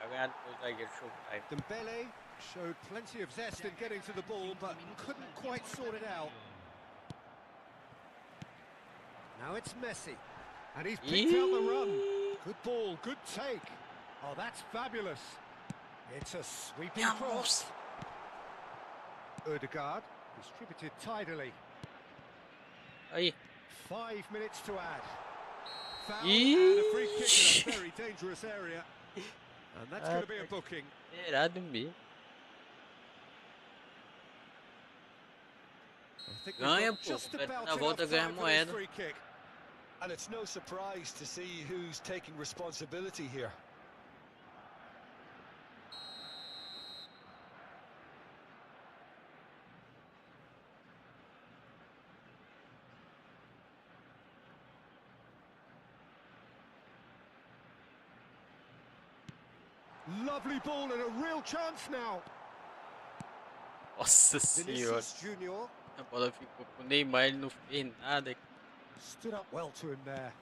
Vai ganhar depois do zagueiro, show. Aí. Dembele showed plenty of zest in getting to the ball, but couldn't quite sort it out. Now it's Messi, and he's picked out the run. Good ball, good take. Oh, that's fabulous. It's a sweeping cross. Ødegaard distributed tidily. Aí. 5 minutes to add. Foul and a free kick in a very dangerous area. And that's going to be a booking. Zerado mesmo. I think we've Ganha, got pô. just about Na volta enough ganha time for this moeda. free kick. And it's no surprise to see who's taking responsibility here. Lovely ball and a real chance now. Nossa senhora. Vinicius Junior A bola ficou com o Neymar, ele não fez nada. stood up well to him there.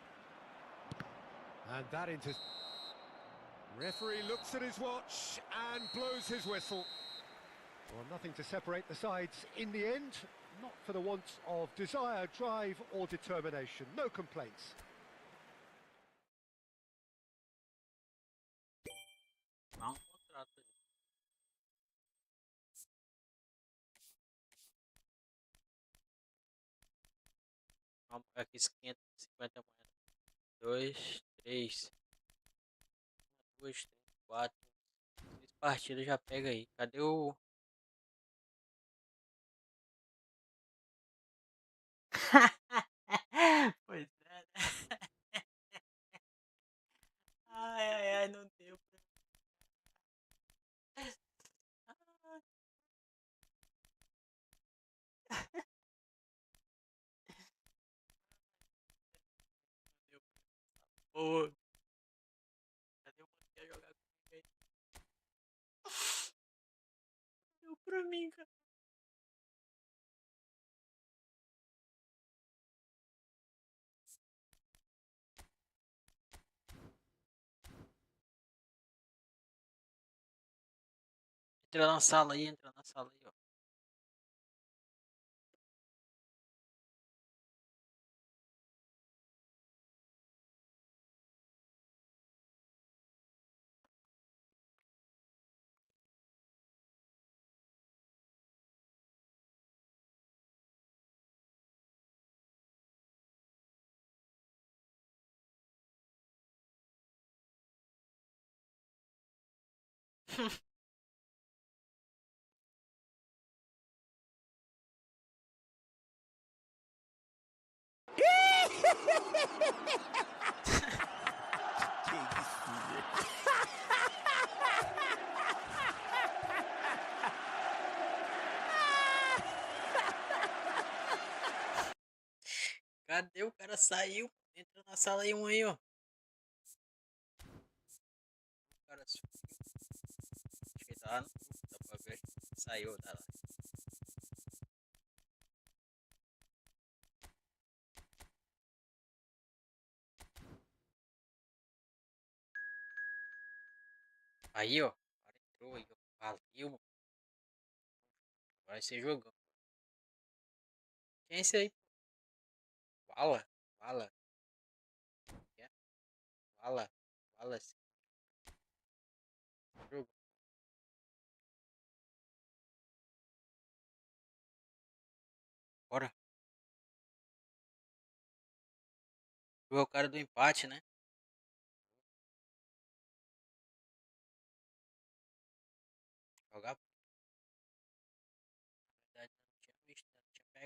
And that into... Referee looks at his watch and blows his whistle. Well, nothing to separate the sides in the end. Not for the want of desire, drive or determination. No complaints. Dá um contrato aí. Vamos pegar aqui 550 moedas. 2, 3, 2, 3, 4. 3 partidas já pega aí. Cadê o. Pois é, né? Ai, não deu pra. Ai, não deu pra. Pô, cadê o mano que ia jogar comigo aí? Deu pra mim, cara. Entra na sala aí, ó. Cadê o cara? Saiu. Entra na sala aí, um aí, ó. O cara sumiu. Acho que ele tá lá no grupo, dá pra ver. Saiu, tá lá. Aí, ó. O cara entrou aí, ó. Valeu, mano. Vai ser jogão. Quem é esse aí? Vala? Vala? Quem é? Vala? Vala sim. Jogo. Bora. Tu é o cara do empate, né? Jogar.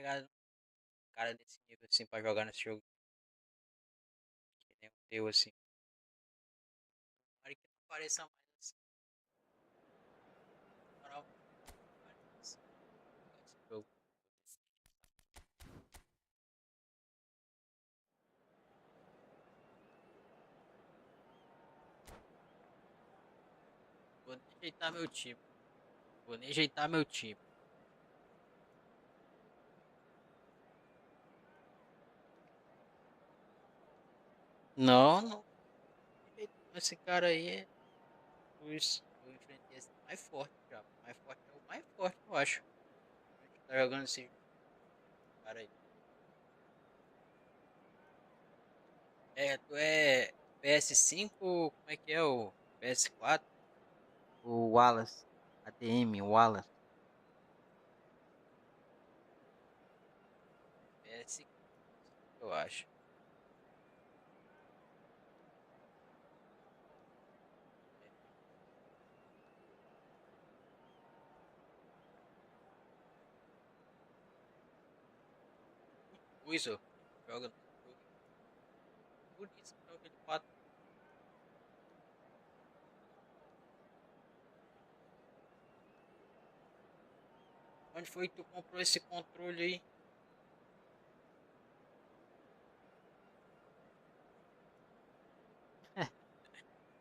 pegar um cara desse nível assim pra jogar nesse jogo. Que nem o teu assim. Tomara que não pareça mais assim. Na moral, esse jogo. Vou nem ajeitar meu time. Vou nem ajeitar meu time. Não, não. Esse cara aí é. Eu enfrentei esse mais forte já. Mais forte é o mais forte, eu acho. A gente tá jogando esse cara aí. É, tu é PS5, como é que é o PS4? O Wallace. ADM, Wallace. PS, eu acho. Coisa, joga no jogo. Por isso que joga de 4. Onde foi que tu comprou esse controle aí?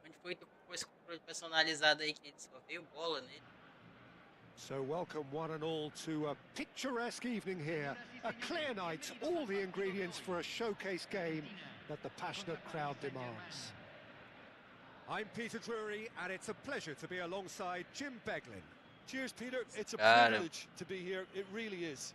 Onde foi que tu comprou esse controle personalizado aí que só veio bola nele? So welcome one and all to a picturesque evening here. A clear night, all the ingredients for a showcase game that the passionate crowd demands. I'm Peter Drury, and it's a pleasure to be alongside Jim Beglin. Cheers, Peter. It's a Cara. privilege to be here. It really is.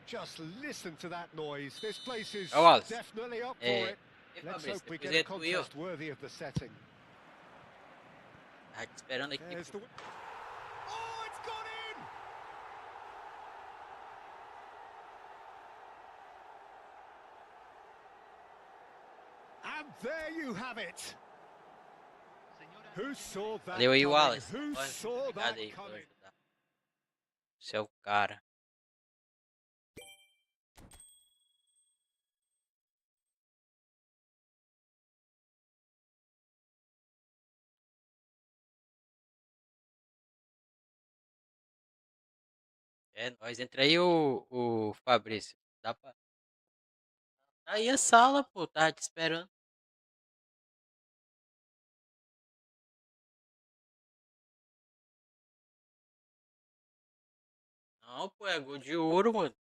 Just listen to that noise. This place is Ô, Wallace, definitely up for it. Ei, Let's Fabrício, hope we depois get a é tu e eu. contest worthy of the setting. Tá te esperando aqui. There's the... Oh, it's gone in! And there you have it. Who saw that Valeu aí, coming? Wallace. Who Olha, saw that obrigado aí por coming? ajudar. Você é o cara. É nóis. Entra aí o Fabrício. Dá pra... Tá aí a sala, pô. Tava te esperando. Não, pô, é gol de ouro, mano.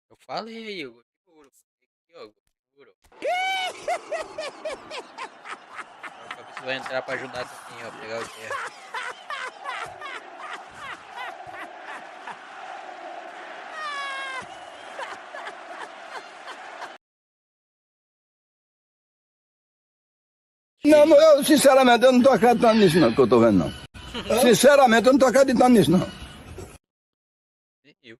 Eu falei aí, gol de ouro. Aqui, ó, gol de ouro. Agora o Fabrício vai entrar pra ajudar também, ó. Pegar o terra. Não, eu sinceramente eu não tô acreditando nisso não, que eu tô vendo não. Sinceramente eu não tô acreditando nisso não. Nem eu.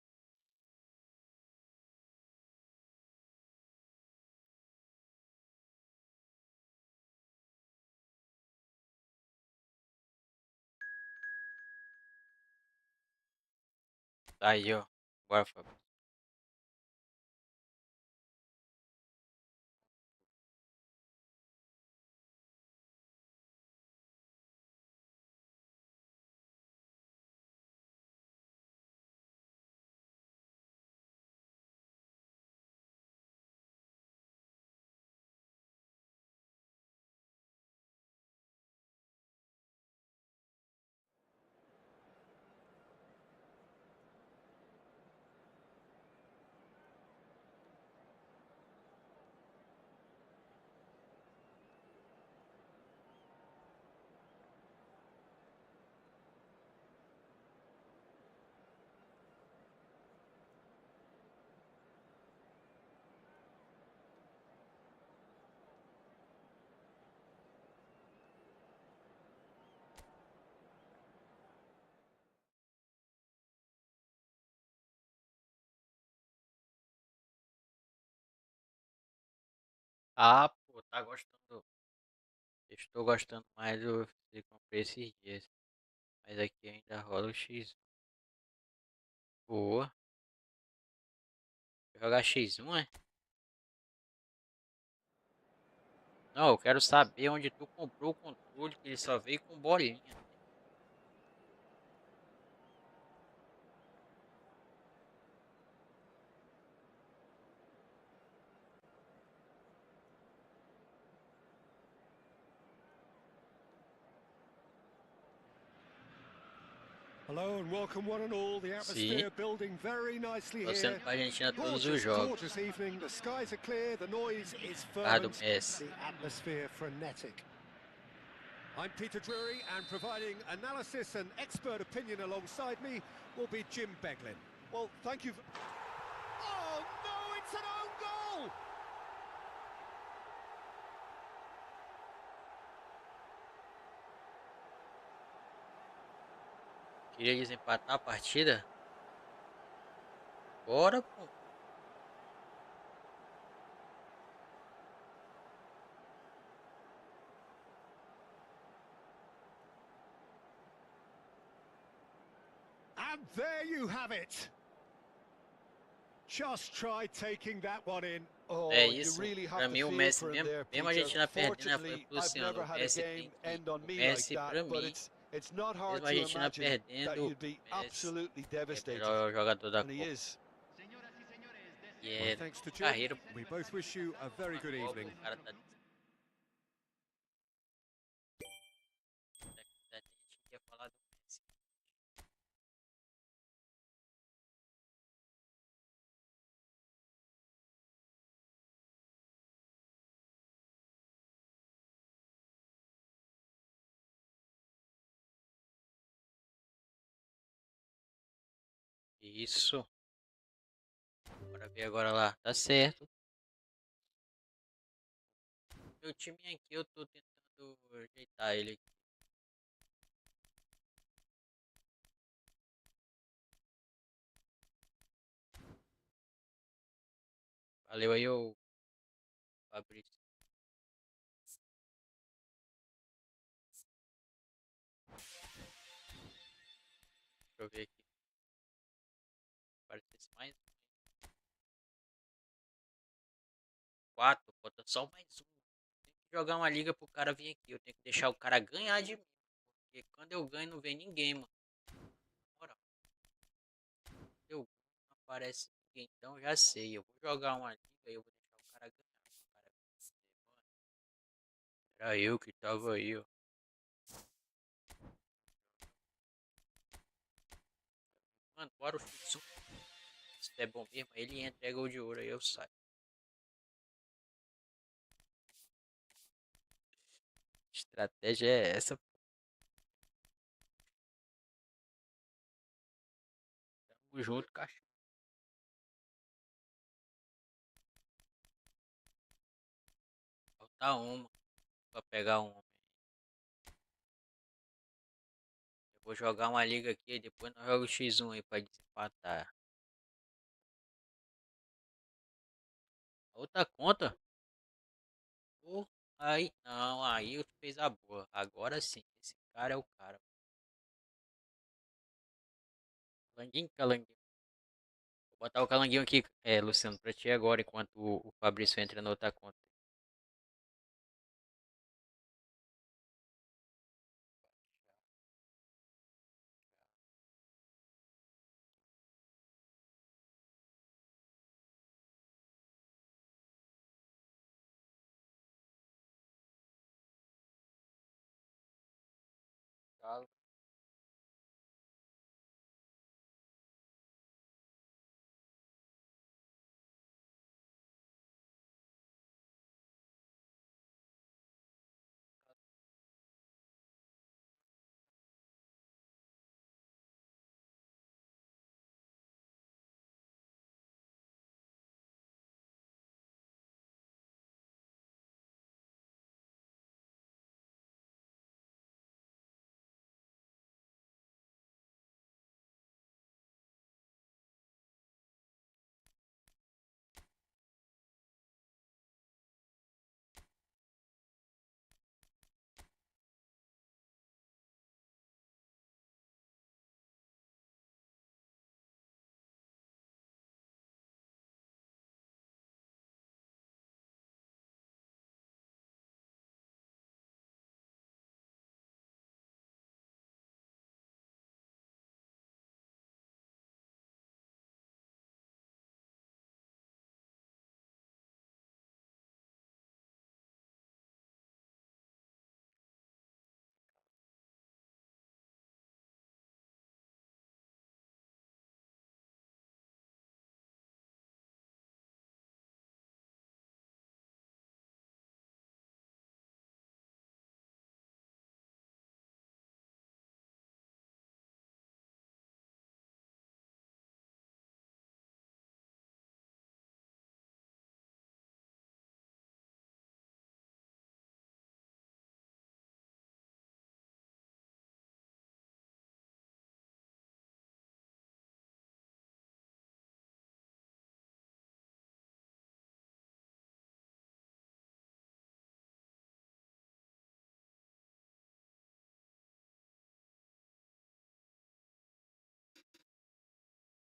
Tá aí, ó. Bora, Fabrício. Ah, pô, tá gostando. Estou gostando mais do que comprei esses dias. Mas aqui ainda rola o X. Boa. Jogar X1, é? Não, eu quero saber onde tu comprou o controle, que ele só veio com bolinha. Hello and welcome one and all. The atmosphere building very nicely Torcendo here. pra Argentina todos os Gorgeous, jogos. gorgeous evening. The skies are clear, the noise is Ah, do fervent, Messi. the atmosphere frenetic. I'm Peter Drury, and providing analysis and expert opinion alongside me will be Jim Beglin. Well, thank you. Oh no, it's an own goal! Queria desempatar a partida? Bora, pô. And there you have it. Just try taking that one in. Oh, É you isso. really Pra have mim to o feel Messi, for him there, mesmo a Peter. Argentina perdendo, foi Fortunately, pro I've Luciano. never O had a Messi game tem end on que. O me like Messi, that, pra but mim, it's not hard mesmo a to Argentina imagine that perdendo, you'd be o Messi absolutely é o devastated. melhor jogador da And he Copa. is. E Well, é thanks to Jim. carreira. We both wish you a very good Copa, evening. o cara tá. A gente ia falar do Messi. Isso. Bora ver agora lá. Tá certo. Meu time aqui, eu tô tentando ajeitar ele aqui. Valeu aí, ô Fabrício. Deixa eu ver aqui. Parece mais um. 4, falta só mais um. Tem que jogar uma liga pro cara vir aqui. Eu tenho que deixar o cara ganhar de mim. Porque quando eu ganho não vem ninguém, mano. Bora. Eu não aparece ninguém, então já sei. Eu vou jogar uma liga e eu vou deixar o cara ganhar. O cara vencer, mano. Era eu que tava aí, ó. Mano, bora o X1. Se é bom mesmo, ele entra, é gol de ouro, aí eu saio. Estratégia é essa. Tamo junto, cachorro. Falta uma pra pegar um. Eu vou jogar uma liga aqui e depois nós jogamos X1 aí pra desempatar. Outra conta? Pô, aí, não, aí eu fiz a boa. Agora sim, esse cara é o cara. Calanguinho, calanguinho. Vou botar o calanguinho aqui, Luciano, pra ti agora, enquanto o Fabrício entra na outra conta. Tchau.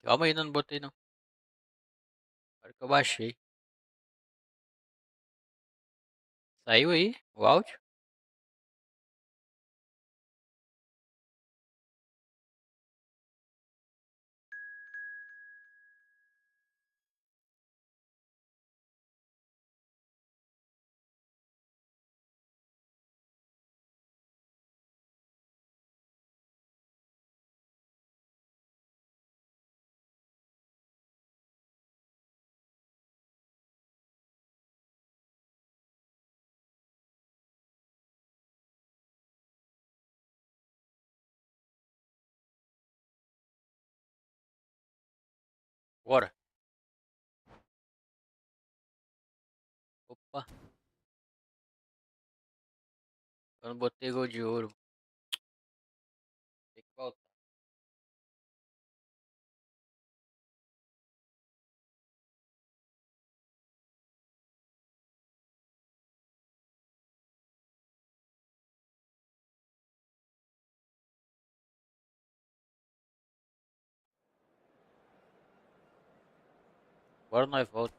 Calma aí, ainda não botei não. Agora que eu baixei. Saiu aí o áudio? Bora. Opa. Eu não botei gol de ouro. Tem que voltar. Bora nós volta.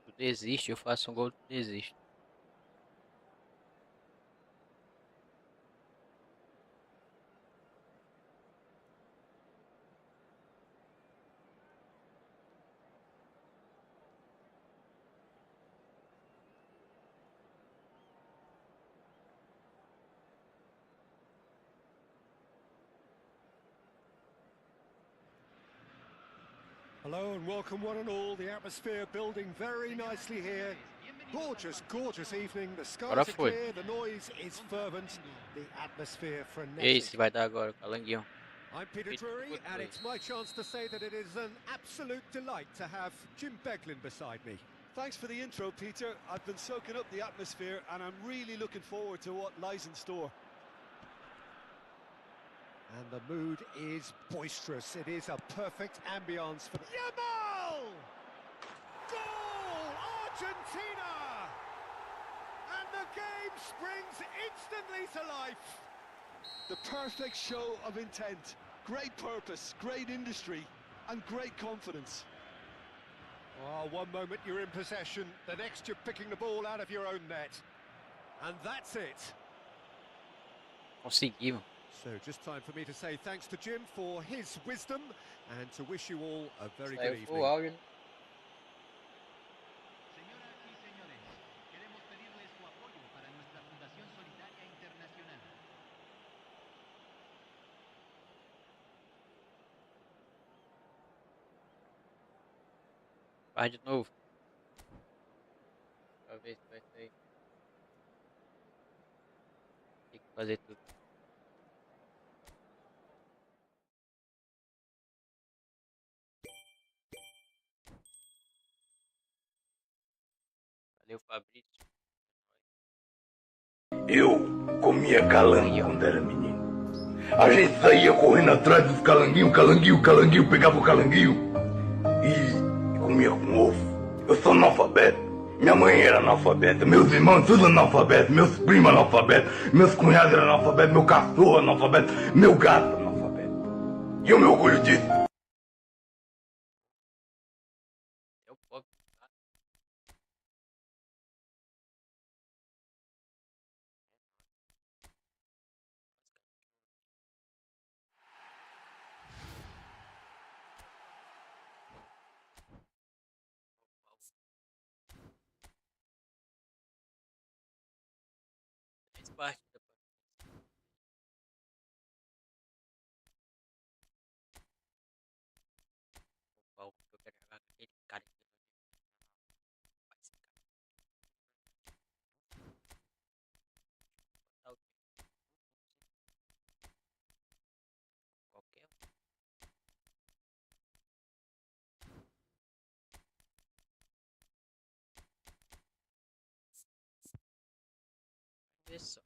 Tu desiste, eu faço um gol, tu desiste. Hello and welcome one and all. The atmosphere building very nicely here. Gorgeous, gorgeous evening. The Agora skies are foi. clear, the noise is fervent, the atmosphere E frenetic. esse vai dar agora, calanguinho. I'm Peter Drury, and it's my chance to say that it is an absolute delight to have Jim Beglin beside me. Thanks for the intro, Peter. I've been soaking up the atmosphere and I'm really looking forward to what lies in store. And the mood is boisterous. It is a perfect ambience for Yamal! Goal! Argentina! And the game springs instantly to life. The perfect show of intent, great purpose, great industry, and great confidence. Oh, one moment you're in possession, the next you're picking the ball out of your own net. And that's it. Conseguimos. So just time for me to say thanks to Jim for his wisdom and to wish you all a very good Saiu o evening. áudio. Señoras y señores, queremos pedirles su apoyo para nuestra Fundación Solidaria Internacional. Faz de novo. Pra ver se vai sair. Tem que fazer tudo. Valeu, Fabrício. Eu comia calango quando era menino. A gente saía correndo atrás dos calanguinhos, calanguinho, pegava o calanguinho e comia com ovo. Eu sou analfabeto. Minha mãe era analfabeta, meus irmãos tudo analfabeto, meus primos analfabetos, meus cunhados eram analfabetos, meu cachorro analfabeto, meu gato analfabeto. E eu me orgulho disso. É o pobre. Faz parte da Paulo, eu quero jogar com aquele cara aqui. Vai ser botar o qualquer um. Vê só.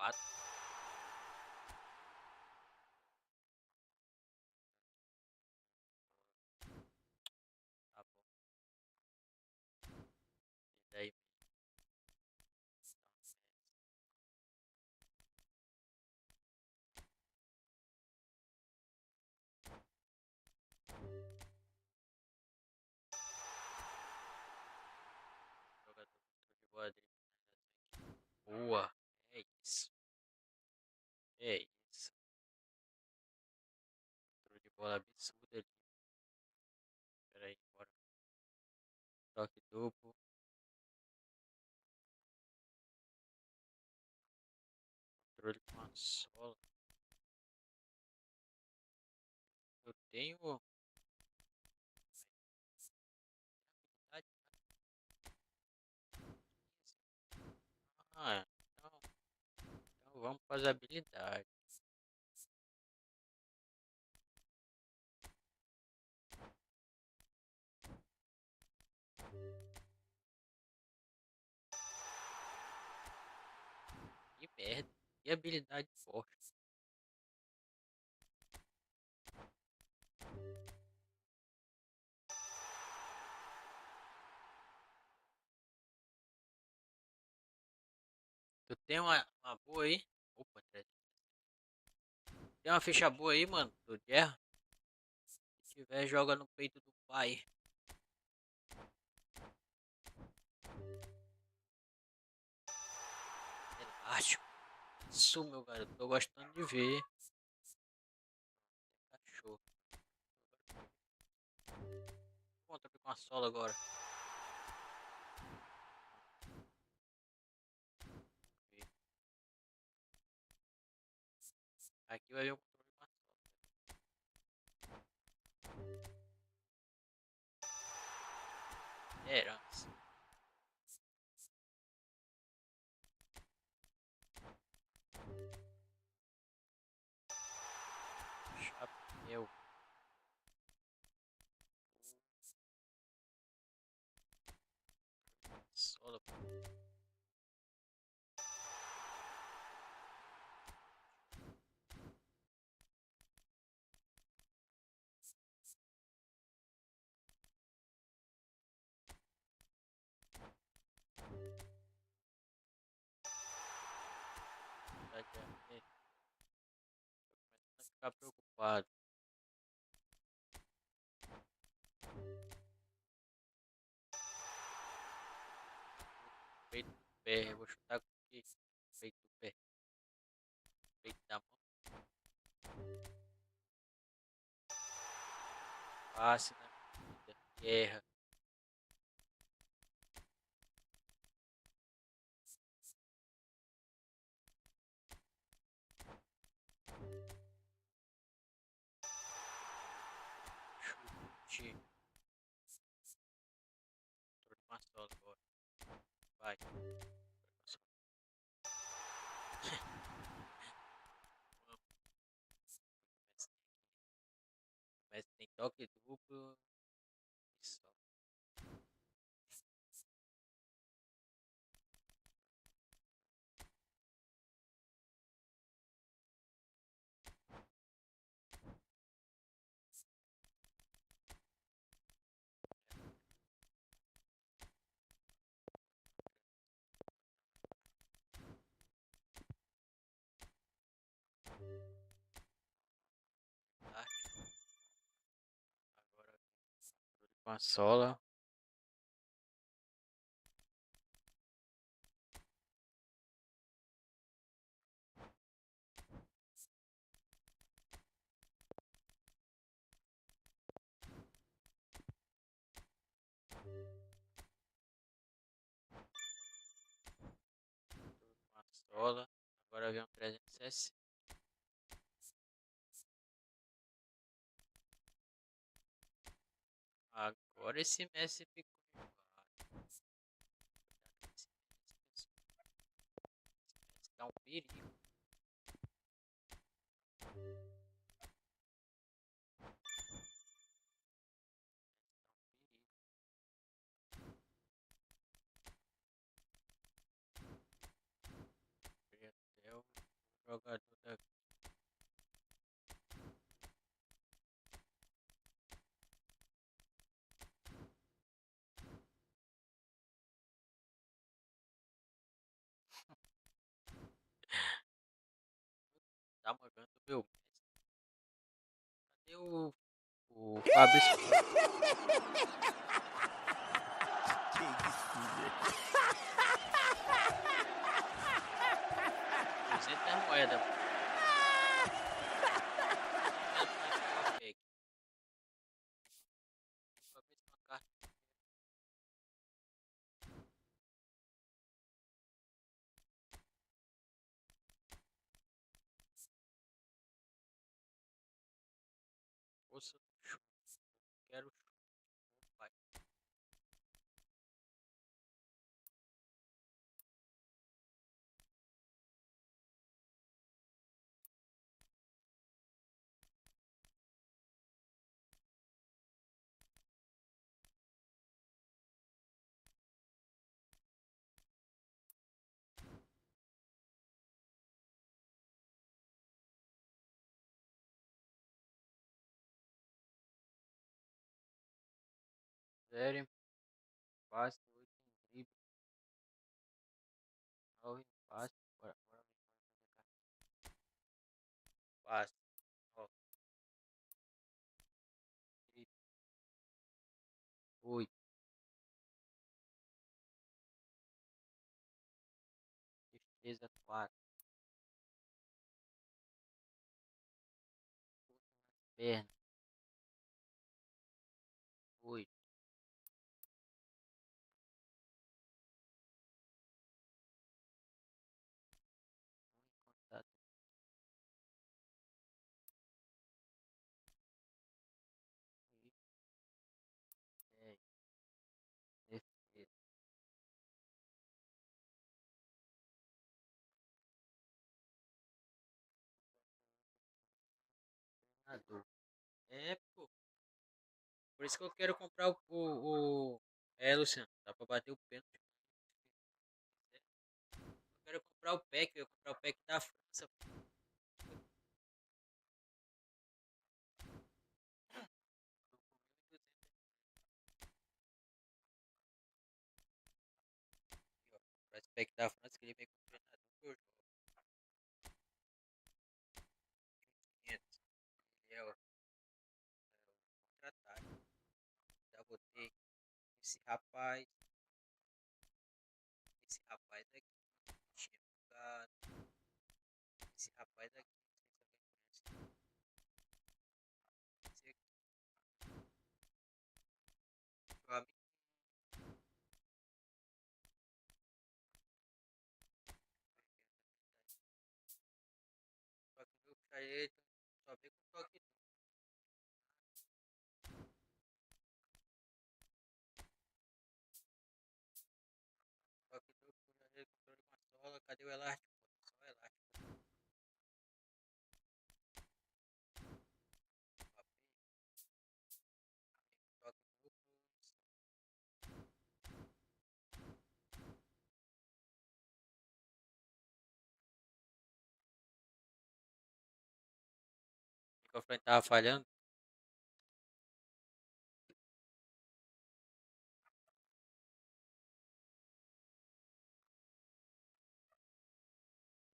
4. Tá bom. E daí? Jogador de boa drible. Boa. É isso. É isso. Controle de bola absurdo ali. Pera aí, bora. Toque duplo. Controle com a sola. Eu tenho habilidade. Ah, então vamos para as habilidades. Que merda. Que habilidade forte. Tu tem uma boa aí? Opa, tem uma ficha boa aí, mano? Do guerra? Se tiver, joga no peito do pai. Elástico. Isso, meu garoto. Tô gostando de ver. Cachorro. Contra com a sola agora. Aqui vai ver o controle com a sola. Herança. Chapéu. Sola. Começando a ficar preocupado. Peito do pé, eu vou chutar com o peito do pé. Peito da mão. Passe na vida. Guerra. Chute. Tô com a sola agora. Vai. Mas tem toque duplo e só. Tá? Agora com a sola. Com a sola. Agora vem um 360. Agora esse Messi ficou enjoado. Esse Messi dá um perigo. Perdeu. jogador da... Tá magando meu Messi. Cadê o Fabrício? É moeda. Poxa, quero pai. Sério, passe, 8 em drible, 9 em passe, bora passe, ó, drible, 8, destreza 4, perna, 8, contato, 10, defesa, treinador. É, pô, por isso que eu quero comprar Luciano, dá pra bater o pênalti. Eu quero comprar o pack, eu quero comprar o pack da França. Comprar esse pack da França que ele vem com o treinador que eu jogo. 500. Ele é o contra-ataque. Já botei esse rapaz. Esse rapaz aqui. Tinha jogado. Esse rapaz aqui. Não sei se alguém conhece. Esse aqui. Meu amigo. Só que meu ele só vê com toque. Só que eu já ele controle com a sola. Cadê o elástico? Só o elástico. Toque duplo. O microfone tava falhando.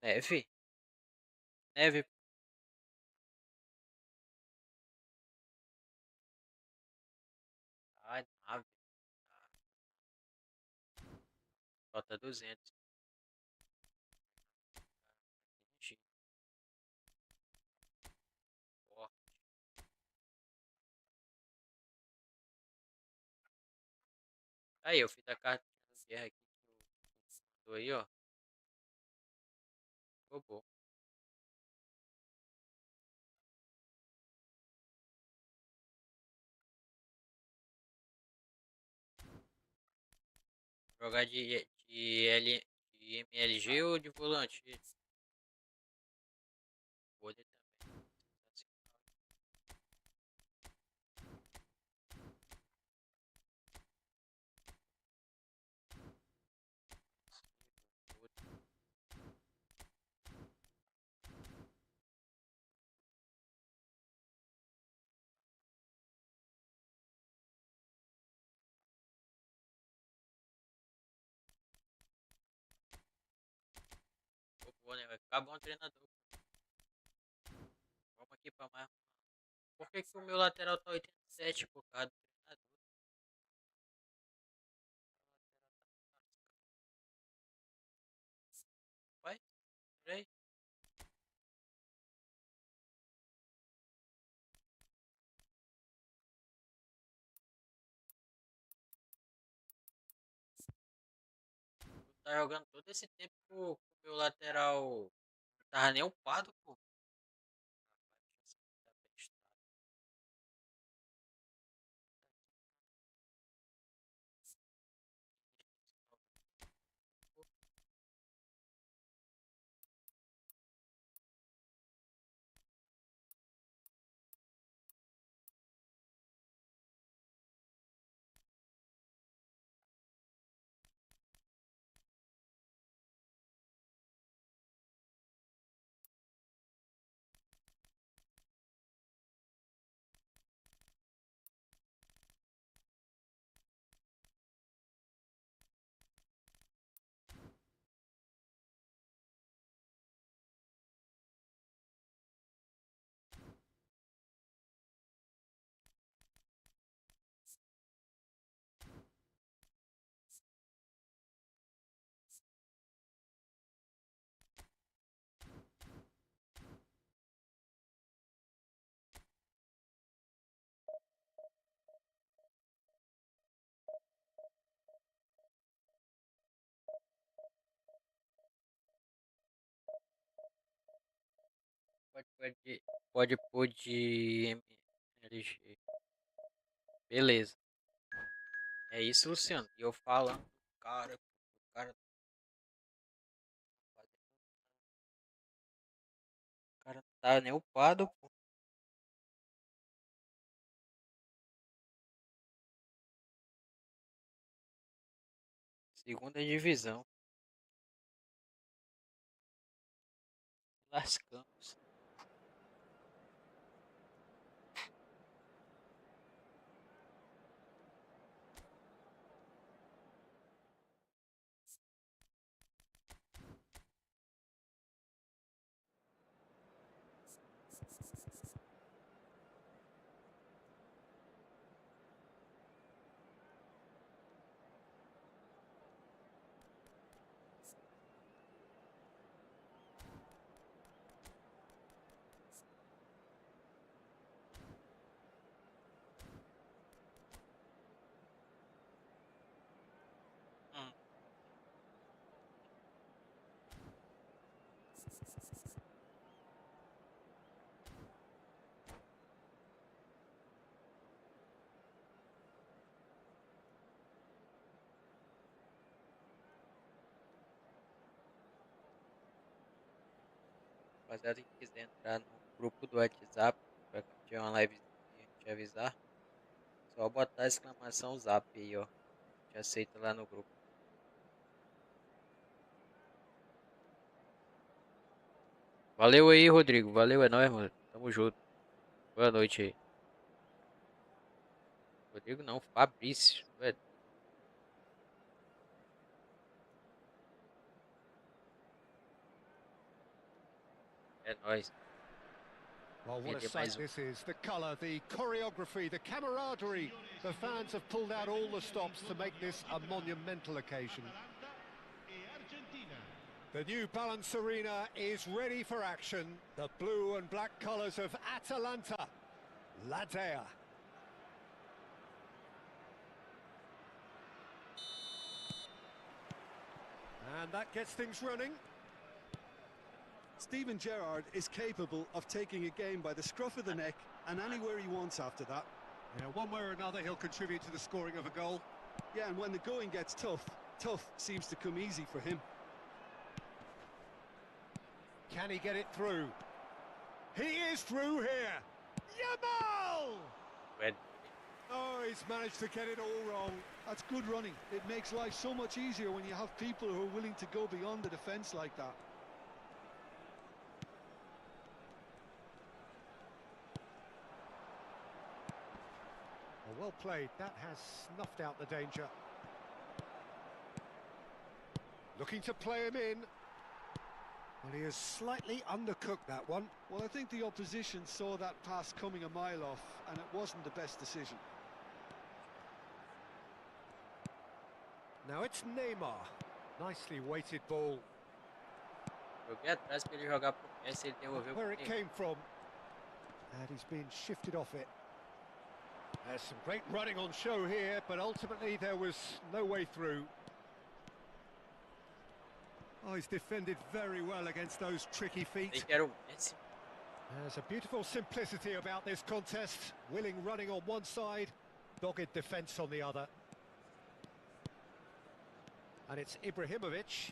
Neve? Neve? Ai, nave. Falta 200. Forte. Aí, eu fiz a carta de guerra aqui que tu mandou aí, ó. Ficou bom. Jogar de MLG ou de volante? Vôlei também. Pô, né? Vai ficar bom treinador. Vamos aqui pra mais. Por que que o meu lateral tá 87 por causa do treinador? Vai, peraí. Tá jogando todo esse tempo com o meu lateral. Não tava nem upado, pô. Pode pôr de MLG. Beleza. É isso, Luciano. E eu falando, cara, o cara. O cara não tá nem upado, pô. Segunda divisão. Lascamos. Rapaziada, que quiser entrar no grupo do WhatsApp, pra quando tiver uma live a gente avisar, só botar a exclamação zap aí, ó. Te aceita lá no grupo. Valeu aí, Rodrigo. Valeu, é nóis, mano. Tamo junto. Boa noite aí. Rodrigo não, Fabrício. É nóis. Well, what a Perder sight mais um. this is. The colour, the choreography, the camaraderie. The fans have pulled out all the stops to make this a monumental occasion. The new Balance Arena is ready for action. The blue and black colours of Atalanta. La Dea. And that gets things running. Steven Gerrard is capable of taking a game by the scruff of the neck and anywhere he wants after that. Yeah, one way or another, he'll contribute to the scoring of a goal. Yeah, and when the going gets tough, tough seems to come easy for him. Can he get it through? He is through here. Yamal! Red. Oh, he's managed to get it all wrong. That's good running. It makes life so much easier when you have people who are willing to go beyond the defence like that. Well played. That has snuffed out the danger. Looking to play him in. Well, he has slightly undercooked that one. Well, I think the opposition saw that pass coming a mile off, and it wasn't the best decision. Now it's Neymar. Nicely weighted ball. Joguei atrás pra ele jogar pro Messi, ele devolveu Where pro it Neymar. came from. And he's been shifted off it. There's some great running on show here, but ultimately there was no way through. Oh, he's defended very well against those tricky feet. Sei que era o Messi. There's a beautiful simplicity about this contest. Willing running on one side, dogged defence on the other. And it's Ibrahimovic.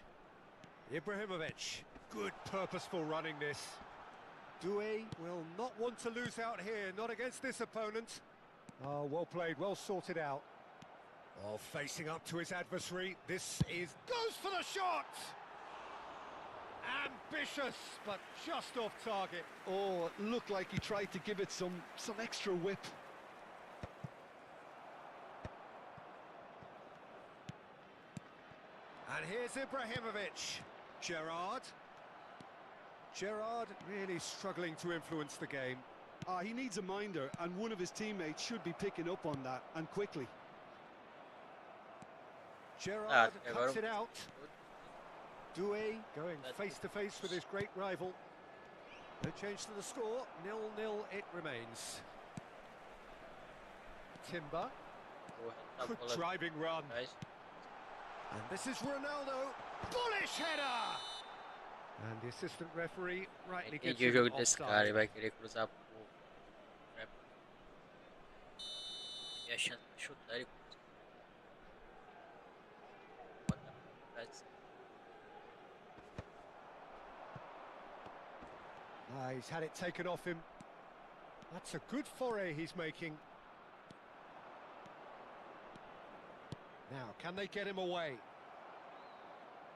Ibrahimovic. Good purposeful running this. Doué will not want to lose out here, not against this opponent. Oh, well played, well sorted out. Oh, facing up to his adversary. This is... goes for the shot! Ambitious, but just off target. Oh, it looked like he tried to give it some extra whip. And here's Ibrahimovic. Gerrard. Gerrard really struggling to influence the game. He needs a minder, and one of his teammates should be picking up on that, and quickly. Gerrard cuts it out. Doué going face to face with his great rival. No change to the score, 0-0 it remains. Timber. Good driving run. And this is Ronaldo. Bullish header! And the assistant referee rightly gives Entendi o him jogo desse cara, ele vai querer cruzar pro... E a chance de chutar ele cruza. Bota pra trás. He's had it taken off him. That's a good foray he's making. Now, can they get him away?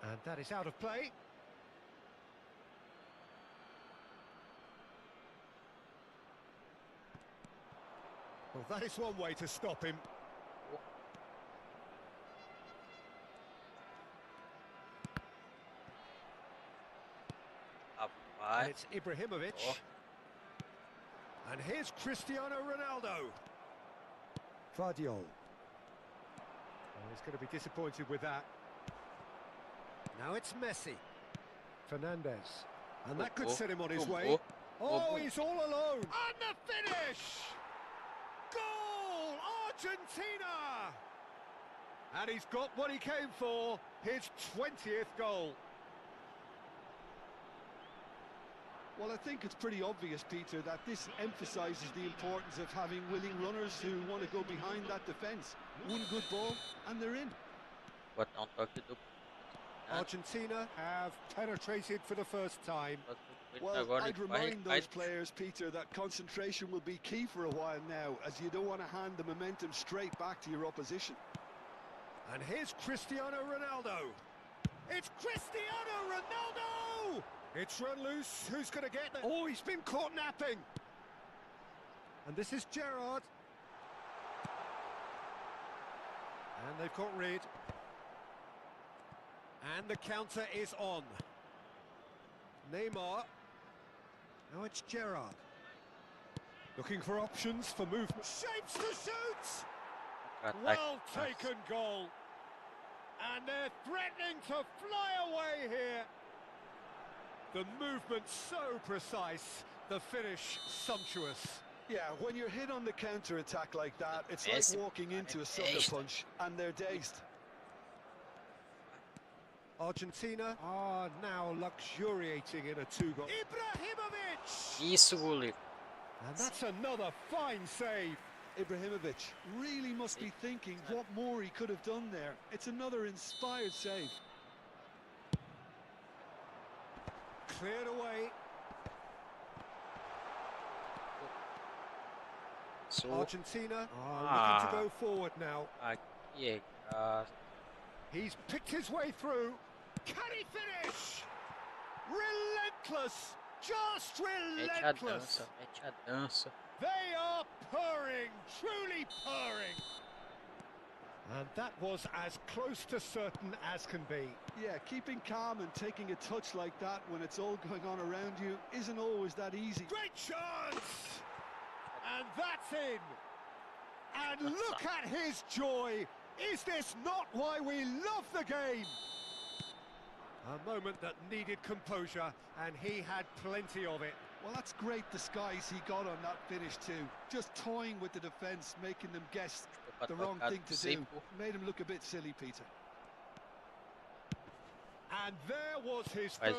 And that is out of play. Well, that is one way to stop him. And it's Ibrahimovic. Oh. And here's Cristiano Ronaldo. Vardiol. Oh, he's going to be disappointed with that. Now it's Messi. Fernandez. And that could set him on his way. Oh, he's all alone. And the finish! Goal! Argentina! And he's got what he came for, his 20th goal. Well, I think it's pretty obvious, Peter, that this emphasises the importance of having willing runners who want to go behind that defence. One good ball, and they're in. Botar toque duplo. Argentina have penetrated for the first time. Well, I'd remind those players, Peter, that concentration will be key for a while now, as you don't want to hand the momentum straight back to your opposition. And here's Cristiano Ronaldo. It's Cristiano Ronaldo! It's run loose. Who's going to get it? Oh, he's been caught napping. And this is Gerrard. And they've got rid. And the counter is on. Neymar. Now it's Gerrard. Looking for options for movement. Shapes to shoot! Well taken goal. And they're threatening to fly away here. The movement so precise, the finish sumptuous. Yeah, when you're hit on the counter-attack like that, it's like walking into a sucker punch, and they're dazed. Argentina are now luxuriating in a two-goal. Ibrahimovic! Isso, goleiro. And that's another fine save. Ibrahimovic really must be thinking what more he could have done there. It's another inspired save. Cleared away. Argentina are looking to go forward now. He's picked his way through. Can he finish? Relentless! Just relentless! Mete a dança. They are purring, truly purring. And that was as close to certain as can be. Yeah, keeping calm and taking a touch like that when it's all going on around you isn't always that easy. Great chance! And that's in! And look at his joy! Is this not why we love the game? A moment that needed composure, and he had plenty of it. Well, that's great disguise he got on that finish too. Just toying with the defence, making them guess the wrong thing to do. Made him look a bit silly, Peter. And there was his third,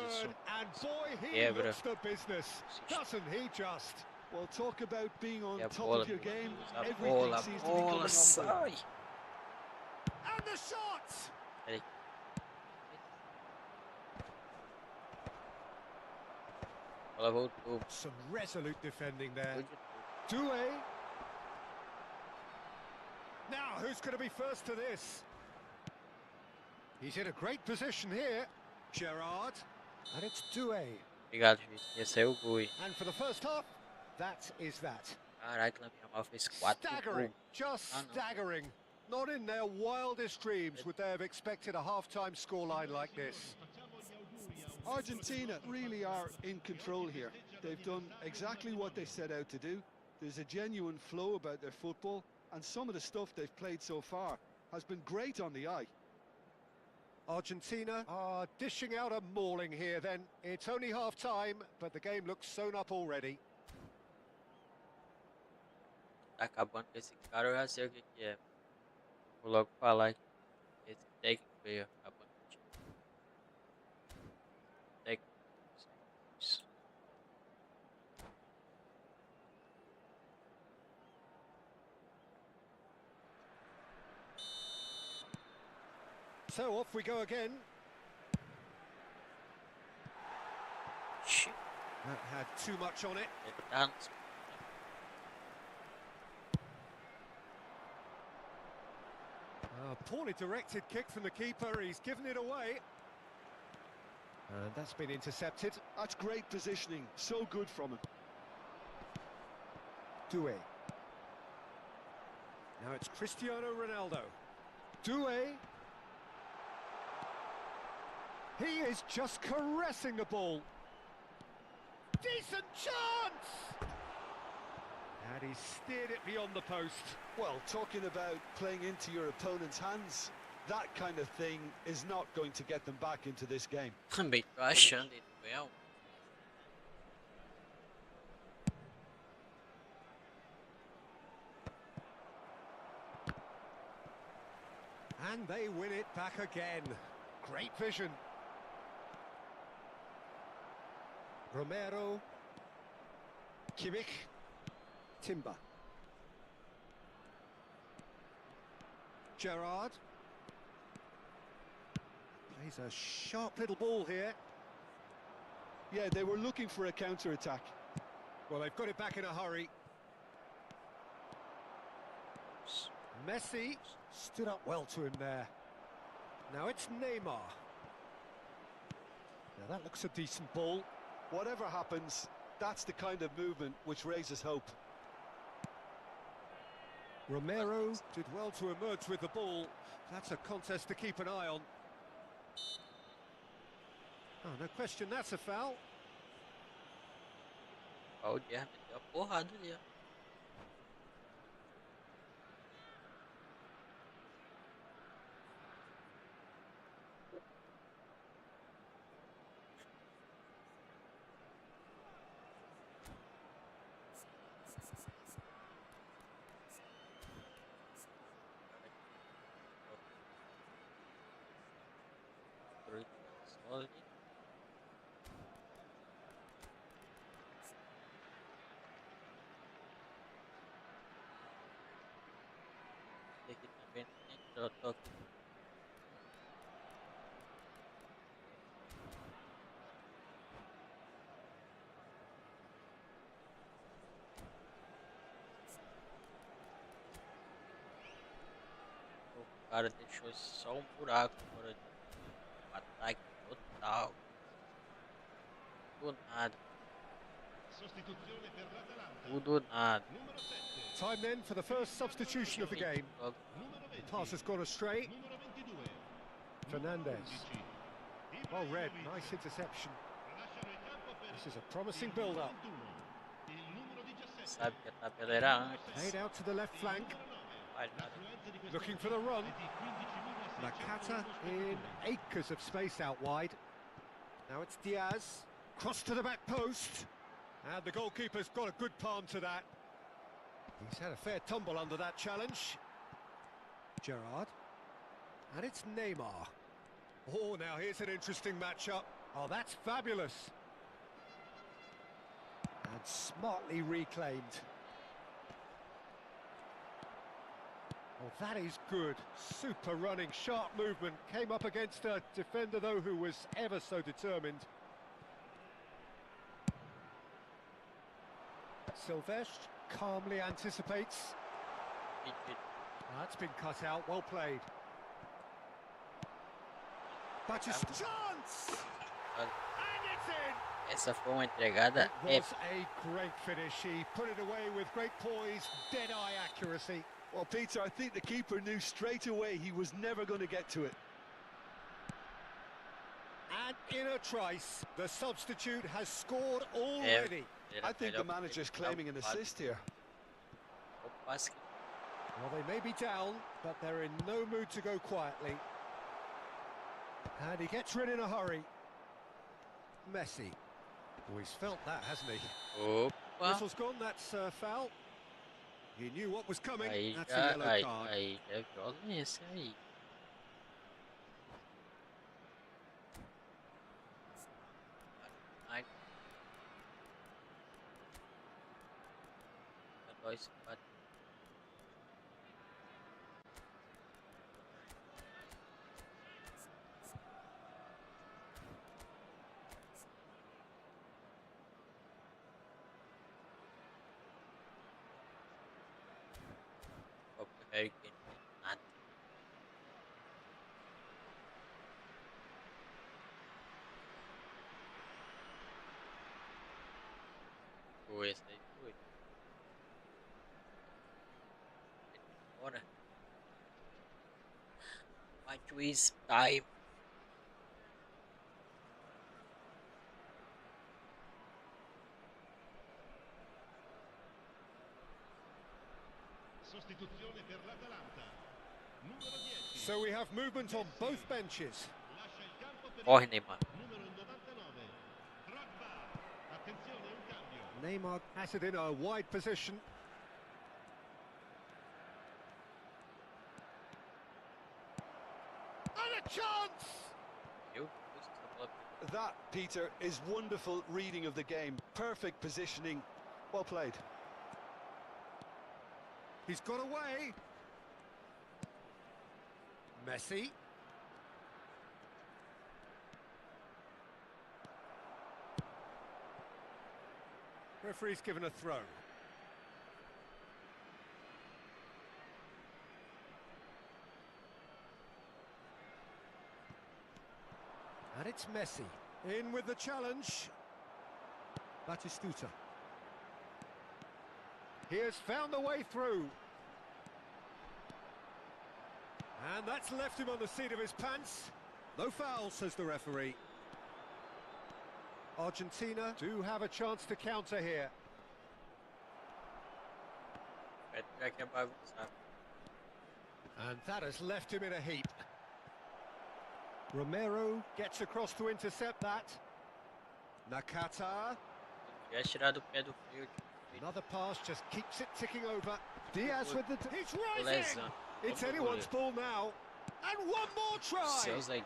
and boy, he looks the business, doesn't he just? Well, talk about being on top of your game. Everything seems to be coming off. And the shot! Some resolute defending there. Doué. Now, who's going to be first to this? He's in a great position here. Gerrard. And it's Doué. Obrigado, gente. Esse é o gol. And for the first half, that is that. Caraca, Lamine fez 4 Staggering, just staggering. Not in their wildest dreams would they have expected a half-time scoreline like this. Argentina really are in control here. They've done exactly what they set out to do. There's a genuine flow about their football, and some of the stuff they've played so far has been great on the eye. Argentina are dishing out a mauling here then. It's only half-time, but the game looks sewn up already. Tá acabando com esse cara, eu já sei o que que é. Vou logo falar que esse técnico veio acabando. So off we go again. That had too much on it. Poorly directed kick from the keeper, he's given it away. And that's been intercepted. That's great positioning, so good from him. Doué. Now it's Cristiano Ronaldo. Doué. He is just caressing the ball. Decent chance! And he steered it beyond the post. Well, talking about playing into your opponent's hands, that kind of thing is not going to get them back into this game. Também tô achando ele well. And they win it back again. Great vision. Romero. Kimmich. Timber. Gerrard. Plays a sharp little ball here. Yeah, they were looking for a counter-attack. Well, they've got it back in a hurry. Messi stood up well to him there. Now it's Neymar. Now that looks a decent ball. Whatever happens, that's the kind of movement which raises hope. Romero did well to emerge with the ball. That's a contest to keep an eye on. Oh, no question, that's a foul. O Guilherme deu a porrada ali, ó. Aqui também tem o toque. O cara deixou só um buraco fora de um ataque total. Do nada. Tudo nada. Time then for the first substitution of the game. The pass has gone astray. Fernandez. Well read, nice interception. This is a promising build-up. Sabe que a tabela era antes. Played out to the left flank. Looking for the run. Nakata in acres of space out wide. Now it's Diaz. Cross to the back post. And the goalkeeper's got a good palm to that. He's had a fair tumble under that challenge. Gerrard. And it's Neymar. Oh, now here's an interesting matchup. Oh, that's fabulous. And smartly reclaimed. Oh, that is good. Super running, sharp movement. Came up against a defender, though, who was ever so determined. Silvestre calmly anticipates. That's been cut out, well played. That's his chance! And it's in! Essa foi uma entregada It was a great finish. He put it away with great poise, dead-eye accuracy. Well, Peter, I think the keeper knew straight away he was never going to get to it. And in a trice, the substitute has scored already. I think the manager's claiming an assist here. Well, they may be down, but they're in no mood to go quietly. And he gets rid in a hurry. Messi. Oh, he's felt that, hasn't he? Opa. Whistle's gone, that's foul. He knew what was coming, Aí that's a já, yellow card. aí é violência aí. Ai. Dois, quatro. Very good. Nada. Foi esse aí, foi. Bora. Vai twist time. So we have movement on both benches. Corre, Neymar. Neymar has it in a wide position. And a chance! Eu? That, Peter, is wonderful reading of the game. Perfect positioning. Well played. He's got away. Messi. Referee's given a throw. And it's Messi. In with the challenge. Batistuta. He has found a way through. And that's left him on the seat of his pants. No foul, says the referee. Argentina do have a chance to counter here. And that has left him in a heap. Romero gets across to intercept that. Nakata. Another pass just keeps it ticking over. Diaz with the... He's rising! It's anyone's ball now. And one more try! Seus aí.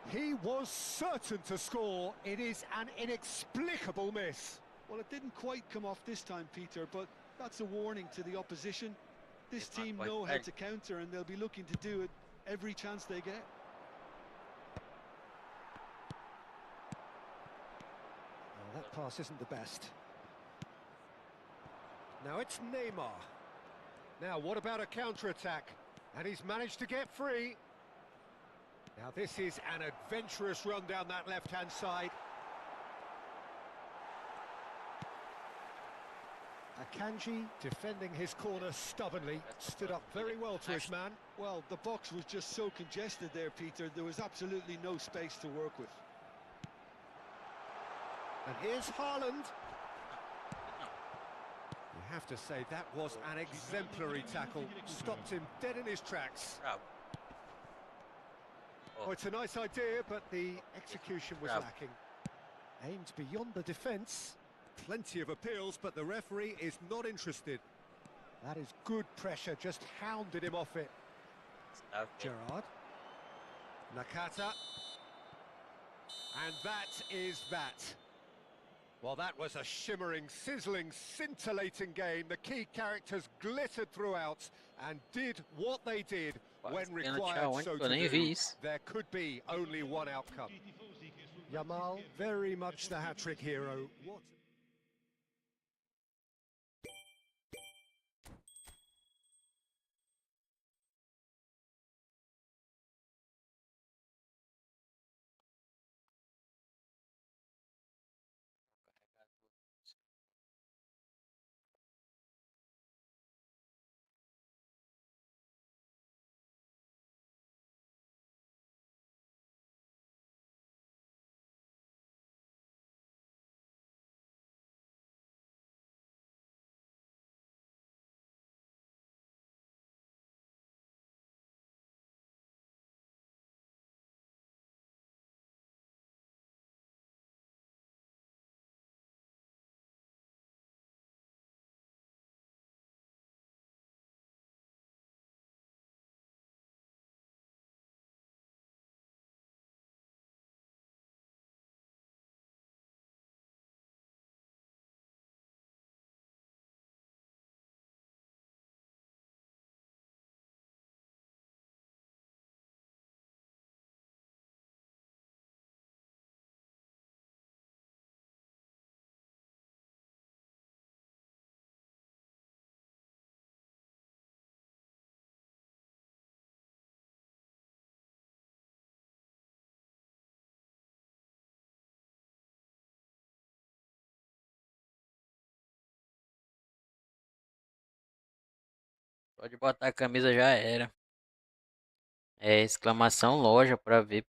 He was certain to score. It is an inexplicable miss. Well, it didn't quite come off this time, Peter, but that's a warning to the opposition. This team know how to counter, and they'll be looking to do it every chance they get. Oh, that pass isn't the best. Now it's Neymar. Now, what about a counter-attack? And he's managed to get free. Now, this is an adventurous run down that left-hand side. Akanji defending his corner stubbornly, stood up very well to his man. Well, the box was just so congested there, Peter. There was absolutely no space to work with. And here's Haaland. You have to say that was an exemplary tackle. Stopped him dead in his tracks. Bravo. Oh, it's a nice idea, but the execution was Bravo. lacking. Aimed beyond the defence. Plenty of appeals, but the referee is not interested. That is good pressure, just hounded him off it. Está bem. Gerrard. Nakata. And that is that. Well, that was a shimmering, sizzling, scintillating game. The key characters glittered throughout and did what they did when required so to do. There could be only one outcome. Yamal, very much the hat-trick hero. What? Pode botar a camisa, já era. É exclamação loja pra ver.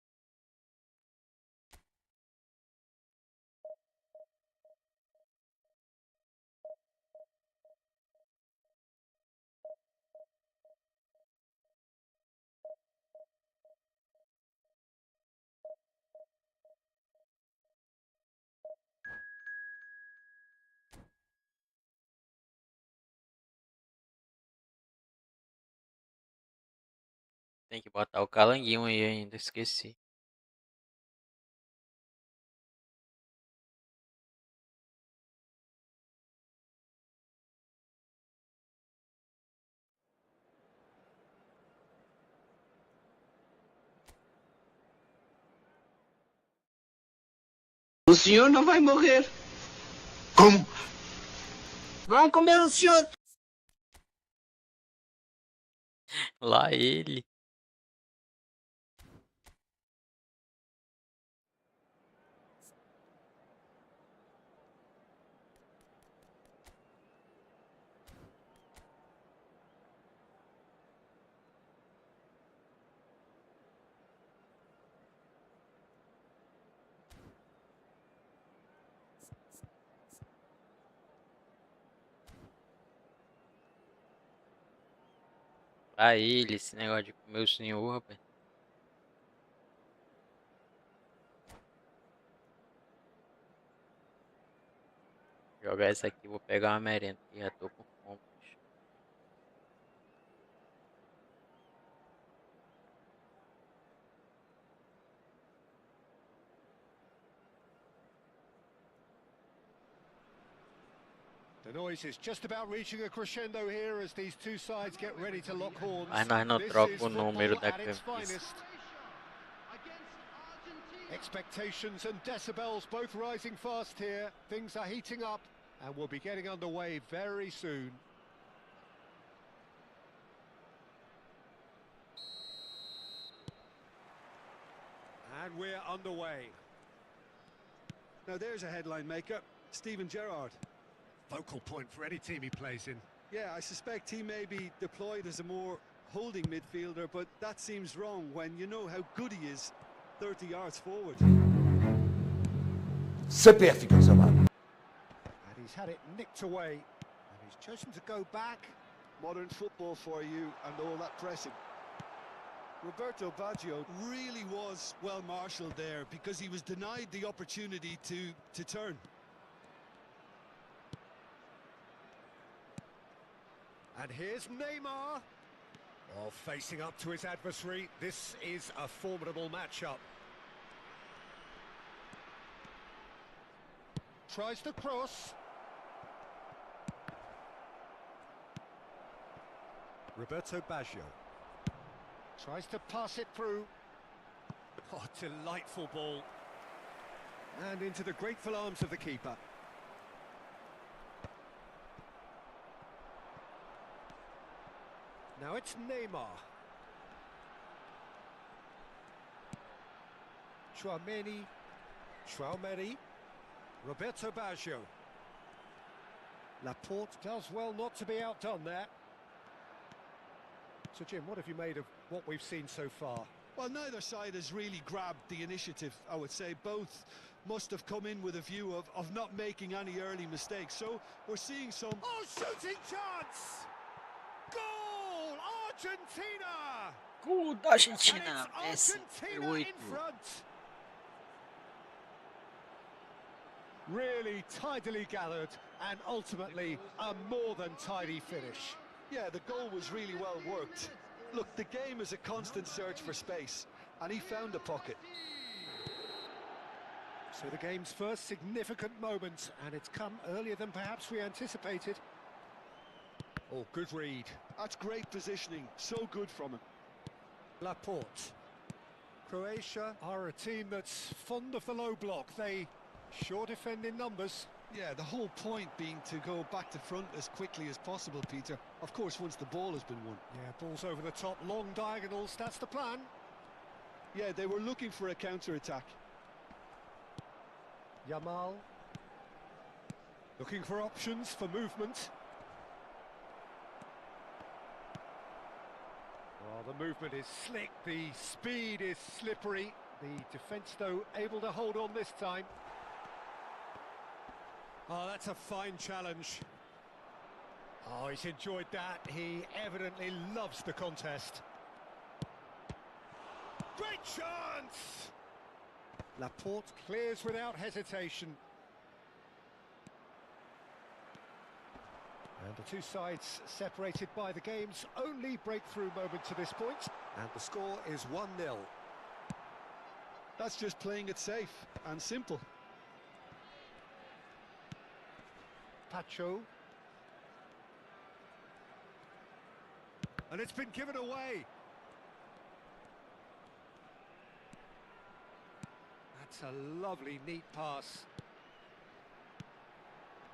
Tem que botar o calanguinho aí ainda, esqueci. O senhor não vai morrer. Como? Vão comer o senhor. Lá ele. Lá ele, esse negócio de comer o senhor, rapaz. Jogar essa aqui, vou pegar uma merenda, que já tô com fome. The noise is just about reaching a crescendo here as these two sides get ready to lock horns. Mas nós não This troca is o número football da at its camisa. finest. Expectations and decibels both rising fast here. Things are heating up and we'll be getting underway very soon. And we're underway. Now there's a headline maker, Steven Gerrard. focal point for any team he plays in. Yeah, I suspect he may be deployed as a more holding midfielder, but that seems wrong when you know how good he is 30 yards forward. CPF cansado. And he's had it nicked away. And he's chosen to go back. Modern football for you and all that pressing. Roberto Baggio really was well marshalled there because he was denied the opportunity to turn. And here's Neymar. Oh, facing up to his adversary. This is a formidable matchup. Tries to cross. Roberto Baggio. Tries to pass it through. Oh, delightful ball. And into the grateful arms of the keeper. Now it's Neymar. Chouameni. Roberto Baggio. Laporte does well not to be outdone there. So Jim, what have you made of what we've seen so far? Well, neither side has really grabbed the initiative, I would say. Both must have come in with a view of not making any early mistakes. So we're seeing some... Oh, shooting chance! Goal! Argentina! Gol da And Argentina, it's Messi, Argentina in 8. front. Really tidily gathered and ultimately a more than tidy finish. Yeah, the goal was really well worked. Look, the game is a constant search for space, and he found a pocket. So the game's first significant moment, and it's come earlier than perhaps we anticipated. Oh, good read. That's great positioning, so good from him. Laporte. Croatia are a team that's fond of the low block. They sure defend in numbers. Yeah, the whole point being to go back to front as quickly as possible, Peter. Of course, once the ball has been won. Yeah, balls over the top, long diagonals, that's the plan. Yeah, they were looking for a counter-attack. Yamal. Looking for options for movement. Well, the movement is slick, the speed is slippery. The defence, though, able to hold on this time. Oh, that's a fine challenge. Oh, he's enjoyed that. He evidently loves the contest. Great chance! Laporte clears without hesitation. And the two sides separated by the game's only breakthrough moment to this point. And the score is 1-0. That's just playing it safe and simple. Pacho. And it's been given away. That's a lovely, neat pass.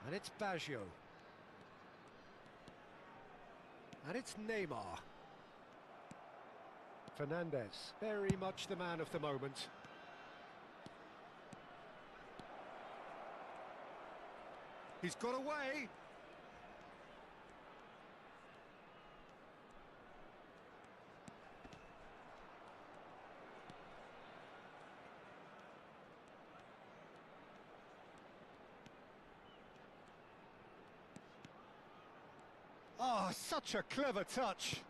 And it's Baggio. And it's Neymar. Fernandez, very much the man of the moment. He's got away. Oh, such a clever touch.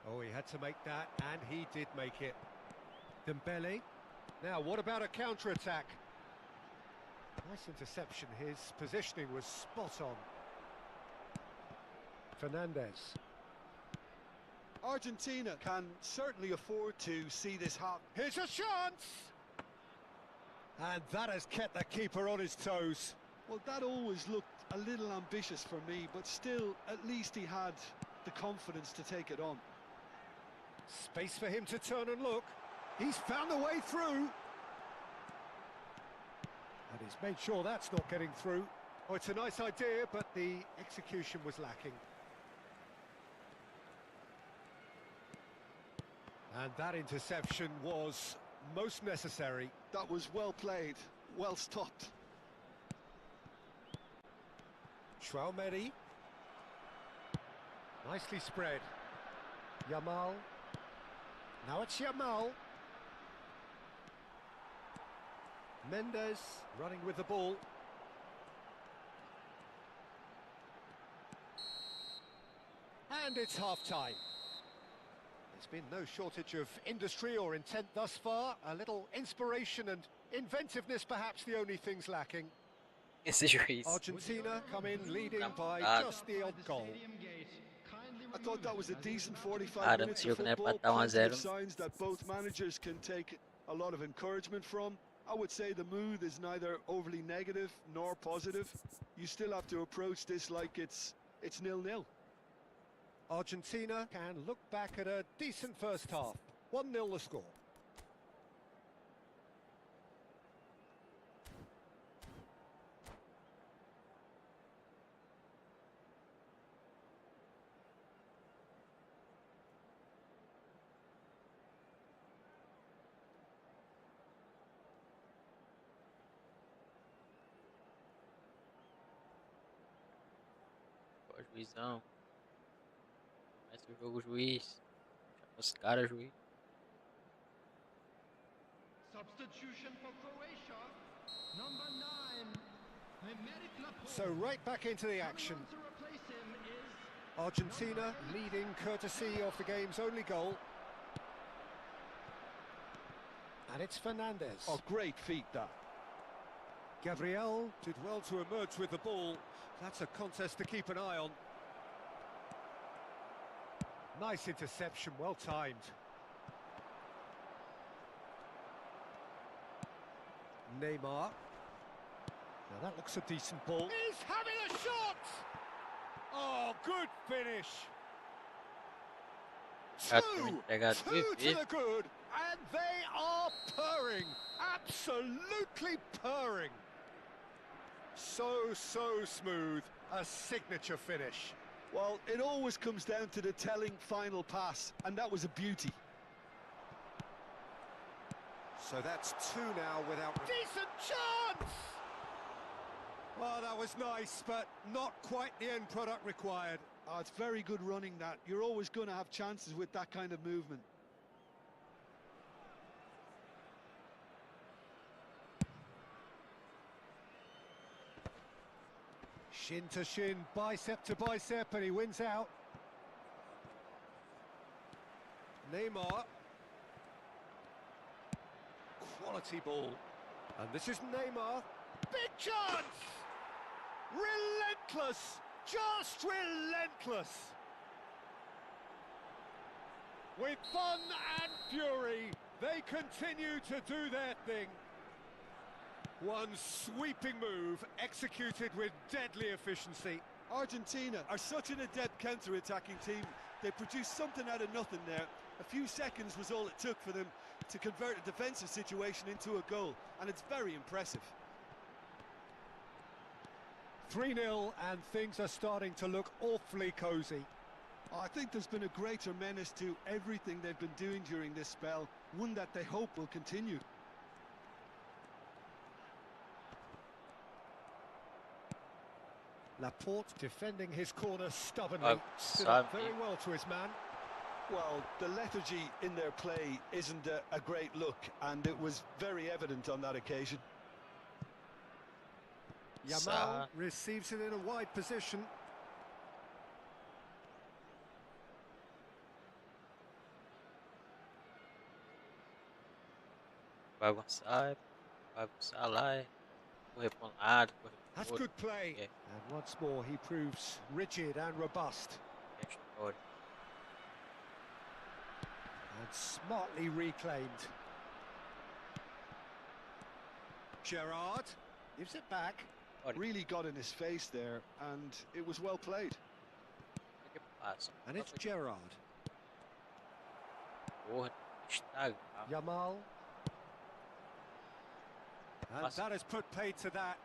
Oh, he had to make that, and he did make it. Dembele. Now, what about a counter-attack? Nice interception. His positioning was spot on. Fernandez. Argentina can certainly afford to see this happen. Here's a chance! And that has kept the keeper on his toes. Well, that always looked a little ambitious for me, but still, at least he had the confidence to take it on. Space for him to turn and look. He's found a way through. And he's made sure that's not getting through. Oh, it's a nice idea, but the execution was lacking. And that interception was most necessary. That was well played, well stopped. Traumeri. Nicely spread. Yamal. Now it's Yamal. Mendes running with the ball. And it's half-time. There's been no shortage of industry or intent thus far. A little inspiration and inventiveness, perhaps the only things lacking. Esse juiz. Argentina come in leading by just the odd goal. I thought that was a decent 45 Cara, minutes esse of jogo não é pra football. dar Plenty 1 a of 0. signs that both managers can take a lot of encouragement from. I would say the mood is neither overly negative nor positive. You still have to approach this like it's 0-0. Argentina can look back at a decent first half. 1-0 the score. Ó, juizão. Começa o jogo, juiz. Chama os caras, juiz. Substitution for Croatia. Number 9. So right back into the action. To replace him is Argentina leading courtesy of the game's only goal. And it's Fernandez. Oh, great feat that. Gabriel did well to emerge with the ball. That's a contest to keep an eye on. Nice interception, well timed. Neymar. Now that looks a decent ball. He's having a shot! Oh, good finish. Two to the good, and they are purring. Absolutely purring. So smooth. A signature finish. Well, it always comes down to the telling final pass, and that was a beauty. So that's two now without... Decent chance! Well, that was nice, but not quite the end product required. Oh, it's very good running that. You're always going to have chances with that kind of movement. Shin to shin, bicep to bicep, and he wins out. Neymar. Quality ball. And this is Neymar. Big chance! Relentless! Just relentless! With fun and fury, they continue to do their thing. One sweeping move, executed with deadly efficiency. Argentina are such an adept counter-attacking team. They produced something out of nothing there. A few seconds was all it took for them to convert a defensive situation into a goal, and it's very impressive. 3-0, and things are starting to look awfully cosy. I think there's been a greater menace to everything they've been doing during this spell, one that they hope will continue. Laporte defending his corner stubbornly. Stood up very well to his man. Well, the lethargy in their play isn't a great look, and it was very evident on that occasion. Yamal receives it in a wide position. Vai avançar lá, correr para lado, correr para That's outro. good play. And once more he proves rigid and robust. And smartly reclaimed. Gerrard gives it back. Really got in his face there, and it was well played. And it's Gerrard. Porra, estraga. Yamal. And that has put paid to that.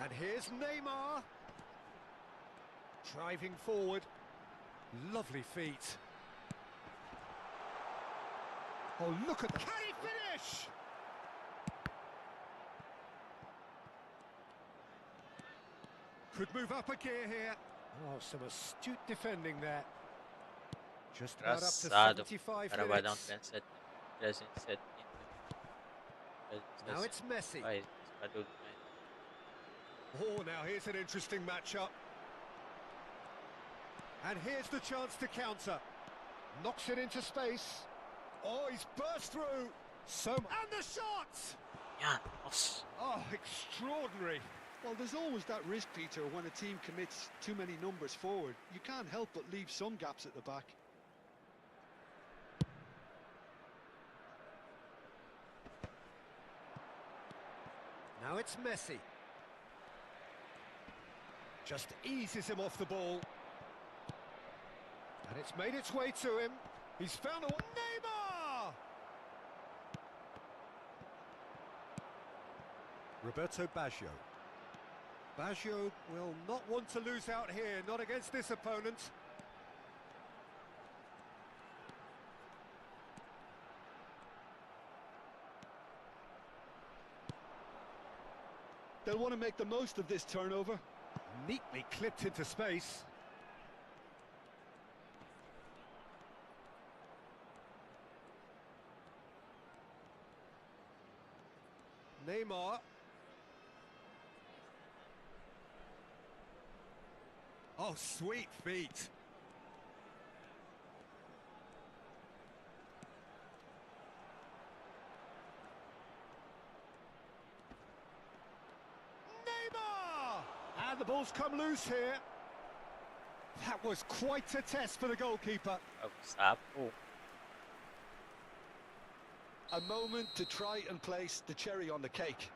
And here's Neymar. Driving forward. Lovely feet. Oh, look at that. Can he finish? Could move up a gear here. Oh, some astute defending there. Just about up to Engraçado. O 75 cara vai dar um minutes. 370. Now it's Messi. Vai, cadê o Oh, now here's an interesting matchup. And here's the chance to counter. Knocks it into space. Oh, he's burst through. And the shot! Yeah, nossa. Oh, extraordinary. Well, there's always that risk, Peter, when a team commits too many numbers forward. You can't help but leave some gaps at the back. Now it's Messi. Just eases him off the ball. And it's made its way to him. He's found a... Neymar! Roberto Baggio. Baggio will not want to lose out here, not against this opponent. They'll want to make the most of this turnover. Neatly clipped into space. Neymar. Oh, sweet feet. Neymar! And the ball's come loose here. That was quite a test for the goalkeeper. É o sapo. A moment to try and place the cherry on the cake.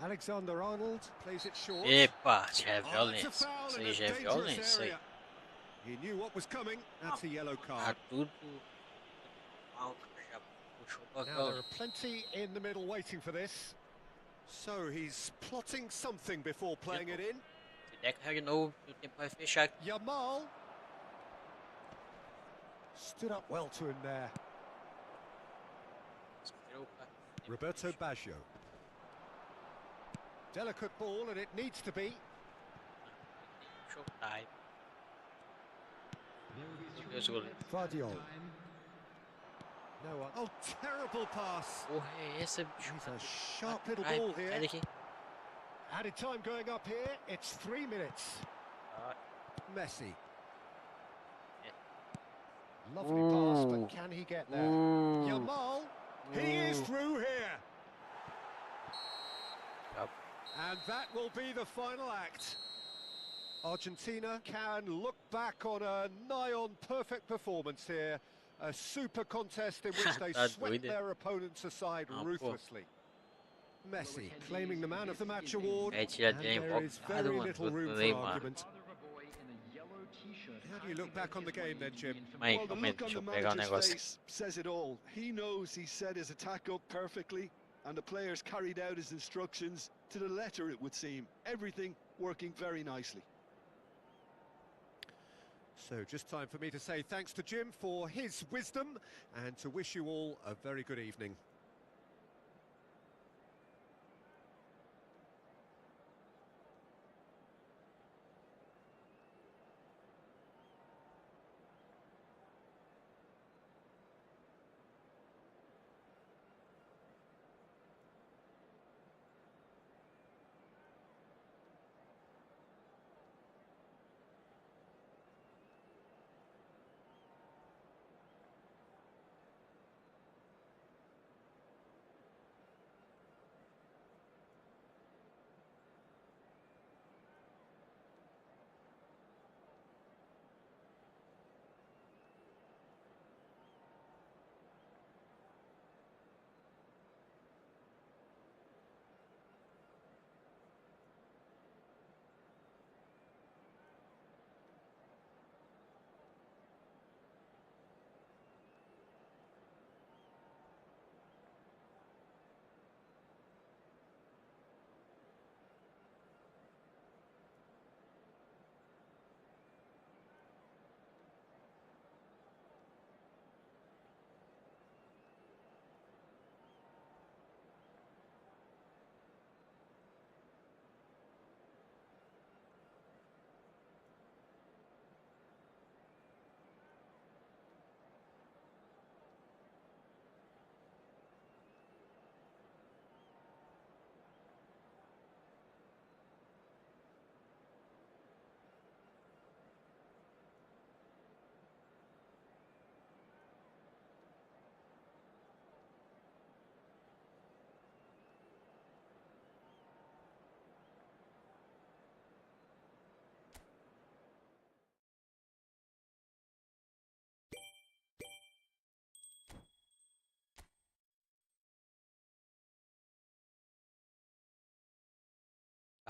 Alexander-Arnold plays it short. Epa, já é Oh, that's a violência. foul Isso in aí a já é dangerous violência. area. He knew what was coming. That's a yellow Tá card. tudo mal, já puxou pra Now there cá. are plenty in the middle waiting for this. So he's plotting something before playing it in. Se der carregar de novo, o tempo vai fechar aqui. Yamal stood up well to him there. Esperou o cara. Roberto Baggio. Delicate ball, and it needs to be. Showtime. Meu Deus, goleiro. Vardiol. No one. Oh, terrible pass. Porra, é essa, bicho? It's a sharp little Ai, ball sai here. daqui. Added time going up here. It's 3 minutes. Ah, Messi. Yeah. Lovely pass, but can he get there? Yamal. He is through here. Yep. And that will be the final act. Argentina can look back on a nigh-on perfect performance here. A super contest in which they That's swept weird. their opponents aside Ah, pô. ruthlessly. Messi claiming the Man of the Match award, É, já and tinha there is invocado, very mano, little do room for Neymar. argument. How do you look back on the game then, Jim? Aí, Well, the calma aí, look on deixa the eu pegar o manager's negócio. face says it all. He knows he set his attack up perfectly, and the players carried out his instructions to the letter, it would seem. Everything working very nicely. So just time for me to say thanks to Jim for his wisdom and to wish you all a very good evening.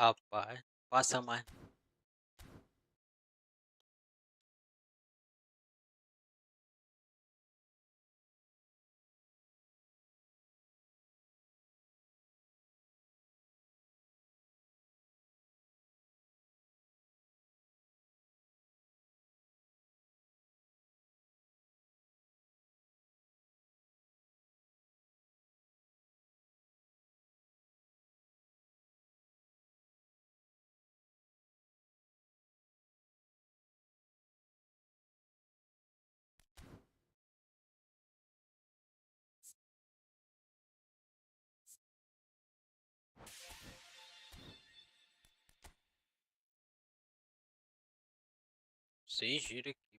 Rapaz, passa mais. Seis gira aqui.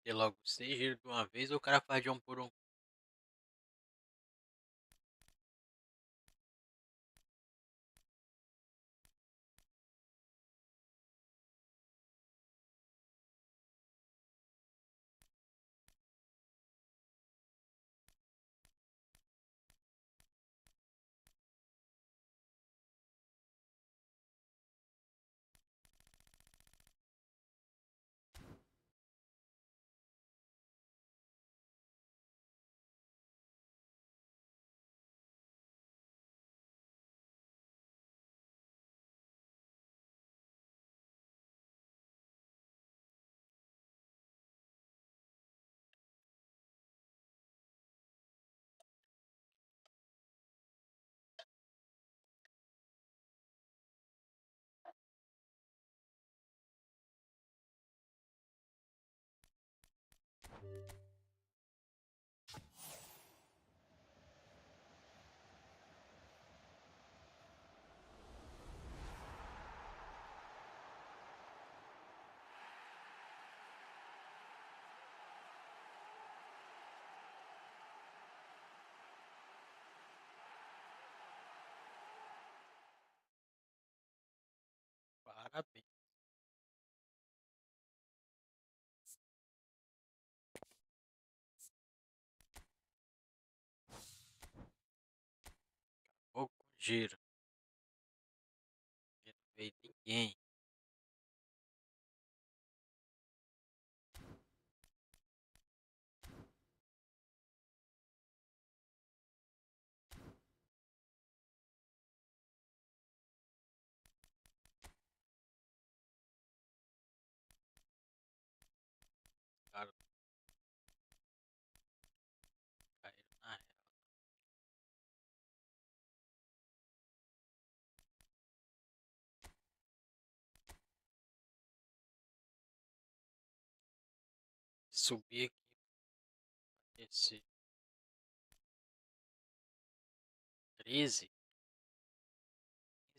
E logo seis giros de uma vez ou o cara faz de um por um? Parabéns. Pouco giro. Não veio ninguém. Cara, caíram na real. Subir aqui. Descer. 13.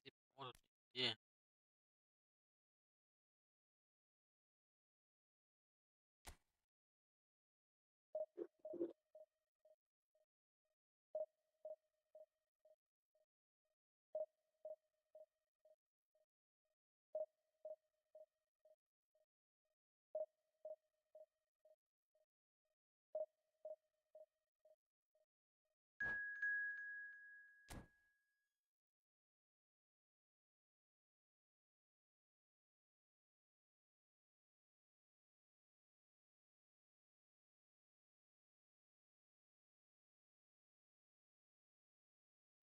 15 pontos. De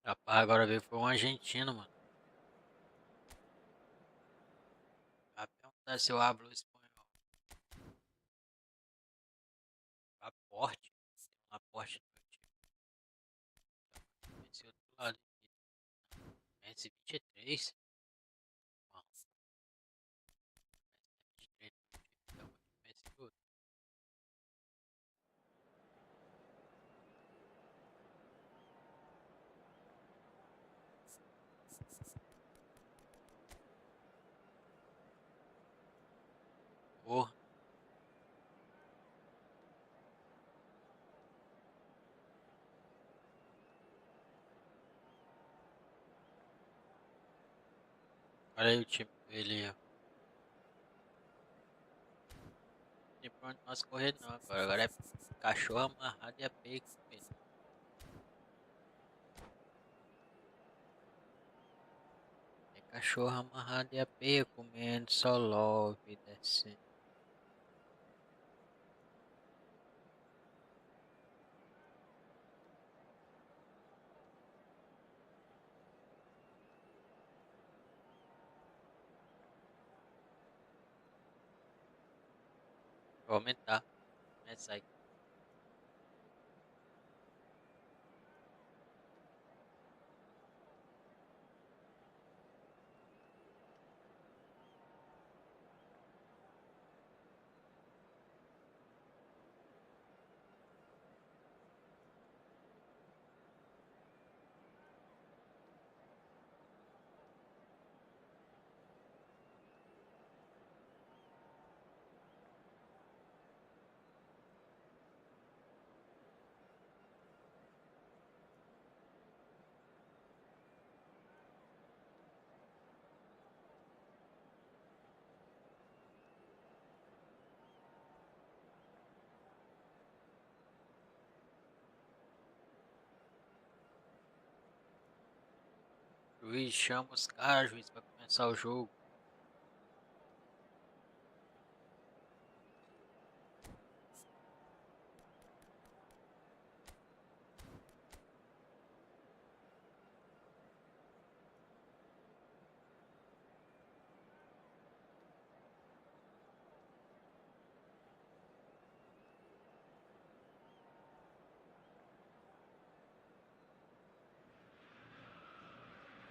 Rapaz, agora veio foi um argentino, mano. Vai perguntar se eu hablo espanhol. Aporte. Tem um aporte no meu time. Esse outro lado aqui. 323. Uau. 23, então, esse tudo. Porra. Olha aí o time dele, ó. Tem pra onde nós correr não agora. Agora é cachorro amarrado e a peia comendo. É cachorro amarrado e a peia comendo, só love descendo. Vou aumentar. Começa aí. Juiz, chama os caras, juiz, pra começar o jogo.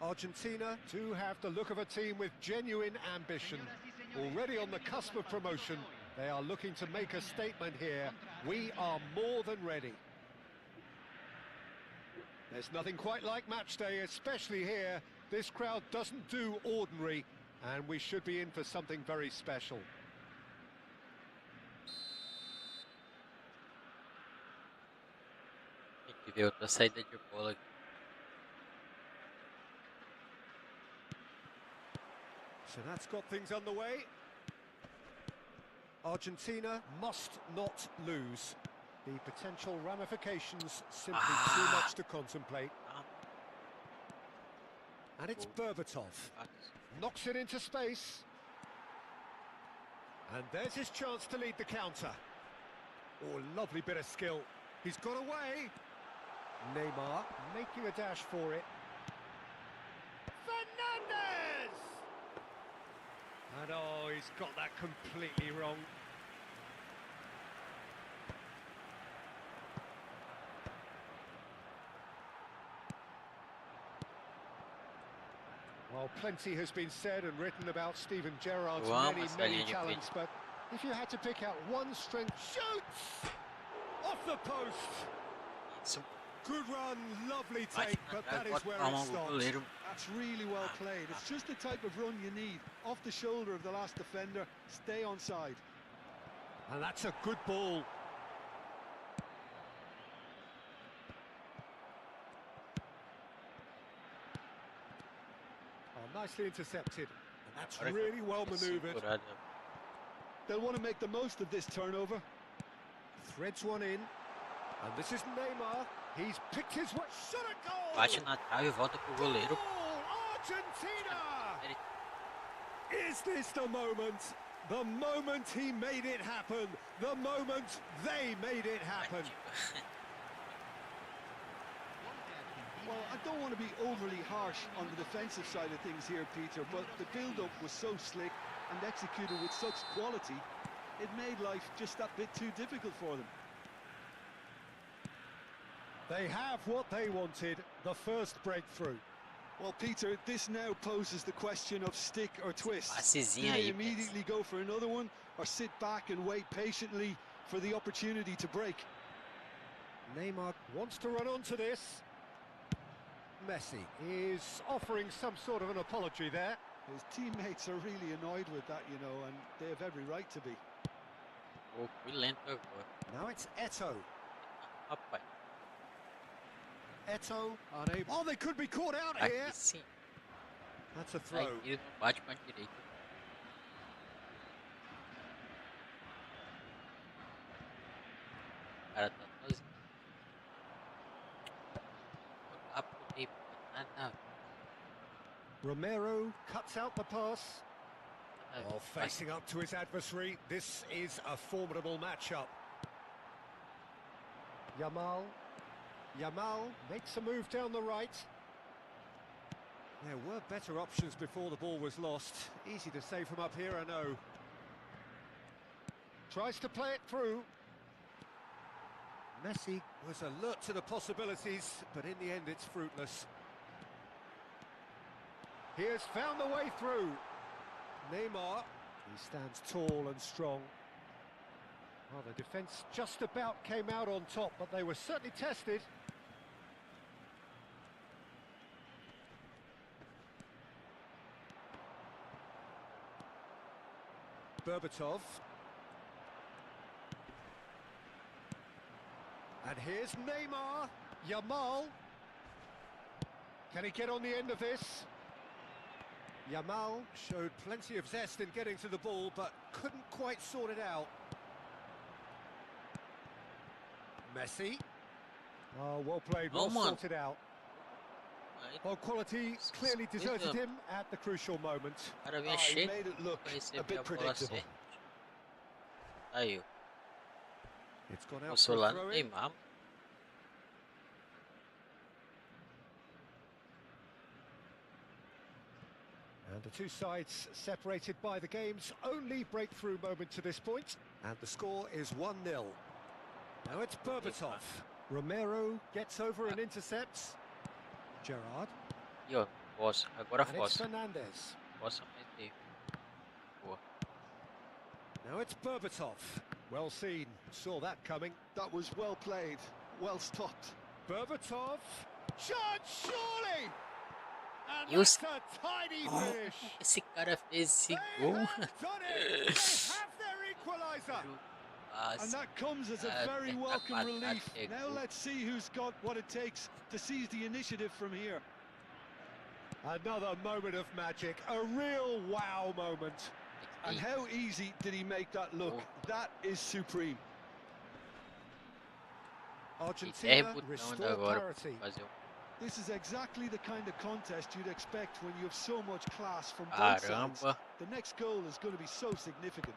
Argentina do have the look of a team with genuine ambition. Already on the cusp of promotion, they are looking to make a statement here. We are more than ready. There's nothing quite like match day, especially here. This crowd doesn't do ordinary, and we should be in for something very special. Tem que ver outra saída de bola aqui. So that's got things underway. Argentina must not lose. The potential ramifications simply too much to contemplate. And it's Berbatov. Knocks it into space. And there's his chance to lead the counter. Oh, lovely bit of skill. He's got away. Neymar making a dash for it. Fernandez! And oh, he's got that completely wrong. Well, plenty has been said and written about Steven Gerrard's many talents, but if you had to pick out one strength, shoots! Off the post! Good run, lovely take, but that is where it stops. That's really well played. It's just the type of run you need. Off the shoulder of the last defender, stay onside. And that's a good ball. Oh, nicely intercepted. And that's really well manoeuvred. They'll want to make the most of this turnover. Threads one in. And this is Neymar. He's picked his way. Shot a goal! Bate na trave e volta pro goleiro. Argentina! Is this the moment? The moment he made it happen. The moment they made it happen. Well, I don't want to be overly harsh on the defensive side of things here, Peter, but the build-up was so slick and executed with such quality, it made life just that bit too difficult for them. They have what they wanted, the first breakthrough. Well, Peter, this now poses the question of stick or twist. Do Passezinho they aí, immediately go for another one, or sit back and wait patiently for the opportunity to break? Neymar wants to run onto this. Messi is offering some sort of an apology there. His teammates are really annoyed with that, you know, and they have every right to be. Pô, fui lento agora. Now it's Eto'o. Rapaz, Eto'o unable. Oh, they could be caught out here. aqui sim. That's a throw. Aqui não bate com a direita. O cara tá sozinho. Jogar pro Neymar, nada a ver. Romero cuts out the pass. Nada a Oh, ver. facing up to his adversary. This is a formidable matchup. Yamal makes a move down the right. There were better options before the ball was lost. Easy to say from up here, I know. Tries to play it through. Messi was alert to the possibilities, but in the end it's fruitless. He has found the way through. Neymar, he stands tall and strong. Well, the defence just about came out on top, but they were certainly tested. Berbatov. And here's Neymar. Yamal. Can he get on the end of this? Yamal showed plenty of zest in getting to the ball, but couldn't quite sort it out. Messi. Oh, well played, well sorted out. Well, quality clearly deserted him at the crucial moment. O cara vem He cheio made it look pra a receber bit a bola predictable. certa. Aí, ó. It's gone out Passou for lá a no throw-in. Neymar. And the two sides separated by the game's only breakthrough moment to this point. And the score is 1-0. Now it's Berbatov. Romero gets over and intercepts. Gerrard. Aqui, ó. Posso. Agora And it's posso. Fernandes. Posso meter. Boa. Now it's Berbatov. Well seen. Saw that coming. That was well played, well stopped. Berbatov. Shot, surely! And E os... that's a tidy Oh, finish. esse cara fez esse They gol. have done it. They have their equaliser. And that comes as a very welcome relief. Now let's see who's got what it takes to seize the initiative from here. Another moment of magic, a real wow moment. And how easy did he make that look? That is supreme. Argentina restore parity. This is exactly the kind of contest you'd expect when you have so much class from both sides. The next goal is going to be so significant.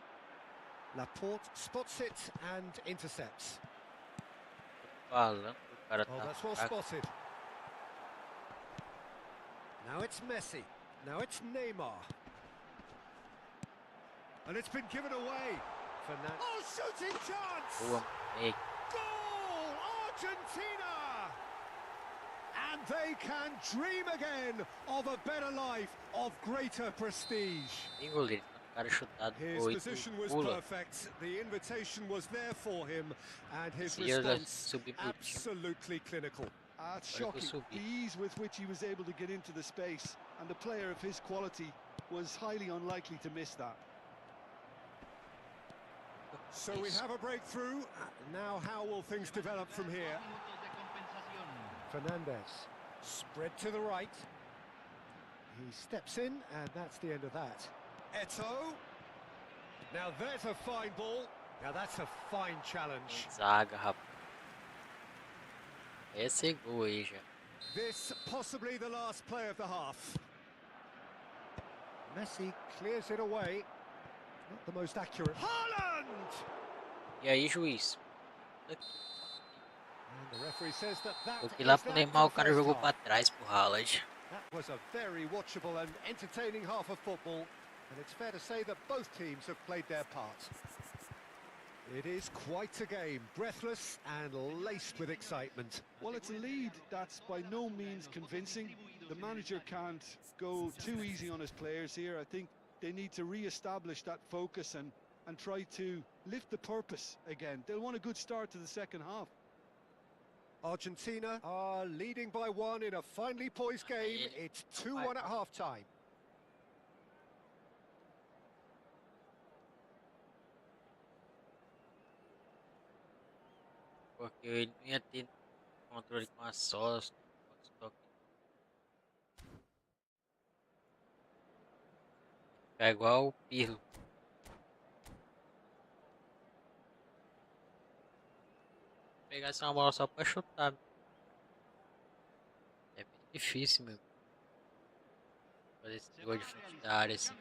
Laporte spots it and intercepts. Falando, o cara Oh, tá that's well fraco. spotted. Now it's Messi. Now it's Neymar. And it's been given away. Fernandes. Oh, shooting chance! Boa, ei. Goal! Argentina! And they can dream again of a better life, of greater prestige. Tem goleiro, o cara chutado His oito, position was pula. perfect. The invitation was there for him, and his Esse ia response subir pro time. absolutely clinical. That's Agora que eu shocking. subi. The ease with which he was able to get into the space, and the player of his quality was highly unlikely to miss that. So we have a breakthrough. Now how will things develop from here? Fernandes, spread to the right. He steps in, and that's the end of that. Eto'o. Now there's a fine ball. Now that's a fine challenge. Zaga, rapaz. Esse é gol aí já. This possibly the last play of the half. Messi clears it away. Not the most accurate. Haaland! E aí, juiz? And the referee says that Porque lá is pro that Neymar o for cara the jogou first pra half. trás pro Haaland. That was a very watchable and entertaining half of football, and it's fair to say that both teams have played their part. It is quite a game, breathless and laced with excitement. Well, it's a lead that's by no means convincing, the manager can't go too easy on his players here. I think they need to re-establish that focus and try to lift the purpose again. They'll want a good start to the second half. Argentina are leading by 1 in a finely poised game. It's 2-1 at half-time. Porque ele não ia ter controle com as solas. É igual o Pirlo. Pegasse uma bola só pra chutar. É bem difícil, meu. Fazer esse negócio de frente da área assim.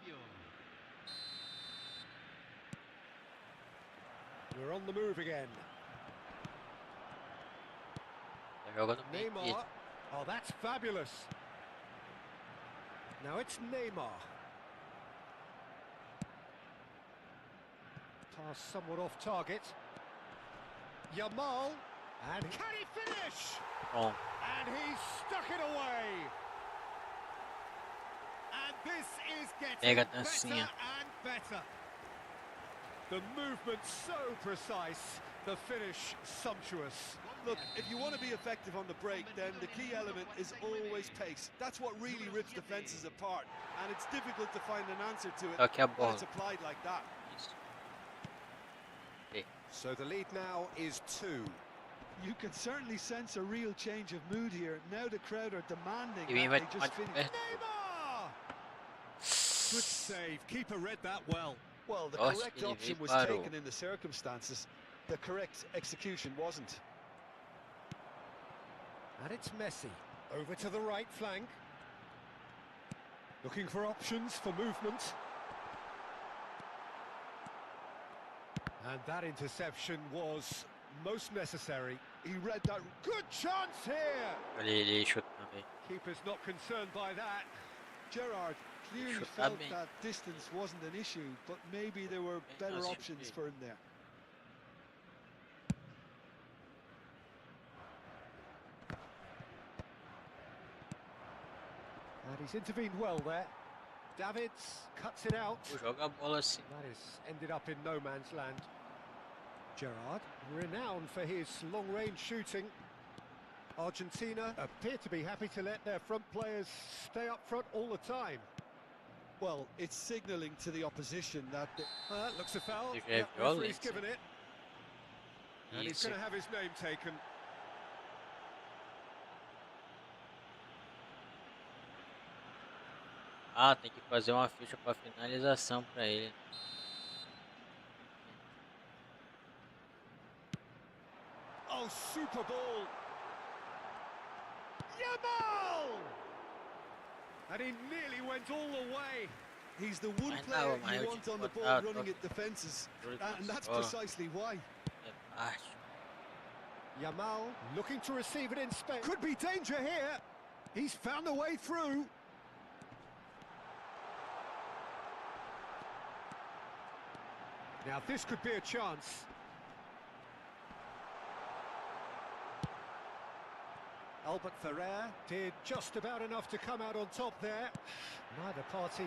We're on the move again. Tá jogando bem. Neymar. Oh, that's fabulous. Now it's Neymar. Pass somewhat off target. Yamal. And can he finish? Bom. And he's stuck it away. And this is getting Pega a better dancinha. and better. The movement so precise, the finish sumptuous. Look, if you want to be effective on the break, then the key element is always pace. That's what really rips defenses apart, and it's difficult to find an answer to it Toque a when bola. it's applied like that. Isso. So the lead now is 2. You can certainly sense a real change of mood here. Now the crowd are demanding E that vai they just finish. Neymar! Good save. Keeper read that well. Well, the Nossa, correct ele option was parou. taken in the circumstances. The correct execution wasn't. And it's Messi. Over to the right flank. Looking for options for movement. And that interception was most necessary. He read that. Good chance here! Olha ele chutando aí. Keeper's not concerned by that. Gerrard clearly Should felt have been. that distance wasn't an issue, but maybe there were better as you options did. for him there. And he's intervened well there. Davids cuts it out. Pô, joga a bola assim. That is ended up in no man's land. Gerrard, renowned for his long-range shooting. Argentina appear to be happy to let their front players stay up front all the time. Well, it's signalling to the opposition that That looks a foul. They Yeah, gave goal, referee's it's- given it. And he's Isso. going to have his name taken. Ah, tem que fazer uma ficha para finalização para ele. Oh, super ball. Yamal! And he nearly went all the way. he's the one I player know, man, you I want just on the got ball that, running but- at defences, and that's Oh. precisely why. É baixo. Yamal looking to receive it in space. Could be danger here. He's found a way through. Now this could be a chance. Albert Ferrer did just about enough to come out on top there. Neither party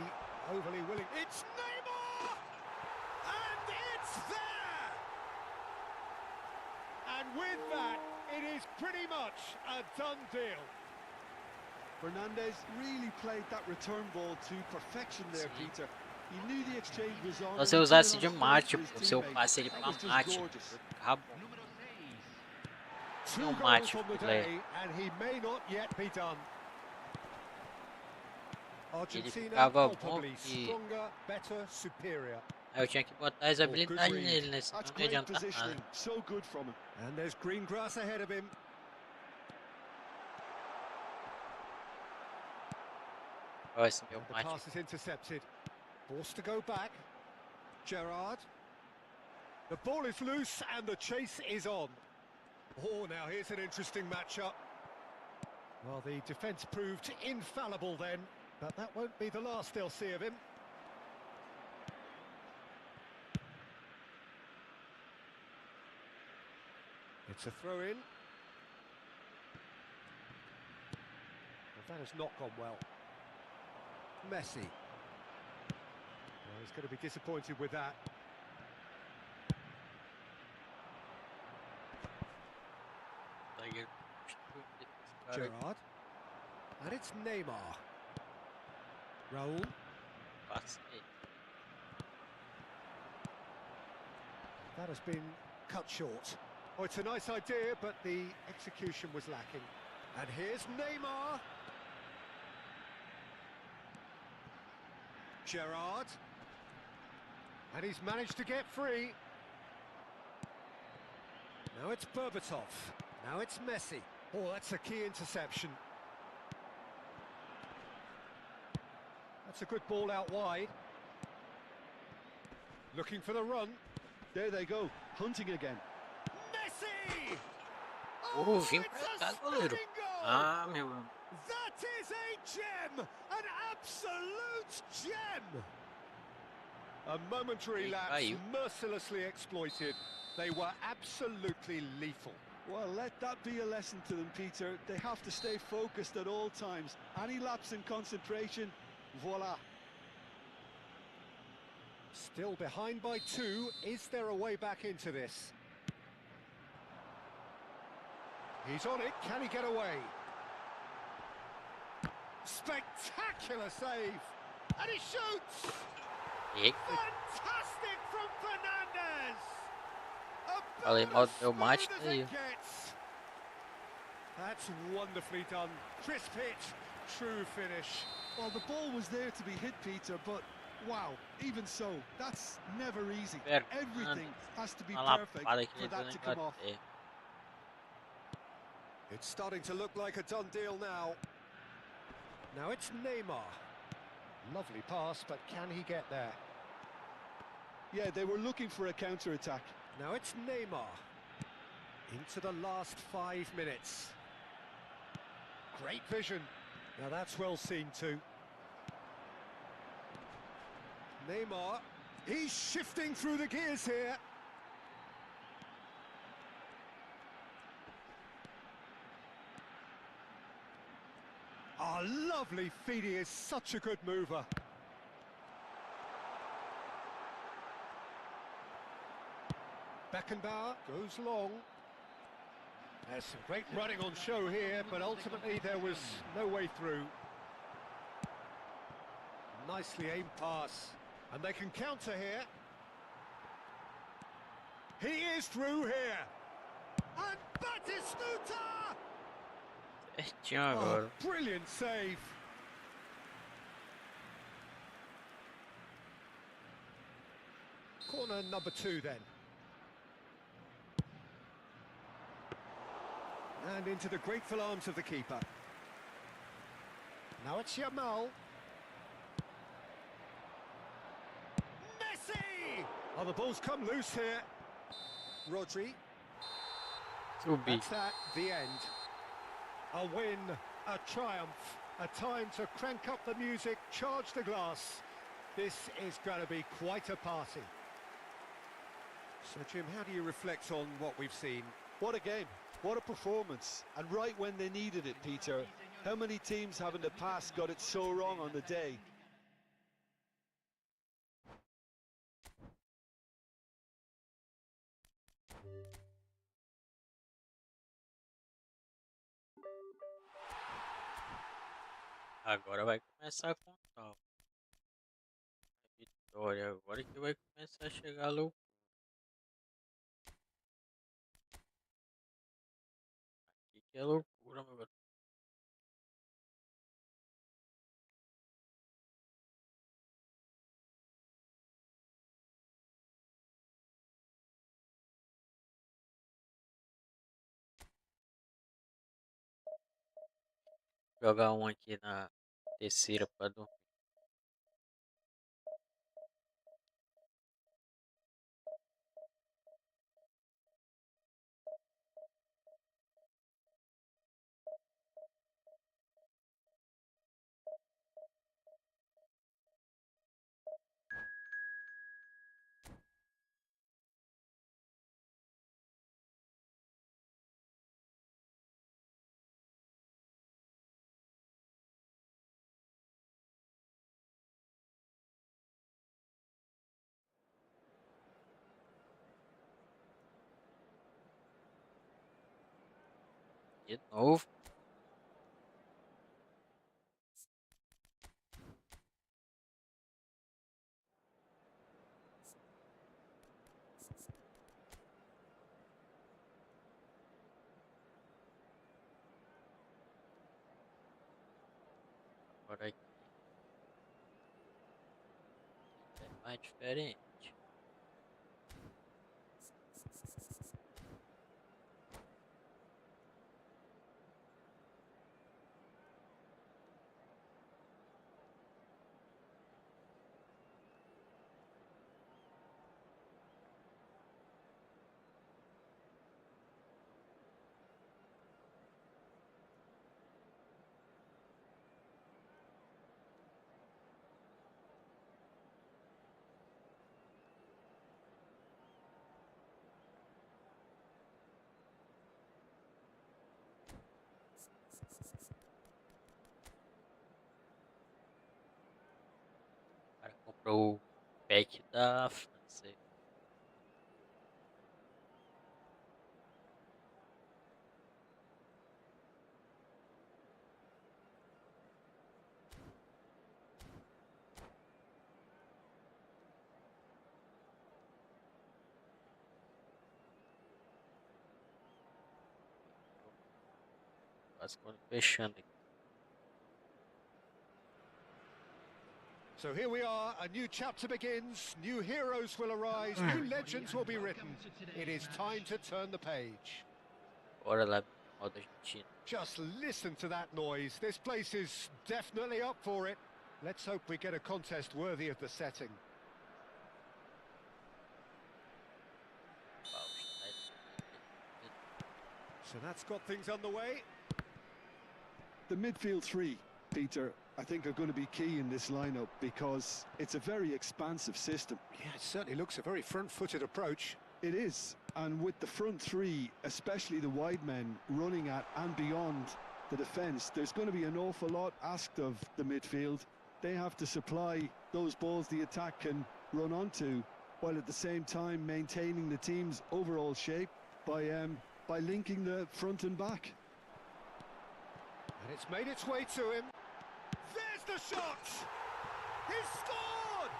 overly willing. It's Neymar! And it's there! And with that, it is pretty much a done deal. Fernandez really played that return ball to perfection there, Sim. Peter. He knew the exchange was on. Só se and eu he put usasse it de on mate, straight to o his seu teammate. passe ele That pra was just mate. gorgeous. Acabou. Two No goals match on the play. day, and he may not yet be done. Argentina ficava bom palpably que- stronger, better, superior. Aí eu tinha que botar as habilidades read. nele, né? Senão That's não ia great adiantar positioning. nada. So good from him. And there's green grass ahead of him. Olha esse meu The mate. pass is intercepted. Forced to go back. Gerrard. The ball is loose and the chase is on. Oh, now here's an interesting matchup. Well, the defence proved infallible then, but that won't be the last they'll see of him. It's a throw-in. That has not gone well. Messi. Well, he's going to be disappointed with that. Zagueiro. Gerrard. And it's Neymar. Raul. Passei. That has been cut short. Oh, it's a nice idea, but the execution was lacking. And here's Neymar. Gerrard. And he's managed to get free. Now it's Berbatov. Now it's Messi. Oh, that's a key interception. That's a good ball out wide. Looking for the run. There they go, hunting again. Messi! Oh, vim pra it's a cá, goleiro. stunning goal! Ah, meu irmão. That is a gem! An absolute gem! A momentary lapse caiu. mercilessly exploited. They were absolutely lethal. Well, let that be a lesson to them, Peter. They have to stay focused at all times. Any lapse in concentration, voila. Still behind by 2. Is there a way back into this? He's on it. Can he get away? Spectacular save. And he shoots! Eita, Fantastic from Fernandez! falei About mal as do meu mate smooth as daí. it gets. That's wonderfully done. Crisp hit, true finish. Well, the ball was there to be hit, Peter, but wow, even so, that's never easy. Everything has to be Uma perfect lapada que for ele deu that na to come off. Inglaterra. It's starting to look like a done deal now. Now it's Neymar. Lovely pass, but can he get there? Yeah, they were looking for a counter-attack. Now it's Neymar. Into the last 5 minutes. Great vision. Now that's well seen too. Neymar. He's shifting through the gears here. Oh, lovely feet. He is such a good mover. Beckenbauer goes long. There's some great running on show here, but ultimately there was no way through. Nicely aimed pass. And they can counter here. He is through here. And Batistuta! Certinho Oh, agora. brilliant save. Corner number 2 then. And into the grateful arms of the keeper. Now it's Yamal. Messi! Oh, the ball's come loose here. Rodri. Subi. That's that, the end. A win, a triumph, a time to crank up the music, charge the glass. This is going to be quite a party. So, Jim, how do you reflect on what we've seen? What a game, what a performance, and right when they needed it, Peter. How many teams have in the past got it so wrong on the day? Agora vai começar a contar. Ó. Vitória, agora que vai começar a chegar a loucura. Aqui que é loucura, meu garoto. Jogar um aqui na terceira para dormir. De novo. Agora aqui é mais diferente. O cara comprou o pack da França. Quase quando fechando aqui. So here we are, a new chapter begins, new heroes will arise, new legends will be written. It is time to turn the page. Bora lá, modo Argentina. Just listen to that noise. This place is definitely up for it. Let's hope we get a contest worthy of the setting. So that's got things underway. The midfield three, Peter, I think are going to be key in this lineup because it's a very expansive system. Yeah, it certainly looks a very front-footed approach. It is, and with the front three, especially the wide men running at and beyond the defence, there's going to be an awful lot asked of the midfield. They have to supply those balls the attack can run onto, while at the same time maintaining the team's overall shape by linking the front and back. And it's made its way to him. There's the shot! He's scored!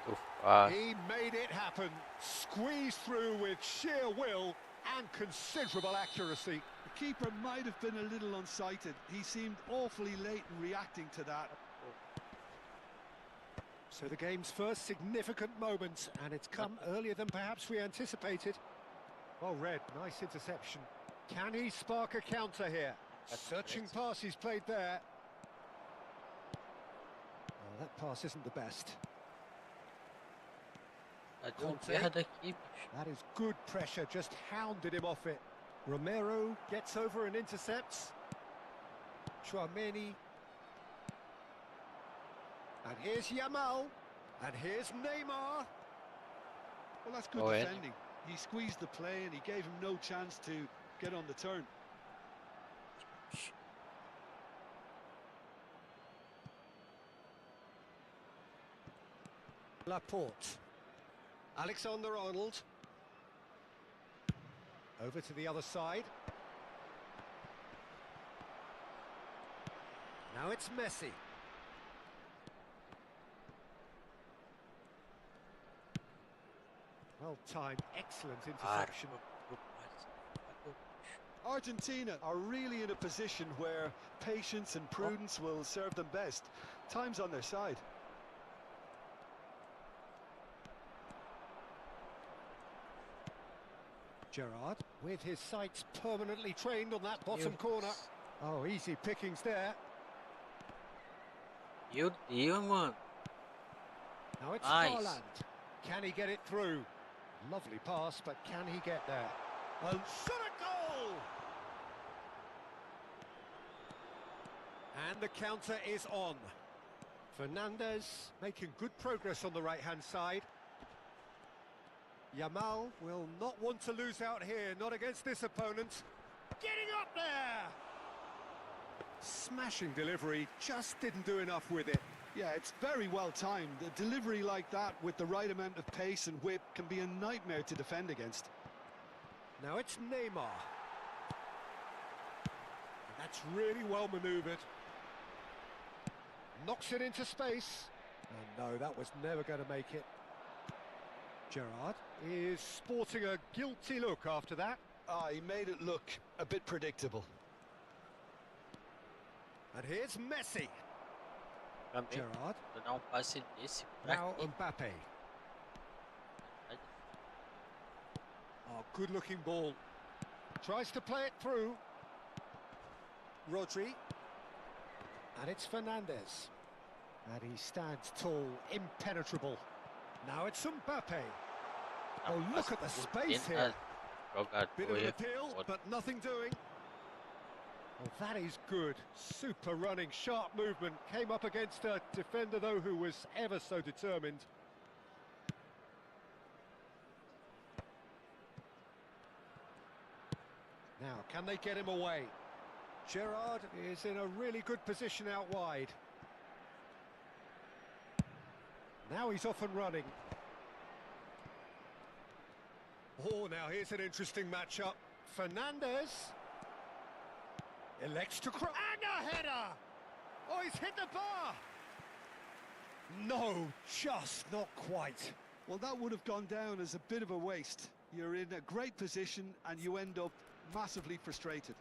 Tô fácil. He made it happen. Squeezed through with sheer will and considerable accuracy. The keeper might have been a little unsighted. He seemed awfully late in reacting to that. So the game's first significant moment, and it's come earlier than perhaps we anticipated. Well read, nice interception. Can he spark a counter here? Searching pass he's played there. Oh, that pass isn't the best. Deu merda aqui, bicho. That is good pressure, just hounded him off it. Romero gets over and intercepts. Chouameni. And here's Yamal. And here's Neymar. Well, that's good defending. He squeezed the play and he gave him no chance to get on the turn. Laporte. Alexander-Arnold. Over to the other side. Now it's Messi. Well timed, excellent interception. Argentina are really in a position where patience and prudence will serve them best. Time's on their side. Gerrard, with his sights permanently trained on that bottom corner. Oh, easy pickings there. Meu Deus, mano. Now it's Nice. Haaland. Can he get it through? Lovely pass, but can he get there? And shot a goal! And the counter is on. Fernandez making good progress on the right-hand side. Yamal will not want to lose out here, not against this opponent. Getting up there! Smashing delivery, just didn't do enough with it. Yeah, it's very well timed. A delivery like that with the right amount of pace and whip can be a nightmare to defend against. Now it's Neymar. That's really well manoeuvred. Knocks it into space. And no, that was never going to make it. Gerrard is sporting a guilty look after that. He made it look a bit predictable. And here's Messi. Também Gerrard. vou dar passe desse pra Now quê? Mbappe. Oh, good-looking ball. Tries to play it through. Rodri. And it's Fernandes. And he stands tall, impenetrable. Now it's Mbappe. Oh, look at the space here. Bit of an appeal, but nothing doing. Well, that is good. Super running, sharp movement. Came up against a defender, though, who was ever so determined. Now, can they get him away? Gerrard is in a really good position out wide. Now he's off and running. Oh, now here's an interesting matchup. Fernandes elects to cross. And a header! Oh, he's hit the bar! No, just not quite. Well, that would have gone down as a bit of a waste. You're in a great position and you end up massively frustrated.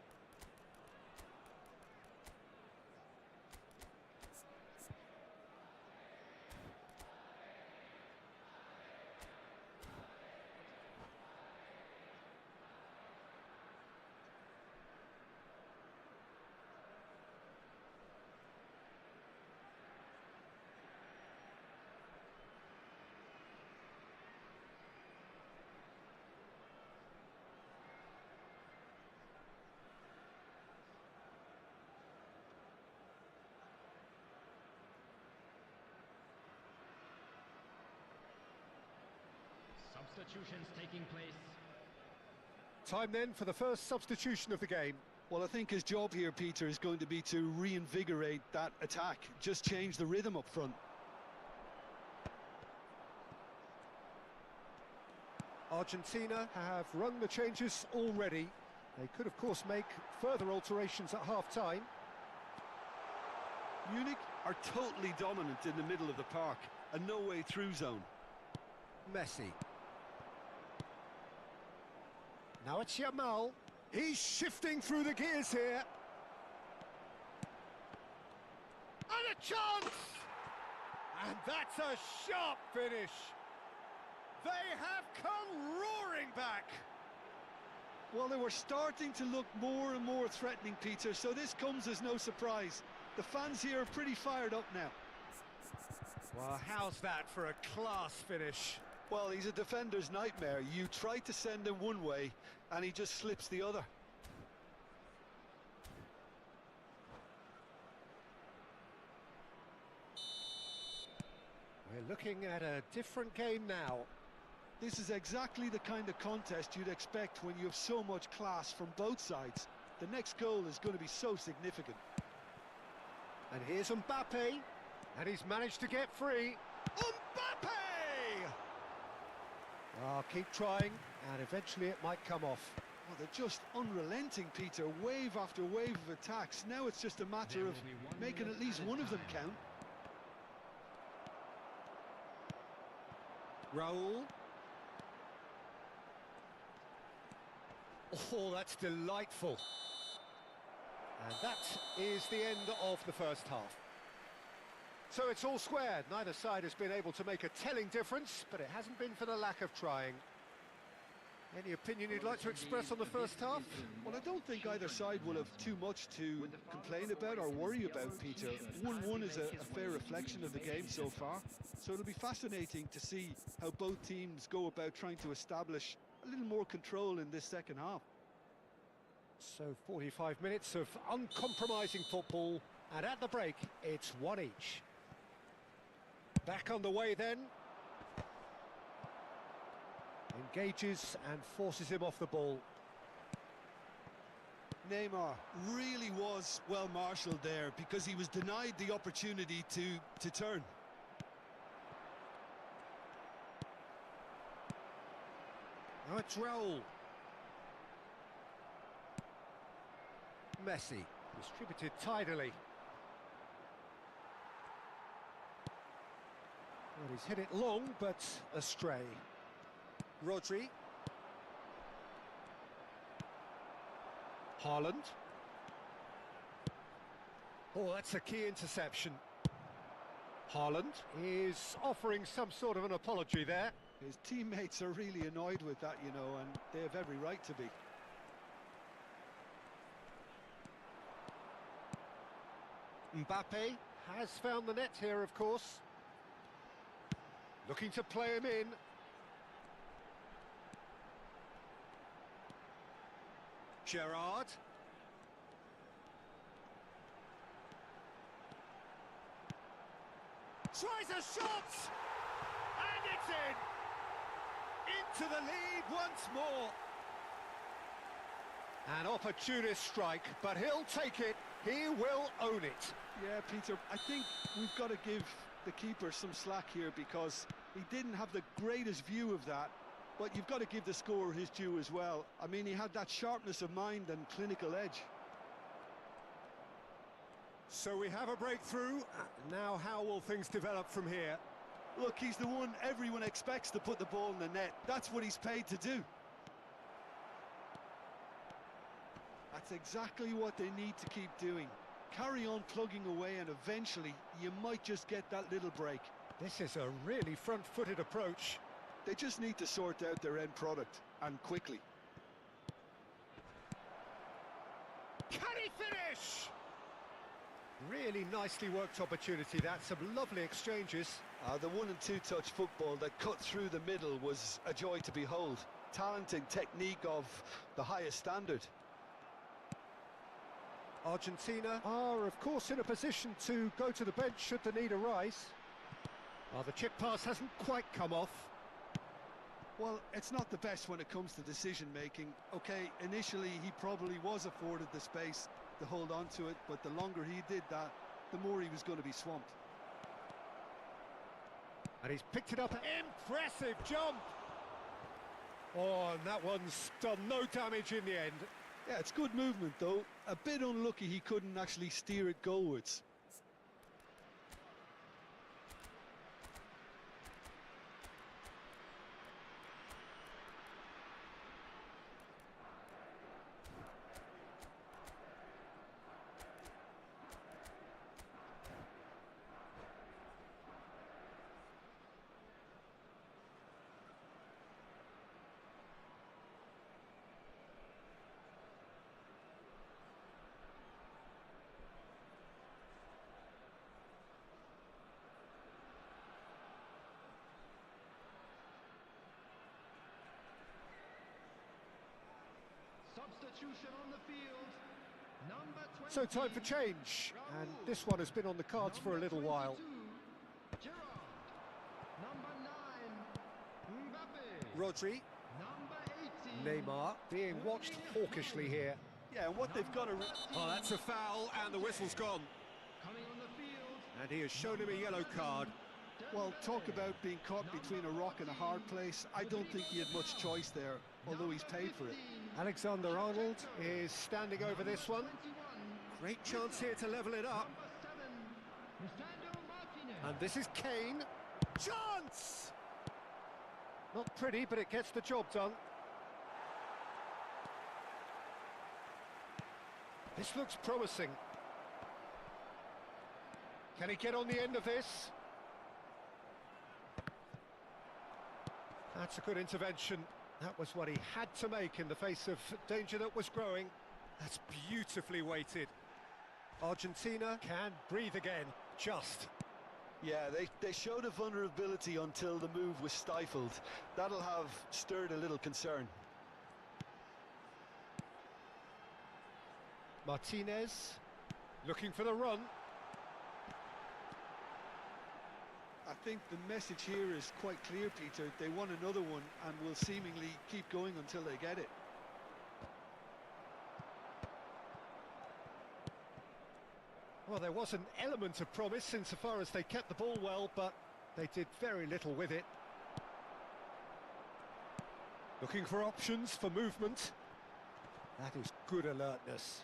Substitutions taking place. Time then for the first substitution of the game. Well, I think his job here, Peter, is going to be to reinvigorate that attack. Just change the rhythm up front. Argentina have rung the changes already. They could, of course, make further alterations at half-time. Munich are totally dominant in the middle of the park. A no-way through zone. Messi. Now it's Yamal. He's shifting through the gears here. And a chance! And that's a sharp finish. They have come roaring back. Well, they were starting to look more and more threatening, Peter, so this comes as no surprise. The fans here are pretty fired up now. Well, how's that for a class finish? Well, he's a defender's nightmare. You try to send him one way, and he just slips the other. We're looking at a different game now. This is exactly the kind of contest you'd expect when you have so much class from both sides. The next goal is going to be so significant. And here's Mbappe. And he's managed to get free. Mbappe! Oh, keep trying, and eventually it might come off. Oh, they're just unrelenting, Peter. Wave after wave of attacks. Now it's just a matter of making at least one of them count. Raul. Oh, that's delightful. And that is the end of the first half. So it's all squared. Neither side has been able to make a telling difference, but it hasn't been for the lack of trying. Any opinion you'd like to express on the first half? Well, I don't think either side will have too much to complain about or worry about, Peter. 1-1 is a fair reflection of the game so far. So it'll be fascinating to see how both teams go about trying to establish a little more control in this second half. So 45 minutes of uncompromising football, and at the break, it's one each. Back on the way then. Engages and forces him off the ball. Neymar really was well marshalled there because he was denied the opportunity to turn. Now it's Raul. Messi. Distributed tidily. Well, he's hit it long, but astray. Rodri. Haaland. Oh, that's a key interception. Haaland is offering some sort of an apology there. His teammates are really annoyed with that, you know, and they have every right to be. Mbappe has found the net here, of course. Looking to play him in. Gerrard. Tries a shot! And it's in! Into the lead once more. An opportunist strike, but he'll take it. He will own it. Yeah, Peter, I think we've got to give the keeper some slack here because he didn't have the greatest view of that, but you've got to give the scorer his due as well. I mean, he had that sharpness of mind and clinical edge. So we have a breakthrough. Now how will things develop from here? Look, he's the one everyone expects to put the ball in the net. That's what he's paid to do. That's exactly what they need to keep doing. Carry on plugging away and eventually you might just get that little break. This is a really front-footed approach. They just need to sort out their end product, and quickly. Can he finish? Really nicely worked opportunity, that. Some lovely exchanges. The 1- and 2-touch football that cut through the middle was a joy to behold. Talent and technique of the highest standard. Argentina are, of course, in a position to go to the bench should the need arise. The chip pass hasn't quite come off. Well, it's not the best when it comes to decision-making. Okay, initially he probably was afforded the space to hold on to it, but the longer he did that, the more he was going to be swamped. And he's picked it up. Impressive jump! Oh, and that one's done no damage in the end. Yeah, it's good movement, though. A bit unlucky he couldn't actually steer it goalwards. Substitution on the field. Number 20. So time for change, and this one has been on the cards for a little while. Gerrard. Number 9. Mbappe. Rodri. Number 18. Neymar being watched hawkishly here. Yeah, and what they've got to... Oh, that's a foul, and the whistle's gone. Coming on the field. And he has shown him a yellow card. Well, talk about being caught between a rock and a hard place. I don't think he had much choice there, although he's paid for it. Alexander-Arnold is standing over this one. Great chance here to level it up. And this is Kane. Chance! Not pretty, but it gets the job done. This looks promising. Can he get on the end of this? That's a good intervention. That was what he had to make in the face of danger that was growing. That's beautifully weighted. Argentina can breathe again, just. Yeah, they showed a vulnerability until the move was stifled. That'll have stirred a little concern. Martinez, looking for the run. I think the message here is quite clear, Peter. They want another one and will seemingly keep going until they get it. Well, there was an element of promise insofar as they kept the ball well, but they did very little with it. Looking for options for movement. That is good alertness.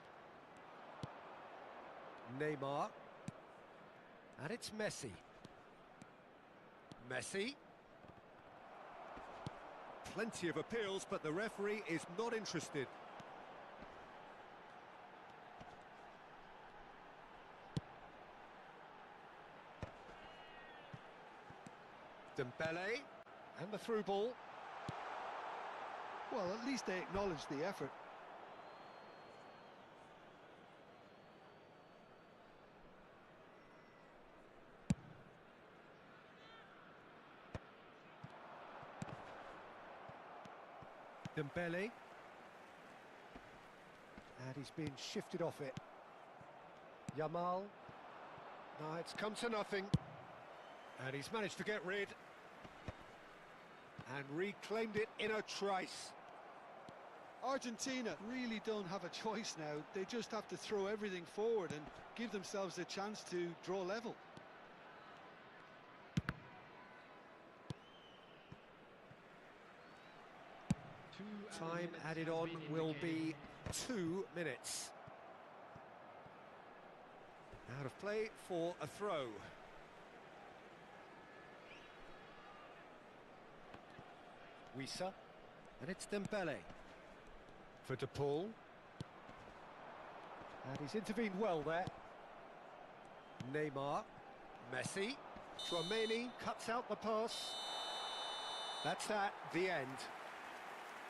Neymar. And it's Messi. Messi. Plenty of appeals, but the referee is not interested. Dembele. And the through ball. Well, at least they acknowledge the effort. Dembele. And he's been shifted off it. Yamal. No, it's come to nothing. And he's managed to get rid. And reclaimed it in a trice. Argentina really don't have a choice now. They just have to throw everything forward and give themselves a chance to draw level. Time added on will be 2 minutes. Out of play for a throw. Wissa, and it's Dembele for De Paul, and he's intervened well there. Neymar, Messi, Tchouaméni cuts out the pass. That's that, the end.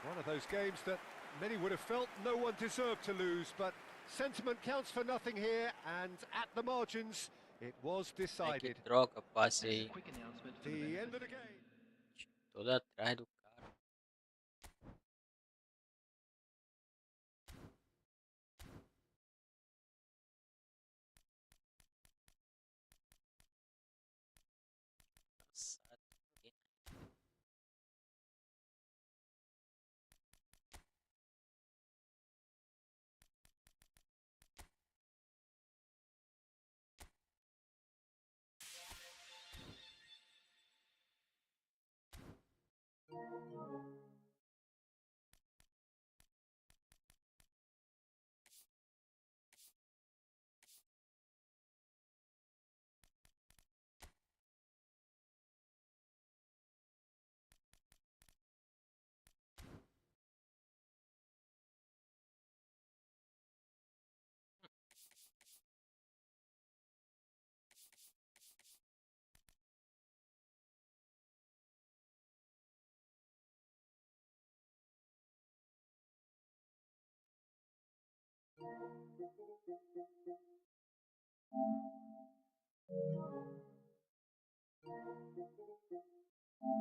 One of those games that many would have felt no one deserved to lose, but sentiment counts for nothing here, and at the margins, it was Ai, que decided. troca, passe aí. The end of the game. Todo atrás do cara. Cansado.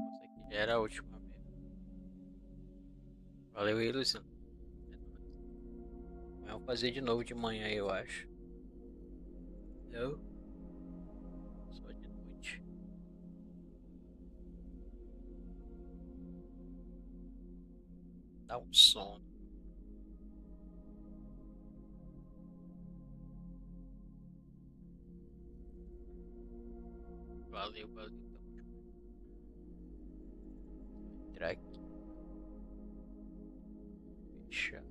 Essa aqui já era a última mesmo. Valeu aí, Luciano. É nóis. Vamos fazer de novo de manhã, eu acho. Não? Só de noite. Dá um sono. Valeu, valeu. Tamo junto. Vou entrar aqui. Fechar.